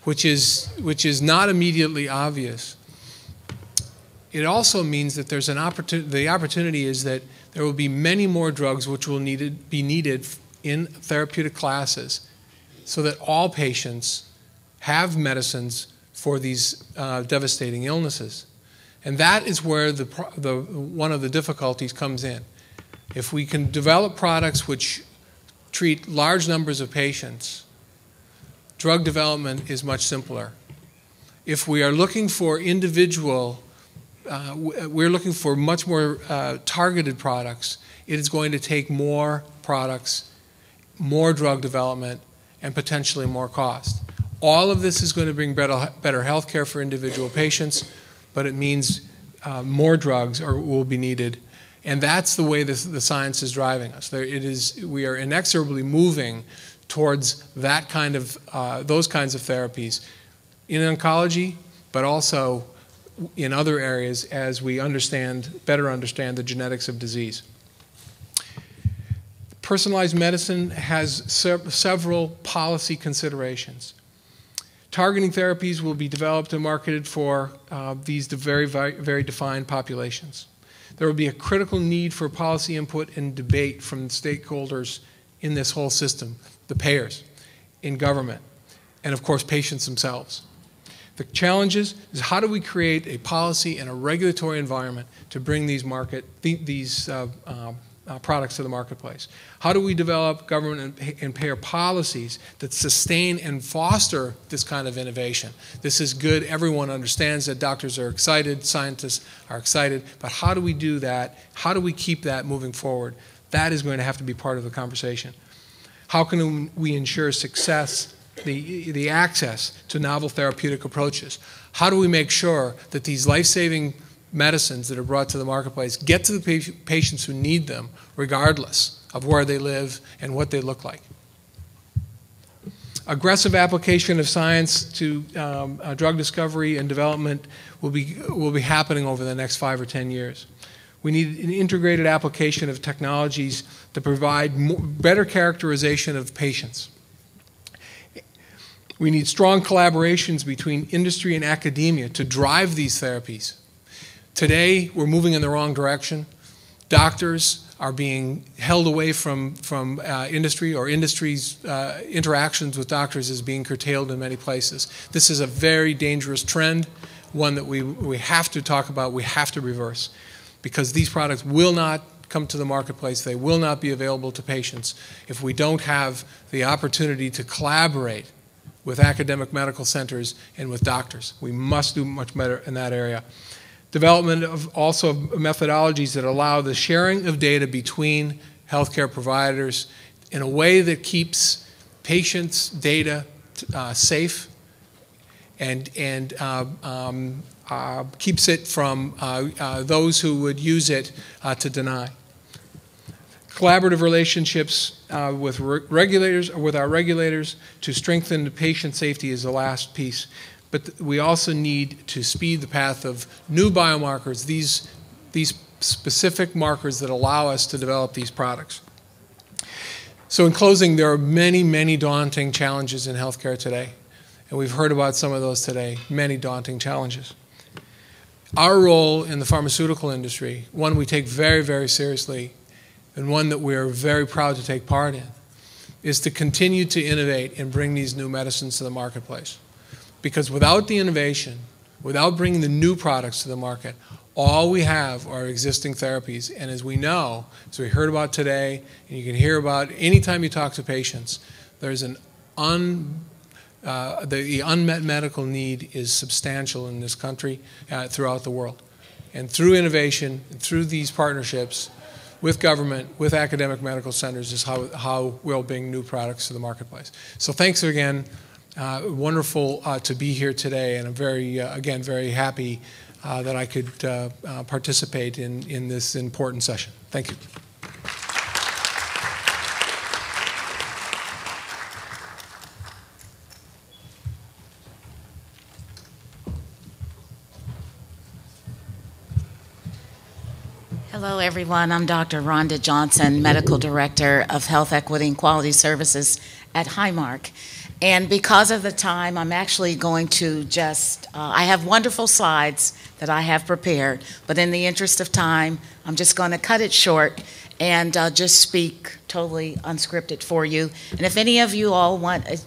which is not immediately obvious, it also means that there's an opportunity. The opportunity is that there will be many more drugs which will be needed in therapeutic classes, so that all patients have medicines for these devastating illnesses. And that is where one of the difficulties comes in. If we can develop products which treat large numbers of patients, drug development is much simpler. If we are looking for individual, we're looking for much more targeted products, it is going to take more products, more drug development, and potentially more cost. All of this is going to bring better health care for individual patients, but it means more drugs will be needed. And that's the way the science is driving us. We are inexorably moving towards that kind of, those kinds of therapies in oncology, but also in other areas as we better understand the genetics of disease. Personalized medicine has several policy considerations. Targeting therapies will be developed and marketed for these very defined populations. There will be a critical need for policy input and debate from stakeholders in this whole system, the payers, in government, and of course patients themselves. The challenge is how do we create a policy and a regulatory environment to bring these products to the marketplace? How do we develop government and payer policies that sustain and foster this kind of innovation? This is good. Everyone understands that doctors are excited, scientists are excited, but how do we do that? How do we keep that moving forward? That is going to have to be part of the conversation. How can we ensure success, the access to novel therapeutic approaches? How do we make sure that these life-saving medicines that are brought to the marketplace get to the patients who need them, regardless of where they live and what they look like? Aggressive application of science to drug discovery and development will be happening over the next 5 or 10 years. We need an integrated application of technologies to provide better characterization of patients. We need strong collaborations between industry and academia to drive these therapies. Today, we're moving in the wrong direction. Doctors are being held away from industry, or industry's interactions with doctors is being curtailed in many places. This is a very dangerous trend, one that we have to talk about, we have to reverse, because these products will not come to the marketplace, they will not be available to patients if we don't have the opportunity to collaborate with academic medical centers and with doctors. We must do much better in that area. Development of also methodologies that allow the sharing of data between healthcare providers in a way that keeps patients' data safe and keeps it from those who would use it to deny. Collaborative relationships with regulators, or with our regulators, to strengthen the patient safety is the last piece. But we also need to speed the path of new biomarkers, these specific markers that allow us to develop these products. So in closing, there are many, many daunting challenges in healthcare today. And we've heard about some of those today, many daunting challenges. Our role in the pharmaceutical industry, one we take very, very seriously, and one that we're very proud to take part in, is to continue to innovate and bring these new medicines to the marketplace. Because without the innovation, without bringing the new products to the market, all we have are existing therapies. And as we know, as we heard about today, and you can hear about anytime you talk to patients, there's the unmet medical need is substantial in this country, throughout the world. And through innovation, and through these partnerships with government, with academic medical centers, is how we'll bring new products to the marketplace. So thanks again. Wonderful to be here today, and I'm again, very happy that I could participate in this important session. Thank you. Hello, everyone. I'm Dr. Rhonda Johnson, Medical Director of Health Equity and Quality Services at Highmark. And because of the time, I'm actually going to just, I have wonderful slides that I have prepared, but in the interest of time, I'm just going to cut it short and just speak totally unscripted for you. And if any of you all want a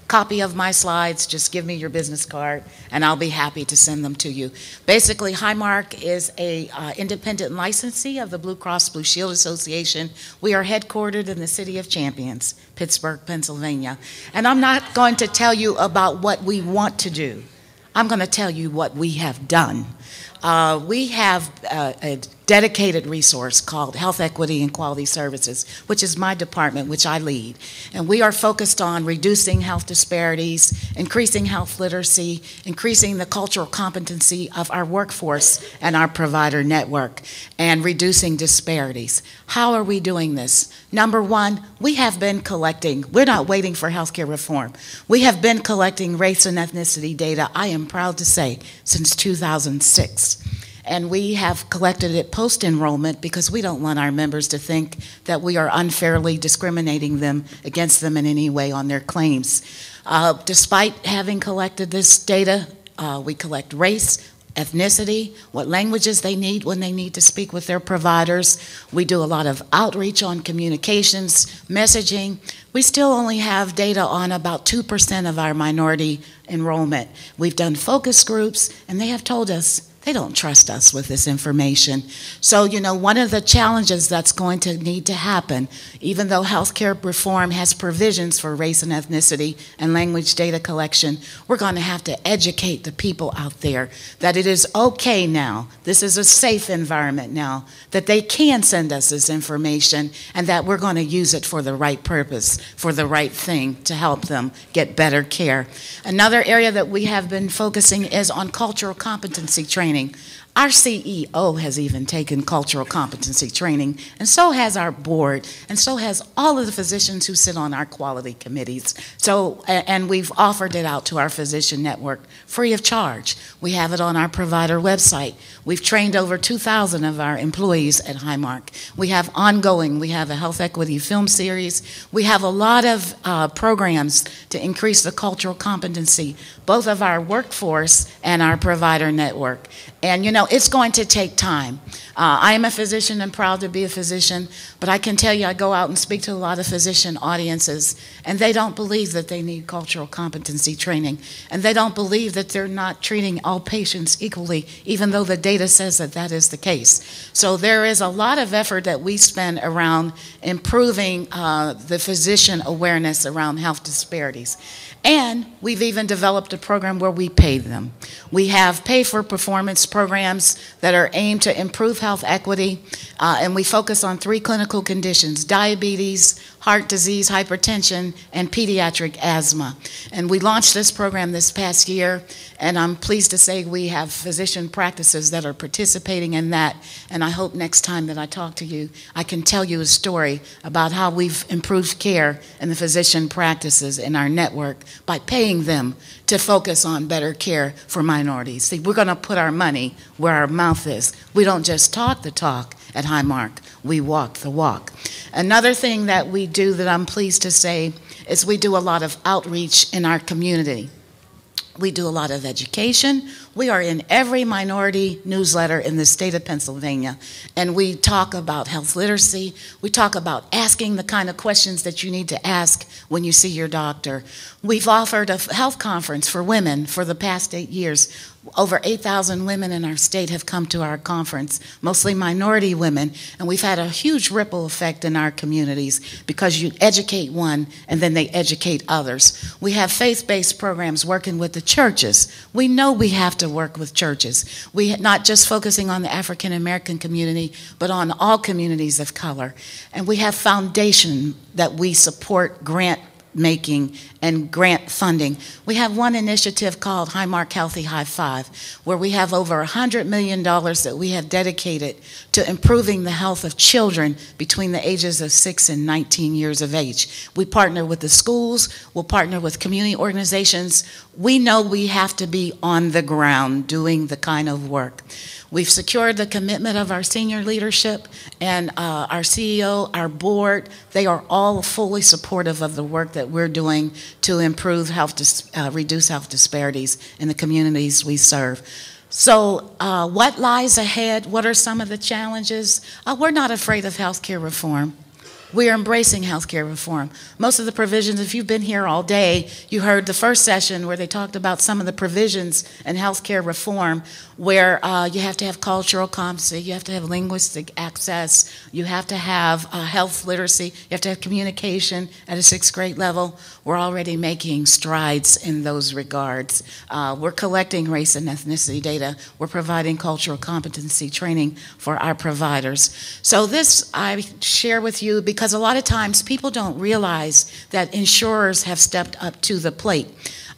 copy of my slides, just give me your business card and I'll be happy to send them to you. Basically, Highmark is a independent licensee of the Blue Cross Blue Shield Association. We are headquartered in the city of Champions, Pittsburgh, Pennsylvania. And I'm not going to tell you about what we want to do. I'm going to tell you what we have done. We have a dedicated resource called Health Equity and Quality Services, which is my department, which I lead. And we are focused on reducing health disparities, increasing health literacy, increasing the cultural competency of our workforce and our provider network, and reducing disparities. How are we doing this? Number one, we have been collecting, we're not waiting for healthcare reform. We have been collecting race and ethnicity data, I am proud to say, since 2006. And we have collected it post-enrollment because we don't want our members to think that we are unfairly discriminating them against them in any way on their claims. Despite having collected this data, we collect race, ethnicity, what languages they need when they need to speak with their providers. We do a lot of outreach on communications, messaging. We still only have data on about 2% of our minority enrollment. We've done focus groups, and they have told us they don't trust us with this information. So, you know, one of the challenges that's going to need to happen, even though healthcare reform has provisions for race and ethnicity and language data collection, we're going to have to educate the people out there that it is okay now, this is a safe environment now, that they can send us this information and that we're going to use it for the right purpose, for the right thing to help them get better care. Another area that we have been focusing is on cultural competency training. Our CEO has even taken cultural competency training, and so has our board, and so has all of the physicians who sit on our quality committees. So, and we've offered it out to our physician network free of charge. We have it on our provider website. We've trained over 2,000 of our employees at Highmark. We have ongoing, we have a health equity film series. We have a lot of programs to increase the cultural competency, both of our workforce and our provider network. And you know, it's going to take time. I am a physician and proud to be a physician, but I can tell you I go out and speak to a lot of physician audiences, and they don't believe that they need cultural competency training, and they don't believe that they're not treating all patients equally, even though the data says that that is the case. So there is a lot of effort that we spend around improving the physician awareness around health disparities. And we've even developed a program where we pay them. We have pay-for-performance programs that are aimed to improve health equity, and we focus on 3 clinical conditions: diabetes, heart disease, hypertension, and pediatric asthma. And we launched this program this past year, and I'm pleased to say we have physician practices that are participating in that. And I hope next time that I talk to you, I can tell you a story about how we've improved care in the physician practices in our network by paying them to focus on better care for minorities. See, we're going to put our money where our mouth is. We don't just talk the talk at Highmark, we walk the walk. Another thing that we do that I'm pleased to say is we do a lot of outreach in our community. We do a lot of education. We are in every minority newsletter in the state of Pennsylvania, and we talk about health literacy. We talk about asking the kind of questions that you need to ask when you see your doctor. We've offered a health conference for women for the past 8 years. Over 8,000 women in our state have come to our conference, mostly minority women, and we've had a huge ripple effect in our communities because you educate one and then they educate others. We have faith-based programs working with the churches. We know we have to work with churches. We're not just focusing on the African American community, but on all communities of color. And we have foundation that we support grant making and grant funding. We have one initiative called Highmark Healthy High Five, where we have over $100 million that we have dedicated to improving the health of children between the ages of 6 and 19 years of age. We partner with the schools, we'll partner with community organizations. We know we have to be on the ground doing the kind of work. We've secured the commitment of our senior leadership, and our CEO, our board, they are all fully supportive of the work that we're doing to improve reduce health disparities in the communities we serve. So what lies ahead? What are some of the challenges? We're not afraid of healthcare reform. We are embracing healthcare reform. Most of the provisions, if you've been here all day, you heard the first session where they talked about some of the provisions in healthcare reform where you have to have cultural competency, you have to have linguistic access, you have to have health literacy, you have to have communication at a 6th grade level. We're already making strides in those regards. We're collecting race and ethnicity data. We're providing cultural competency training for our providers. So this I share with you because a lot of times people don't realize that insurers have stepped up to the plate.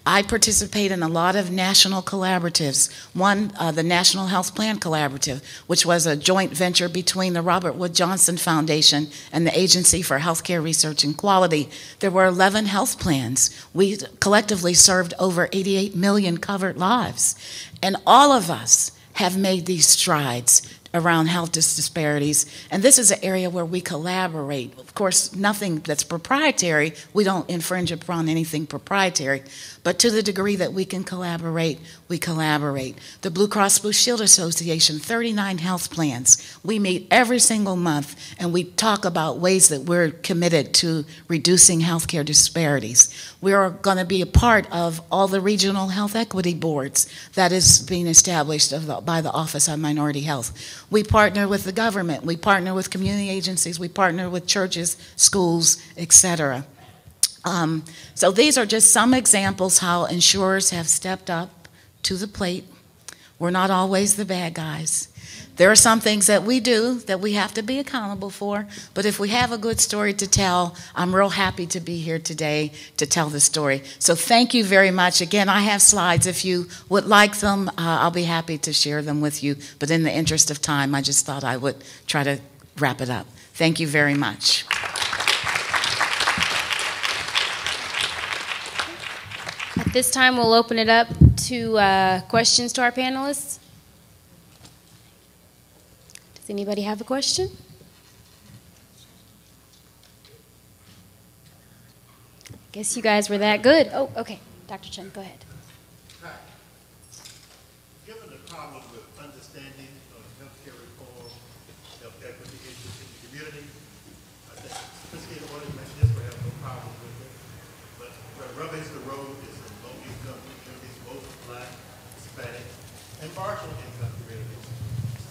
I participate in a lot of national collaboratives. One, the National Health Plan Collaborative, which was a joint venture between the Robert Wood Johnson Foundation and the Agency for Healthcare Research and Quality. There were 11 health plans. We collectively served over 88 million covered lives. And all of us have made these strides around health disparities, and this is an area where we collaborate. Of course, nothing that's proprietary, we don't infringe upon anything proprietary, but to the degree that we can collaborate, we collaborate. The Blue Cross Blue Shield Association, 39 health plans. We meet every single month, and we talk about ways that we're committed to reducing healthcare disparities. We are going to be a part of all the regional health equity boards that is being established by the Office on Minority Health. We partner with the government, we partner with community agencies, we partner with churches, schools, etc. So these are just some examples how insurers have stepped up to the plate. We're not always the bad guys. There are some things that we do that we have to be accountable for, but if we have a good story to tell, I'm real happy to be here today to tell the story. So thank you very much. Again, I have slides. If you would like them, I'll be happy to share them with you, but in the interest of time, I just thought I would try to wrap it up. Thank you very much. At this time, we'll open it up to questions to our panelists. Does anybody have a question? Guess you guys were that good. Oh, okay. Dr. Chen, go ahead. Hi. Given the problem with understanding of healthcare reform, health equity issues in the community, I think sophisticated audience like this will have no problem with it. But where rubber hits the road is in low-income communities, both Black, Hispanic, and marginal income communities.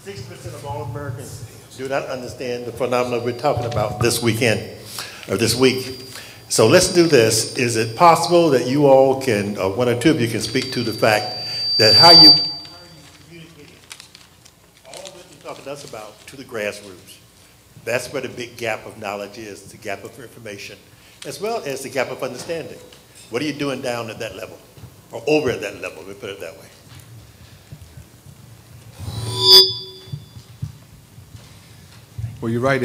60% of all Americans do not understand the phenomenon we're talking about this weekend, or this week. So let's do this. Is it possible that you all can, or one or two of you can speak to the fact that how you communicating all that you're talking to us about to the grassroots? That's where the big gap of knowledge is, the gap of information, as well as the gap of understanding. What are you doing down at that level, or over at that level, we put it that way? Well, you're right.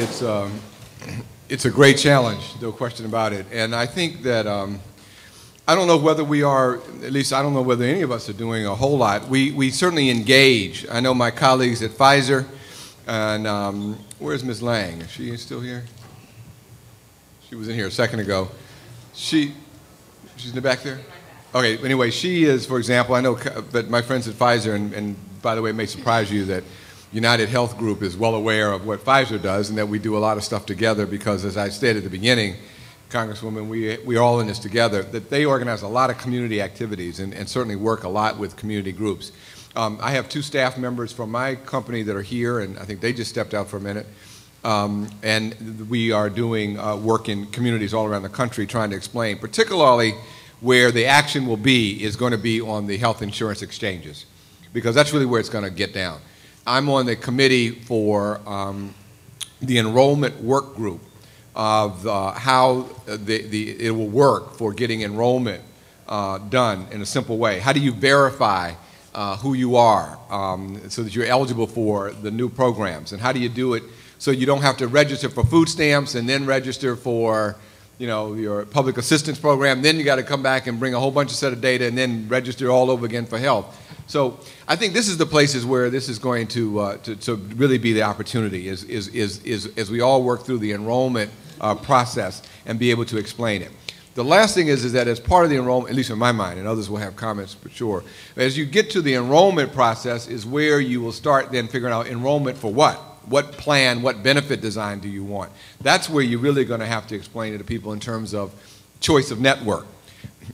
It's a great challenge, no question about it. And I think that I don't know whether we are, at least I don't know whether any of us are doing a whole lot. We certainly engage. I know my colleagues at Pfizer, and where's Ms. Lang? Is she still here? She was in here a second ago. She's in the back there? Okay, anyway, she is, for example, I know, but my friends at Pfizer, and by the way, it may surprise you that United Health Group is well aware of what Pfizer does and that we do a lot of stuff together because, as I stated at the beginning, Congresswoman, we're all in this together, that they organize a lot of community activities and certainly work a lot with community groups. I have two staff members from my company that are here, and I think they just stepped out for a minute. And we are doing work in communities all around the country trying to explain, particularly where the action will be is going to be on the health insurance exchanges, because that's really where it's going to get down. I'm on the committee for the enrollment work group of how it will work for getting enrollment done in a simple way. How do you verify who you are so that you're eligible for the new programs? And how do you do it so you don't have to register for food stamps and then register for your public assistance program, then you got to come back and bring a whole bunch of set of data and then register all over again for health. So I think this is the places where this is going to really be the opportunity is as we all work through the enrollment process and be able to explain it. The last thing is that as part of the enrollment, at least in my mind, and others will have comments for sure, as you get to the enrollment process is where you will start then figuring out enrollment for what? What plan, what benefit design do you want? That's where you're really going to have to explain it to people in terms of choice of network.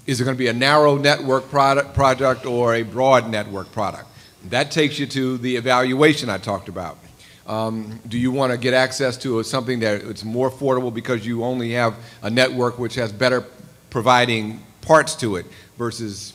Is it going to be a narrow network product or a broad network product? That takes you to the evaluation I talked about. Do you want to get access to something that it's more affordable because you only have a network which has better providing parts to it versus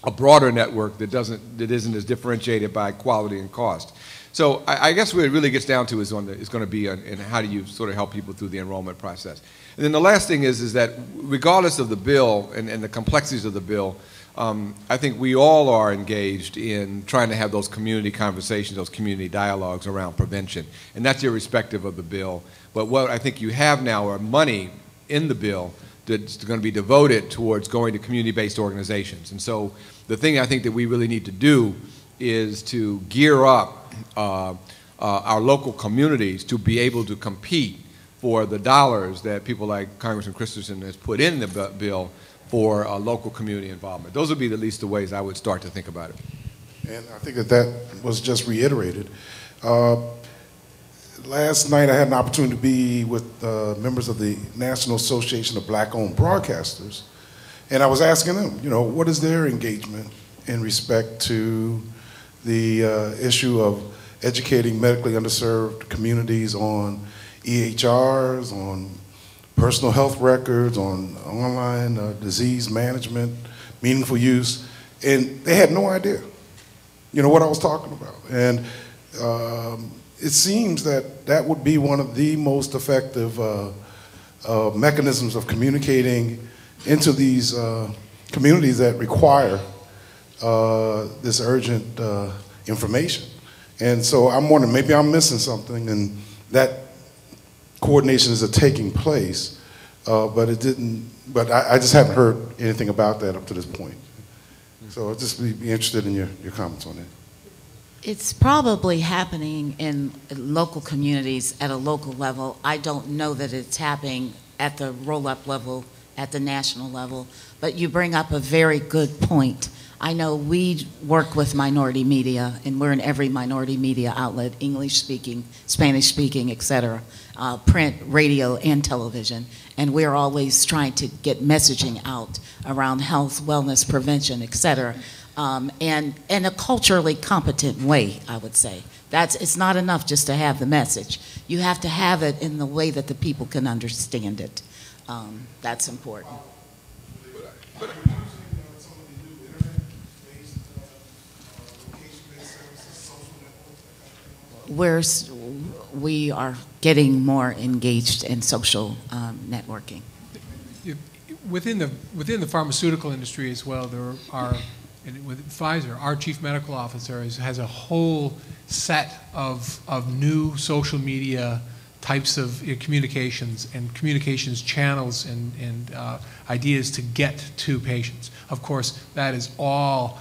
a broader network that isn't as differentiated by quality and cost? So I guess what it really gets down to is going to be in how do you sort of help people through the enrollment process. And then the last thing is that regardless of the bill and the complexities of the bill, I think we all are engaged in trying to have those community conversations, those community dialogues around prevention. And that's irrespective of the bill. But what I think you have now are money in the bill that's going to be devoted towards going to community-based organizations. And so the thing I think that we really need to do is to gear up our local communities to be able to compete for the dollars that people like Congressman Christensen has put in the bill for local community involvement. Those would be at least the ways I would start to think about it. And I think that was just reiterated. Last night I had an opportunity to be with members of the National Association of Black-Owned Broadcasters, and I was asking them, what is their engagement in respect to the issue of educating medically underserved communities on EHRs, on personal health records, on online disease management, meaningful use, and they had no idea, what I was talking about. And it seems that would be one of the most effective mechanisms of communicating into these communities that require this urgent information. And so I'm wondering, maybe I'm missing something, and that coordination is taking place, but I just haven't heard anything about that up to this point. So I'd just be interested in your comments on that. It's probably happening in local communities at a local level. I don't know that it's happening at the roll-up level, at the national level, but you bring up a very good point. I know we work with minority media, and we're in every minority media outlet, English-speaking, Spanish-speaking, et cetera, print, radio, and television, and we're always trying to get messaging out around health, wellness, prevention, et cetera, and in a culturally competent way, I would say. It's not enough just to have the message. You have to have it in the way that the people can understand it. That's important. We are getting more engaged in social networking. Within the pharmaceutical industry as well, there are, with Pfizer, our chief medical officer has a whole set of new social media types of communications and communications channels and ideas to get to patients. Of course, that is all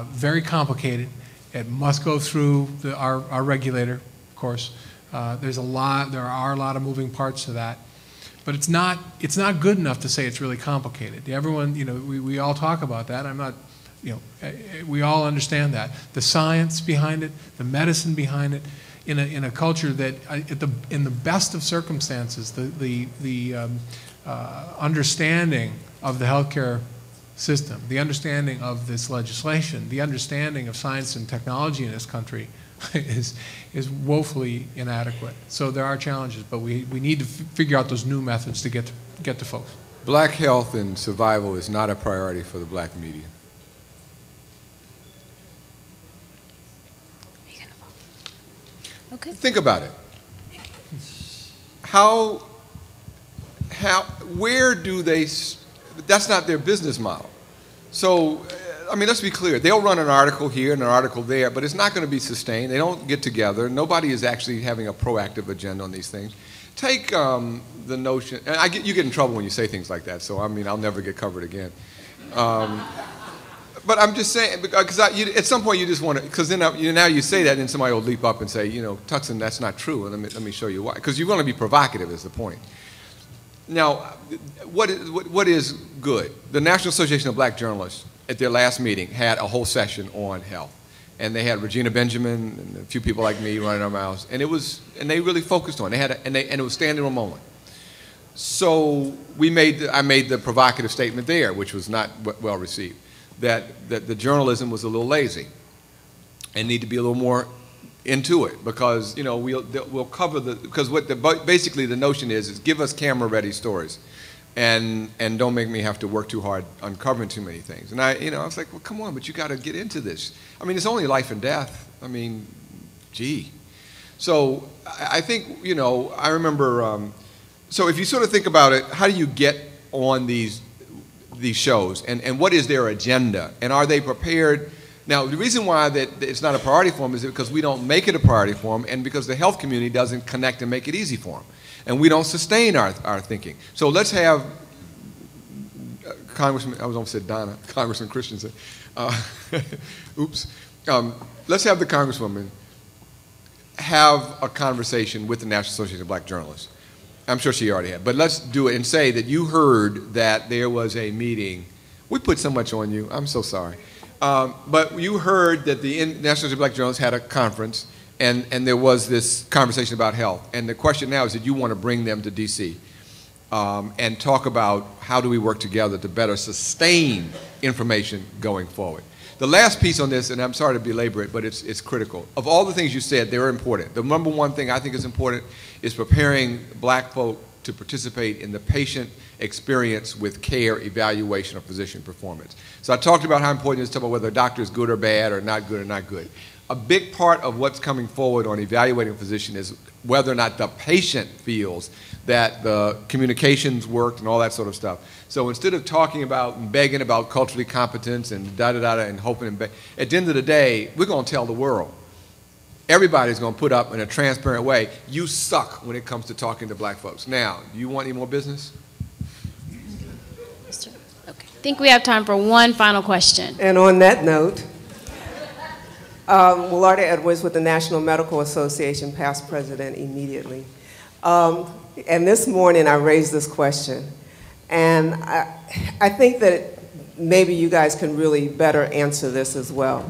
very complicated. It must go through our regulator, of course. There are a lot of moving parts to that. But it's not good enough to say it's really complicated. Everyone, we all talk about that. I'm not, we all understand that. The science behind it, the medicine behind it, in a culture that, in the best of circumstances, the understanding of the healthcare system, the understanding of this legislation, the understanding of science and technology in this country is woefully inadequate. So there are challenges, but we need to figure out those new methods to get to folks. Black health and survival is not a priority for the black media. Okay. Think about it. Where do they, that's not their business model. So, I mean, let's be clear. They'll run an article here and an article there, but it's not going to be sustained. They don't get together. Nobody is actually having a proactive agenda on these things. Take the notion, and you get in trouble when you say things like that, so I mean, I'll never get covered again. But I'm just saying, because at some point you just want to, because then now you say that, and then somebody will leap up and say, Tuckson, that's not true, and let me show you why. Because you want to be provocative is the point. Now, what is good? The National Association of Black Journalists at their last meeting had a whole session on health. And they had Regina Benjamin and a few people like me running our mouths. And they really focused on it. And it was standing room only. So I made the provocative statement there, which was not well received, that the journalism was a little lazy and need to be a little more into it, because we'll cover because basically the notion is give us camera ready stories, and don't make me have to work too hard uncovering too many things. And I was like, well, come on, but you got to get into this. I mean, it's only life and death. I mean, gee. So I think I remember. So if you sort of think about it, how do you get on these shows, and what is their agenda, and are they prepared? Now, the reason why that it's not a priority for them is because we don't make it a priority for them, and because the health community doesn't connect and make it easy for them, and we don't sustain our thinking. So let's have Congressman, I was almost said Donna, Congressman Christensen. Oops. Let's have the Congresswoman have a conversation with the National Association of Black Journalists. I'm sure she already had, but let's do it and say that you heard that there was a meeting. We put so much on you. I'm so sorry. But you heard that the National Association of Black Journalists had a conference, and there was this conversation about health. And the question now is that you want to bring them to D.C. And talk about how do we work together to better sustain information going forward. The last piece on this, and I'm sorry to belabor it, but it's critical. Of all the things you said, they're important. The number one thing I think is important is preparing black folk to participate in the patient experience with care, evaluation of physician performance. So I talked about how important it is to talk about whether a doctor is good or bad or not good or not good. A big part of what's coming forward on evaluating a physician is whether or not the patient feels that the communications worked and all that sort of stuff. So instead of talking about and begging about culturally competence and da-da-da-da and hoping and at the end of the day, we're going to tell the world. Everybody's going to put up in a transparent way, you suck when it comes to talking to black folks. Now, do you want any more business? Okay. I think we have time for one final question. And on that note, Willarda Edwards with the National Medical Association, past president immediately. And this morning I raised this question. And I think that maybe you guys can really better answer this as well.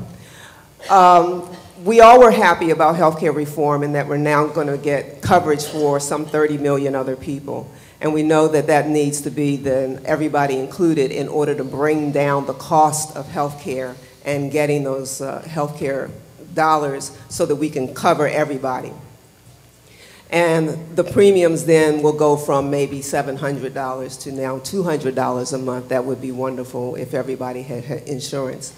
We all were happy about healthcare reform and that we're now going to get coverage for some 30 million other people. And we know that that needs to be then everybody included in order to bring down the cost of healthcare and getting those healthcare dollars so that we can cover everybody. And the premiums then will go from maybe $700 to now $200 a month. That would be wonderful if everybody had insurance.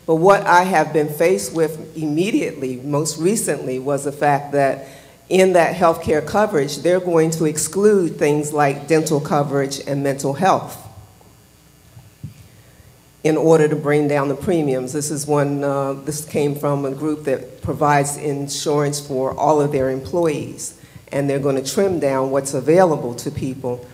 But what I have been faced with immediately, most recently, was the fact that in that health care coverage, they're going to exclude things like dental coverage and mental health in order to bring down the premiums. This is this came from a group that provides insurance for all of their employees. And they're going to trim down what's available to people.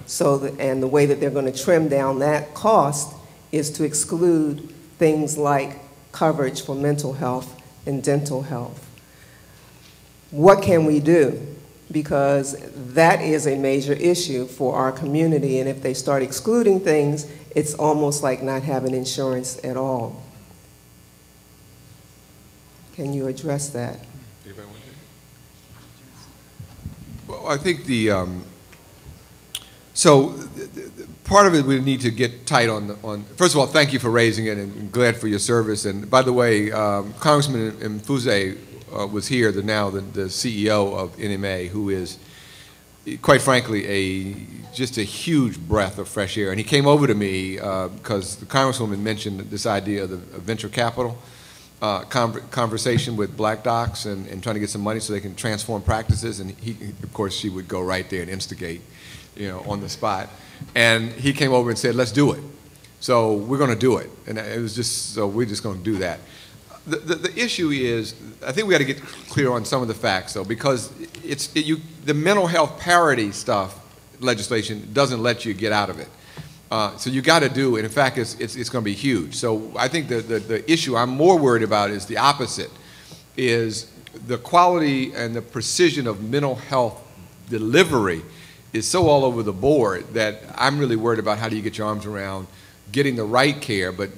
And the way that they're going to trim down that cost is to exclude things like coverage for mental health and dental health. What can we do? Because that is a major issue for our community, and if they start excluding things, it's almost like not having insurance at all. Can you address that? Well, I think part of it we need to get tight on. First of all, thank you for raising it, and glad for your service. And by the way, Congressman Mfuze was here, the CEO of NMA, who is, quite frankly, just a huge breath of fresh air. And he came over to me because the Congresswoman mentioned this idea of the venture capital conversation with black docs and trying to get some money so they can transform practices. And of course, she would go right there and instigate, on the spot. And he came over and said, let's do it. So we're going to do it. And it was just, so we're just going to do that. The issue is, I think we got to get clear on some of the facts, though, because the mental health parity stuff legislation doesn't let you get out of it. So you got to do it. In fact, it's going to be huge. So I think the issue I'm more worried about is the opposite, is the quality and the precision of mental health delivery is so all over the board that I'm really worried about how do you get your arms around getting the right care, but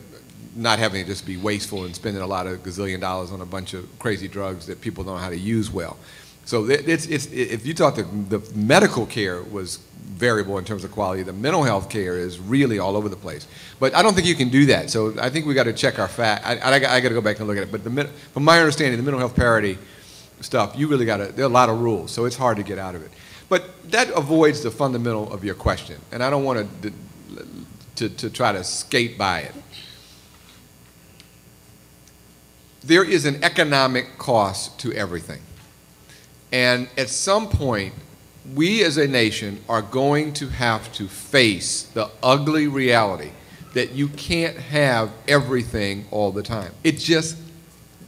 not having it just be wasteful and spending a lot of gazillion dollars on a bunch of crazy drugs that people don't know how to use well. So if you thought the medical care was variable in terms of quality, the mental health care is really all over the place. But I don't think you can do that. So I think we got to check our fact. I got to go back and look at it. But from my understanding, the mental health parity stuff, you really got to, there are a lot of rules, so it's hard to get out of it. But that avoids the fundamental of your question, and I don't want to try to skate by it. There is an economic cost to everything. And at some point, we as a nation are going to have to face the ugly reality that you can't have everything all the time. It's just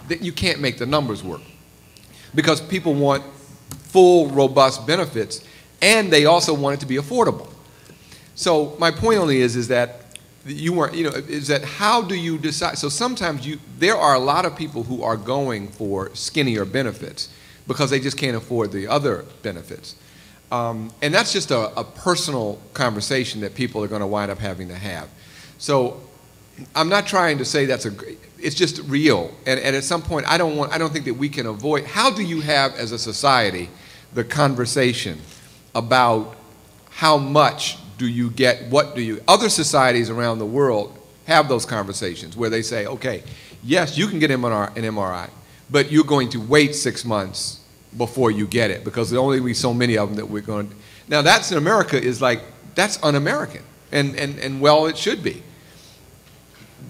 that you can't make the numbers work. Because people want full, robust benefits, and they also want it to be affordable. So my point only is that is that how do you decide? So sometimes there are a lot of people who are going for skinnier benefits because they just can't afford the other benefits. And that's just a personal conversation that people are going to wind up having to have. So I'm not trying to say it's just real. And at some point, I don't think that we can avoid. How do you have, as a society, the conversation about how much do you get, other societies around the world have those conversations where they say, okay, yes, you can get an MRI, but you're going to wait 6 months before you get it because there'll only be so many of them that we're going to. Now that's in America is like, that's un-American, and well, it should be.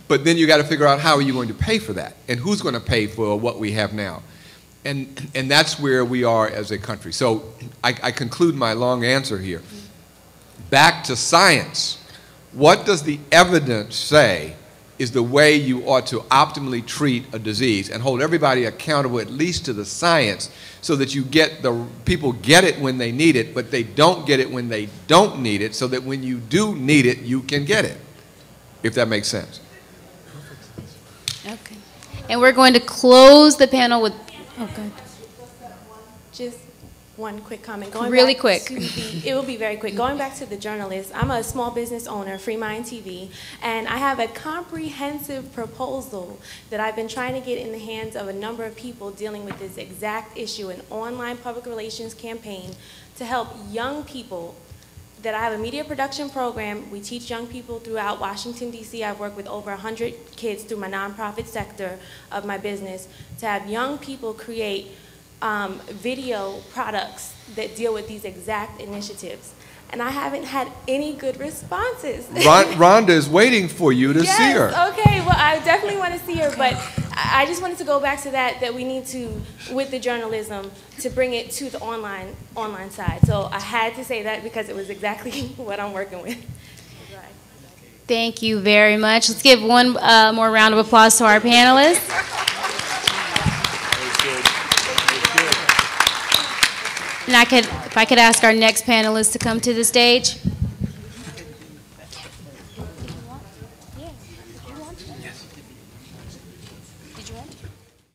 But then you got to figure out how are you going to pay for that, and who's going to pay for what we have now. And that's where we are as a country. So I conclude my long answer here. Back to science. What does the evidence say is the way you ought to optimally treat a disease and hold everybody accountable at least to the science so that people get it when they need it, but they don't get it when they don't need it, so that when you do need it, you can get it, if that makes sense. Okay. And we're going to close the panel with, oh, good. Just one quick comment. Really quick. It will be very quick. Going back to the journalist, I'm a small business owner, Free Mind TV, and I have a comprehensive proposal that I've been trying to get in the hands of a number of people dealing with this exact issue, an online public relations campaign to help young people. That I have a media production program. We teach young people throughout Washington, D.C. I've worked with over 100 kids through my nonprofit sector of my business to have young people create video products that deal with these exact initiatives. And I haven't had any good responses. Rhonda is waiting for you to see her. Okay, well, I definitely want to see her, but I just wanted to go back to that we need to, with the journalism, to bring it to the online side. So I had to say that because it was exactly what I'm working with. Thank you very much. Let's give one more round of applause to our panelists. And if I could ask our next panelist to come to the stage.